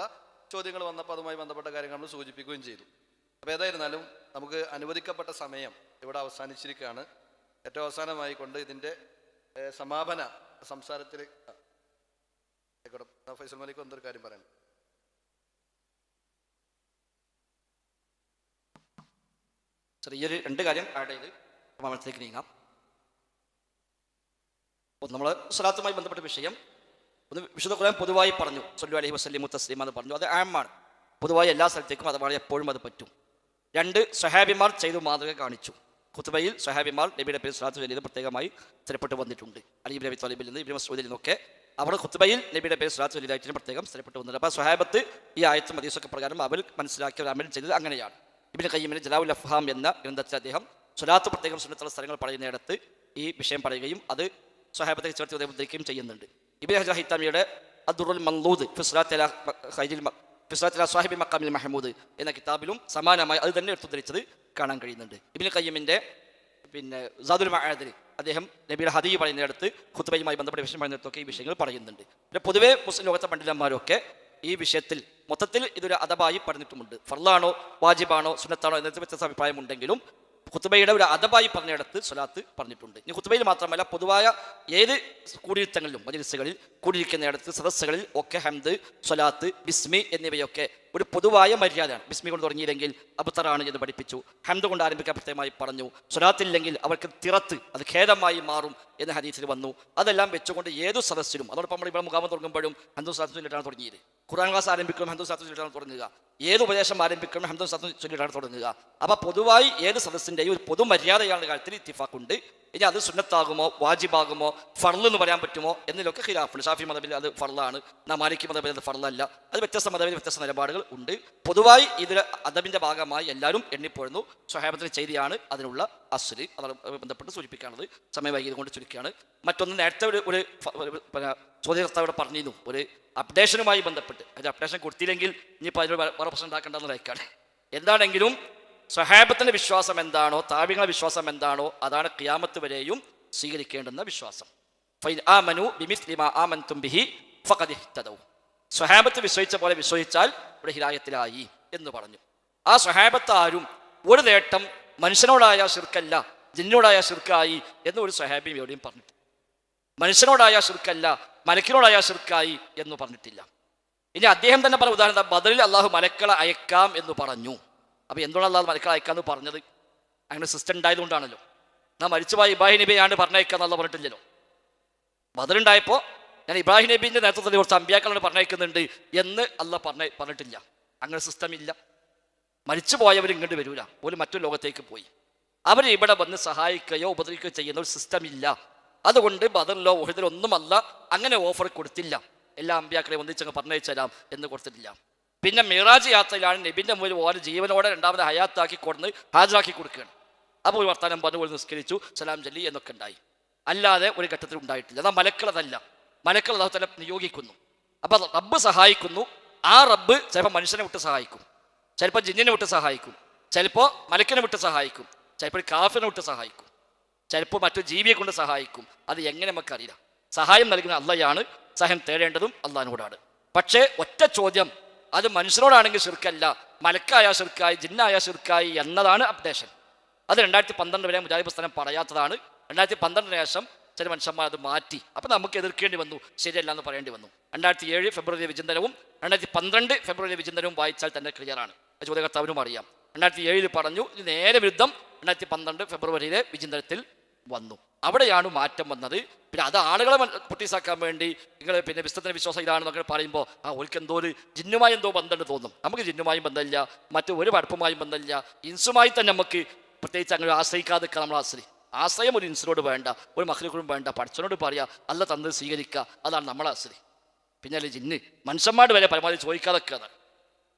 ചോദ്യങ്ങൾ വന്നപ്പോൾ അതുമായി ബന്ധപ്പെട്ട കാര്യങ്ങൾ നമ്മൾ സൂചിപ്പിക്കുകയും ചെയ്തു. അപ്പോൾ ഏതായിരുന്നാലും നമുക്ക് അനുവദിക്കപ്പെട്ട സമയം ഇവിടെ അവസാനിച്ചിരിക്കുകയാണ്. ഏറ്റവും അവസാനമായി കൊണ്ട് ഇതിൻ്റെ സമാപന സംസാരത്തിൽ ഫൈസൽ മലിക് എന്തൊരു കാര്യം പറയണം. ചെറിയൊരു 2 കാര്യം ആഡ് ചെയ്ത് സമാപനത്തിലേക്ക് നീങ്ങാം. നമ്മൾ സ്വലാത്തുമായി ബന്ധപ്പെട്ട വിഷയം ഒന്ന് വിശുദ്ധ ഖുർആൻ പൊതുവായി പറഞ്ഞു, സല്ലു അലൈഹി വസല്ലമു തസ്ലീമ എന്ന് പറഞ്ഞു. അത് ആമാണ്, പൊതുവായി എല്ലാ സ്ഥലത്തേക്കും അഥവാ എപ്പോഴും അത് പറ്റും. 2 സ്വഹാബിമാർ ചെയ്തു മാതൃക കാണിച്ചു. ഖുതുബയിൽ സ്വഹാബിമാർ നബിയുടെ പേര് സ്വലാത്ത് ചൊല്ലിയത് പ്രത്യേകമായി സ്ഥിരപ്പെട്ട് വന്നിട്ടുണ്ട്. അലി ഇബ്നു അബി ത്വാലിബിൽ നിന്ന് ഇബ്നു മസ്ഊദിൽ നിന്നൊക്കെ അവർ ഖുതുബയിൽ നബിയുടെ പേര് സ്വലാത്ത് ചൊല്ലിയതായിട്ട് പ്രത്യേകം സ്ഥിരപ്പെട്ട് വന്നിട്ടുണ്ട്. അപ്പോൾ സ്വഹാബത്ത് ഈ ആയത്തും ഹദീസൊക്കെ പ്രകാരം അവർ മനസ്സിലാക്കിയ ഒരു അമൽ ചെയ്തത് അങ്ങനെയാണ്. ഇബ്നു ഖയ്യിമിന്റെ ജലാഉൽ അഫ്ഹാം എന്ന ഗ്രന്ഥത്തിൽ അദ്ദേഹം സ്വലാത്ത് പ്രത്യേകം സുന്നത്തുള്ള സ്ഥലങ്ങൾ പറയുന്നിടത്ത് ഈ വിഷയം പറയുകയും അത് സ്വഹാബത്തെ ചേർത്ത് ഉദ്ധരിക്കുകയും ചെയ്യുന്നുണ്ട്. ഇബ്നു ഹജർ ഹൈത്തമിയുടെ അദ്ദുറുൽ മൻലൂദ് ഫി സ്വലാത്തി അലാ ഖൈരിൽ ഫിസ്ലാത്തി അലാ സ്വാഹിബി മഖാമിൽ മഹ്മൂദ് എന്ന കിതാബിലും സമാനമായി അത് തന്നെ എടുത്തുദ്ധരിച്ചത് കാണാൻ കഴിയുന്നുണ്ട്. ഇബ്നു ഖയ്യിമിന്റെ സാദുൽ മആദിൽ അദ്ദേഹം നബിയുടെ ഹദീ പറയുന്നിടത്ത് ഖുതുബയുമായി ബന്ധപ്പെട്ട വിഷയം പറയുന്നിടത്തൊക്കെ ഈ വിഷയങ്ങൾ പറയുന്നുണ്ട്. പിന്നെ പൊതുവേ മുസ്ലിം ലോകത്തെ പണ്ഡിതന്മാരൊക്കെ ഈ വിഷയത്തിൽ മൊത്തത്തിൽ ഇതൊരു അദബായി പറഞ്ഞിട്ടുമുണ്ട്. ഫർളാണോ വാജിബാണോ സുന്നത്താണോ എന്നതിൽ വ്യത്യസ്ത അഭിപ്രായമുണ്ടെങ്കിലും ഖുതുബയുടെ ഒരു അദബായി പറഞ്ഞിടത്ത് സ്വലാത്ത് പറഞ്ഞിട്ടുണ്ട്. ഇനി ഖുതുബയിൽ മാത്രമല്ല പൊതുവായ ഏത് കൂടിയിരുത്തങ്ങളിലും മജ്‌ലിസുകളിൽ കൂടിയിരിക്കുന്നിടത്ത് സദസ്സുകളിൽ ഒക്കെ ഹംദ്, സ്വലാത്ത്, ബിസ്മി എന്നിവയൊക്കെ ഒരു പൊതുവായ മര്യാദയാണ്. ബിസ്മി കൊണ്ട് തുടങ്ങിയില്ലെങ്കിൽ അബ്തറാണ് എന്ന് പഠിപ്പിച്ചു. ഹംദ് കൊണ്ട് ആരംഭിക്കാൻ പ്രത്യേകമായി പറഞ്ഞു. സ്വലാത്തില്ലെങ്കിൽ അവർക്ക് തിറത്ത്, അത് ഖേദമായി മാറും എന്ന് ഹദീസിൽ വന്നു. അതെല്ലാം വെച്ചുകൊണ്ട് ഏതു സദസ്സിലും, അതോടൊപ്പം നമ്മൾ ഇവിടെ മുഖാമ തുടങ്ങുമ്പോഴും ഹംദും സ്വലാത്തും ചൊല്ലിയിട്ടാണ് തുടങ്ങിയത്. ഖുർആൻ ക്ലാസ് ആരംഭിക്കണം ഹംദും സ്വലാത്തും ചൊല്ലിയിട്ടാണ് തുടങ്ങുക. ഏത് ഉപദേശം ആരംഭിക്കണം ഹംദും സ്വലാത്തും ചൊല്ലിയിട്ടാണ് തുടങ്ങുക. അപ്പോൾ പൊതുവായി ഏത് സദസ്സിൻ്റെയും ഒരു പൊതു മര്യാദയാണ് കാര്യത്തിൽ ഇത്തിഫാഖുണ്ട്. ഇനി അത് സുന്നത്താകുമോ വാജിബാകുമോ ഫർള് എന്ന് പറയാൻ പറ്റുമോ എന്നതിലൊക്കെ ഖിലാഫുണ്ട്. ഷാഫി മദബിൽ അത് ഫർളാണ്, മാലിക്കി മദബിൽ അത് ഫർളല്ല. അത് വ്യത്യസ്ത മദബിൽ വ്യത്യസ്ത നിലപാടുകൾ ഉണ്ട്. പൊതുവായി ഇതിൽ അദബിൻ്റെ ഭാഗമായി എല്ലാവരും എണ്ണിപ്പോഴുന്നു. സ്വഹാബത്തിന് ചെയ്തിയാണ് അതിനുള്ള അസ്ല്. അതുമായി ബന്ധപ്പെട്ട് സൂചിപ്പിക്കാനുള്ളത് സമയം വൈകിയത് കൊണ്ട് ചുരുക്കിയാണ്. മറ്റൊന്ന് നേരത്തെ ഒരു ചോദ്യകർത്താവിടെ പറഞ്ഞിരുന്നു, ഒരു അപ്ഡേഷനുമായി ബന്ധപ്പെട്ട്. അത് അപ്ഡേഷൻ കൊടുത്തില്ലെങ്കിൽ ഇനിയിപ്പോൾ അതിൽ വേറെ പ്രശ്നം ഉണ്ടാക്കേണ്ടെന്ന് ലൈക്കാണ്. എന്താണെങ്കിലും സ്വഹാബത്തിന്റെ വിശ്വാസം എന്താണോ, താബികളുടെ വിശ്വാസം എന്താണോ, അതാണ് ഖിയാമത്ത് വരെയും സ്വീകരിക്കേണ്ടുന്ന വിശ്വാസം. ഫൈൻ ആമനു ബിമിസ്ലി മാ ആമൻതും ബിഹി ഫഖദ് ഇഹ്തദൗ. സ്വഹാബത്ത് വിശ്വസിച്ച പോലെ വിശ്വസിച്ചാൽ ഇവിടെ ഹിദായത്തിലായി എന്ന് പറഞ്ഞു. ആ സ്വഹാബത്ത് ആരും ഒരു നേട്ടം മനുഷ്യനോടായ ശിർക്കല്ല ജിന്നോടായ ശിർക്കായി എന്ന് ഒരു സ്വഹാബിയും എവിടെയും പറഞ്ഞിട്ടില്ല. മനുഷ്യനോടായ ശിർക്കല്ല മലക്കിനോടായ ശിർക്കായി എന്ന് പറഞ്ഞിട്ടില്ല. ഇനി അദ്ദേഹം തന്നെ പറഞ്ഞ ഉദാഹരണം, ബദറിൽ അള്ളാഹു മലക്കളെ അയക്കാം എന്ന് പറഞ്ഞു. അപ്പോൾ എന്തുകൊണ്ടാണ് അള്ളാഹു മലക്കളെ അയക്കാമെന്ന് പറഞ്ഞത്? അങ്ങനെ സിസ്റ്റം ഉണ്ടായതുകൊണ്ടാണല്ലോ. ഞാൻ മരിച്ചുപോയ ഇബ്രാഹിം നബിയാണ് പറഞ്ഞയക്കാന്ന് അള്ളാഹു പറഞ്ഞിട്ടില്ലല്ലോ. ബദറുണ്ടായപ്പോൾ ഞാൻ ഇബ്രാഹിം നബീൻ്റെ നേതൃത്വത്തിൽ കുറച്ച് അമ്പിയാക്കളോട് പറഞ്ഞയക്കുന്നുണ്ട് എന്ന് അള്ളാഹ് പറഞ്ഞിട്ടില്ല. അങ്ങനെ സിസ്റ്റം ഇല്ല. മരിച്ചു പോയവർ ഇങ്ങോട്ട് വരൂല, പോലും മറ്റൊരു ലോകത്തേക്ക് പോയി. അവർ ഇവിടെ വന്ന് സഹായിക്കുകയോ ഉപദ്രവിക്കുകയോ ചെയ്യുന്ന ഒരു സിസ്റ്റം ഇല്ല. അതുകൊണ്ട് ബദറിലോ ഉഹദിലോ ഒന്നും അല്ല അങ്ങനെ ഓഫർ കൊടുത്തില്ല. എല്ലാ അമ്പിയാക്കളെയും ഒന്നിച്ചങ്ങ് പറഞ്ഞയച്ചു തരാം എന്ന് കൊടുത്തിട്ടില്ല. പിന്നെ മിറാജ് യാത്രയിലാണ് നബിൻ്റെ മുമ്പിൽ ഓരോ ജീവനോടെ രണ്ടാമത് ഹയാത്താക്കി കൊടുന്ന് ഹാജരാക്കി കൊടുക്കുകയാണ്. അപ്പോൾ ഒരു വർത്താനം പറഞ്ഞു, ഒരു നിസ്കരിച്ചു, സലാം ചൊല്ലി എന്നൊക്കെ ഉണ്ടായി. അല്ലാതെ ഒരു ഘട്ടത്തിൽ ഉണ്ടായിട്ടില്ല. എന്നാൽ മലക്കളതല്ല, മലക്കൾ അല്ലാഹു തആല നിയോഗിക്കുന്നു. അപ്പോൾ റബ്ബ് സഹായിക്കുന്നു. ആ റബ്ബ് ചിലപ്പോൾ മനുഷ്യനെ വിട്ട് സഹായിക്കും, ചിലപ്പോൾ ജിന്നിനെ വിട്ട് സഹായിക്കും, ചിലപ്പോൾ മലക്കിനെ വിട്ട് സഹായിക്കും, ചിലപ്പോൾ കാഫിനെ വിട്ട് സഹായിക്കും, ചിലപ്പോൾ മറ്റു ജീവിയെ കൊണ്ട് സഹായിക്കും. അത് എങ്ങനെ നമുക്കറിയില്ല. സഹായം നൽകുന്ന അള്ളയാണ്, സഹായം തേടേണ്ടതും അള്ളാഹിനോടാണ്. പക്ഷേ ഒറ്റ ചോദ്യം, അത് മനുഷ്യനോടാണെങ്കിൽ ശിർക്കല്ല, മലക്കായ ശിർക്കായി ജിന്നായ ശിർക്കായി എന്നതാണ് അപ്ഡേഷൻ. അത് 2012 വരെ മുജാഹിദ് പ്രസ്ഥാനം പറയാത്തതാണ്. 2012 ശേഷം ചില മനുഷ്യന്മാർ അത് മാറ്റി. അപ്പം നമുക്ക് എതിർക്കേണ്ടി വന്നു, ശരിയല്ല എന്ന് പറയേണ്ടി വന്നു. 2007 ഫെബ്രുവരി വിചിന്തനവും 2012 ഫെബ്രുവരി വിചിന്തനവും വായിച്ചാൽ തന്നെ ക്ലിയറാണ്. ചോദ്യകർത്താവിനും അറിയാം. 2007 പറഞ്ഞു, ഇത് നേരെ വിരുദ്ധം 2012 ഫെബ്രുവരിയിലെ വിചിന്തനത്തിൽ വന്നു. അവിടെയാണ് മാറ്റം വന്നത്. പിന്നെ അത് ആളുകളെ പൊട്ടീസാക്കാൻ വേണ്ടി നിങ്ങൾ പിന്നെ വിശ്വത്തിന് വിശ്വാസം ഇതാണെന്നൊക്കെ പറയുമ്പോൾ അവർക്ക് എന്തോ ഒരു ജിന്നുമായി എന്തോ ബന്ധമുണ്ട് തോന്നും. നമുക്ക് ജിന്നുമായും ബന്ധമില്ല, മറ്റു ഒരു പടപ്പുമായും ബന്ധമില്ല. ഇൻസുമായി തന്നെ നമുക്ക് പ്രത്യേകിച്ച് അങ്ങനെ ആശ്രയിക്കാതെ നമ്മൾ ആശ്രയം ഒരു ഇൻസിനോട് വേണ്ട, ഒരു മഖ്ലൂഖിനോടും വേണ്ട, പഠിച്ചവനോട് പറയുക, അല്ല തന്നത് സ്വീകരിക്കുക. അതാണ് നമ്മളെ ആശ്രയം. പിന്നെ അല്ലെ ജിന്ന് മനുഷ്യന്മാരോട് വരെ പരമാവധി ചോദിക്കാതൊക്കെ,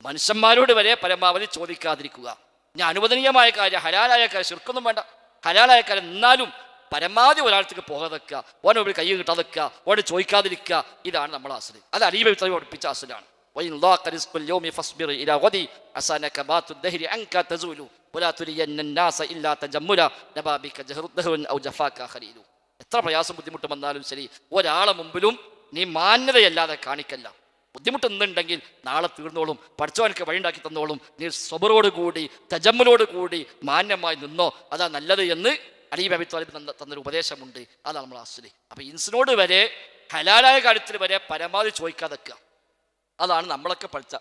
മനുഷ്യന്മാരോട് വരെ പരമാവധി ചോദിക്കാതിരിക്കുക. ഇനി അനുവദനീയമായ കാര്യം, ഹലാലായ കാര്യം, ശിർക്കൊന്നും വേണ്ട, ഹലാലായ കാര്യം എന്നാലും പരമാവധി ഒരാളത്തേക്ക് പോകാതെക്കുക, ഓനോട് കൈ കിട്ടാതെക്കുക, ഓനോട് ചോദിക്കാതിരിക്കുക. ഇതാണ് നമ്മളെ ആശ്രയം. അത് അലീബ പഠിപ്പിച്ച ആശ്രയമാണ്. എത്ര പ്രയാസം ബുദ്ധിമുട്ട് വന്നാലും ശരി, ഒരാളെ മുമ്പിലും നീ മാന്യതയല്ലാതെ കാണിക്കല്ല. ബുദ്ധിമുട്ടുന്നുണ്ടെങ്കിൽ നാളെ തീർന്നോളും, പഠിച്ചവനക്ക് വഴിയുണ്ടാക്കി തന്നോളും. നീ സ്വബറോടുകൂടി തജമ്മുലോടുകൂടി മാന്യമായി നിന്നോ, അതാ നല്ലത് എന്ന് അലി അബി ത്വാലിബ് തന്നൊരു ഉപദേശമുണ്ട്. അതാണ് നമ്മൾ ആശ്രയം. അപ്പം ഇൻസിനോട് വരെ ഹലാലായ കാര്യത്തിൽ വരെ പരമാവധി ചോദിക്കാതെക്കുക. അതാണ് നമ്മളൊക്കെ പഠിച്ച.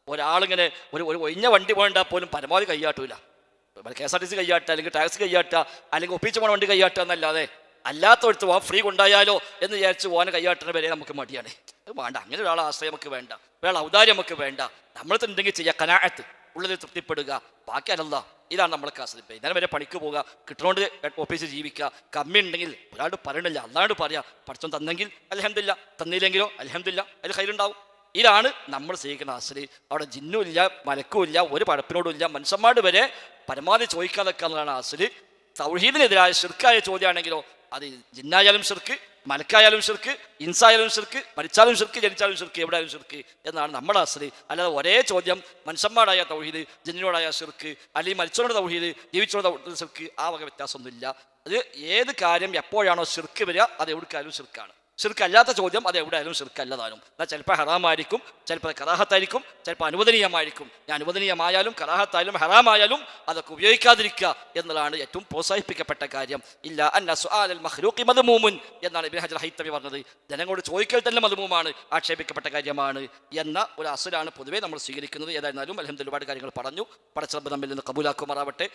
ഒരാളിങ്ങനെ ഒരു ഒഴിഞ്ഞ വണ്ടി പോകണ്ടാൽ പോലും പരമാവധി കൈയാട്ടൂല. KSRTC കൈയാട്ടുക, അല്ലെങ്കിൽ ടാക്സി കൈയാട്ടുക, അല്ലെങ്കിൽ ഒപ്പിച്ച് പോണ വണ്ടി കൈയാട്ടുക എന്നല്ലാതെ അല്ലാത്തടുത്ത് പോകാൻ ഫ്രീ കൊണ്ടായാലോ എന്ന് വിചാരിച്ച് പോകാൻ കൈയാട്ടുന്ന വരെ നമുക്ക് മടിയാണ്. അത് വേണ്ട, അങ്ങനെ ഒരാളെ ആശ്രയം നമുക്ക് വേണ്ട, ഒരാൾ ഔദാര്യം നമുക്ക് വേണ്ട. നമ്മൾ എന്തെങ്കിലും ചെയ്യുക, കനാഅത്ത് ഉള്ളതിൽ തൃപ്തിപ്പെടുക, ബാക്കി അല്ല. ഇതാണ് നമ്മളൊക്കെ ആശ്രയിക്കുക. ഇന്നലെ വരെ പണിക്ക് പോവുക, കിട്ടണോണ്ട് ഓഫീസിൽ ജീവിക്കുക. കമ്മി ഉണ്ടെങ്കിൽ ഒരാളോട് പറയണില്ല, അല്ലാണ്ട് പറയാം, പഠിച്ചോ തന്നെങ്കിൽ അൽഹംദുലില്ലാ, തന്നില്ലെങ്കിലോ അൽഹംദുലില്ലാ, അതിൽ ഖൈറുണ്ടാവും. ഇതാണ് നമ്മൾ സ്വീകരിക്കുന്ന ആശ്രയം. അവിടെ ജിന്നും ഇല്ല, മലക്കും ഇല്ല, ഒരു പടപ്പിനോടും ഇല്ല, മനുഷ്യന്മാരോട് വരെ പരമാവധി ചോദിക്കാതൊക്കെ എന്നുള്ളതാണ് ആശ്രയം. തൗഹീദിനെതിരായ ശിർക്കായ ചോദ്യമാണെങ്കിലോ അത് ജിന്നായാലും ശിർക്ക്, മലക്കായാലും ശിർക്ക്, ഇൻസായാലും ശിർക്ക്, മരിച്ചാലും ശിർക്ക്, ജനിച്ചാലും ശിർക്ക്, എവിടെയായാലും ശിർക്ക് എന്നാണ് നമ്മുടെ ആശ്രയം. അല്ലാതെ ഒരേ ചോദ്യം മനുഷ്യന്മാരായ തൗഹീദ്, ജിന്നിനോടായ ശിർക്ക്, അല്ലെങ്കിൽ മരിച്ചവരുടെ തൗഹീദ്, ജീവിച്ചവരുടെ ശിർക്ക്, ആ വക വ്യത്യാസമൊന്നുമില്ല. അത് ഏത് കാര്യം എപ്പോഴാണോ ശിർക്ക് വരിക അത് എവിടേക്കായാലും ശിർക്കാണ്. ശിർക്കല്ലാത്ത ചോദ്യം അത് എവിടെയായാലും ശിർക്കല്ലതാനും. എന്നാൽ ചിലപ്പോൾ ഹറാമായിരിക്കും, ചിലപ്പോൾ കറാഹത്തായിരിക്കും, ചിലപ്പോൾ അനുവദനീയമായിരിക്കും. ഞാൻ അനുവദനീയമായാലും കറാഹത്തായാലും ഹറാമായാലും അതൊക്കെ ഉപയോഗിക്കാതിരിക്കുക എന്നതാണ് ഏറ്റവും പ്രോത്സാഹിപ്പിക്കപ്പെട്ട കാര്യം. ഇല്ല അന്ന സുആലൽ മഖ്ലൂഖി മദ്മൂമുൻ എന്നാണ് ഇബ്നു ഹജർ ഹൈത്തമി പറഞ്ഞത്. ജനങ്ങളോട് ചോദിക്കൽ തന്നെ മദ്മൂമാണ്, ആക്ഷേപിക്കപ്പെട്ട കാര്യമാണ് എന്ന ഒരു അസുലാണ് പൊതുവേ നമ്മൾ സ്വീകരിക്കുന്നത്. ഏതായിരുന്നാലും അൽഹംദുലില്ലാഹ് ഒരുപാട് കാര്യങ്ങൾ പറഞ്ഞു. പടച്ച റബ്ബ് നമ്മിൽ നിന്ന് കബൂലാക്കുമാറാവട്ടെ.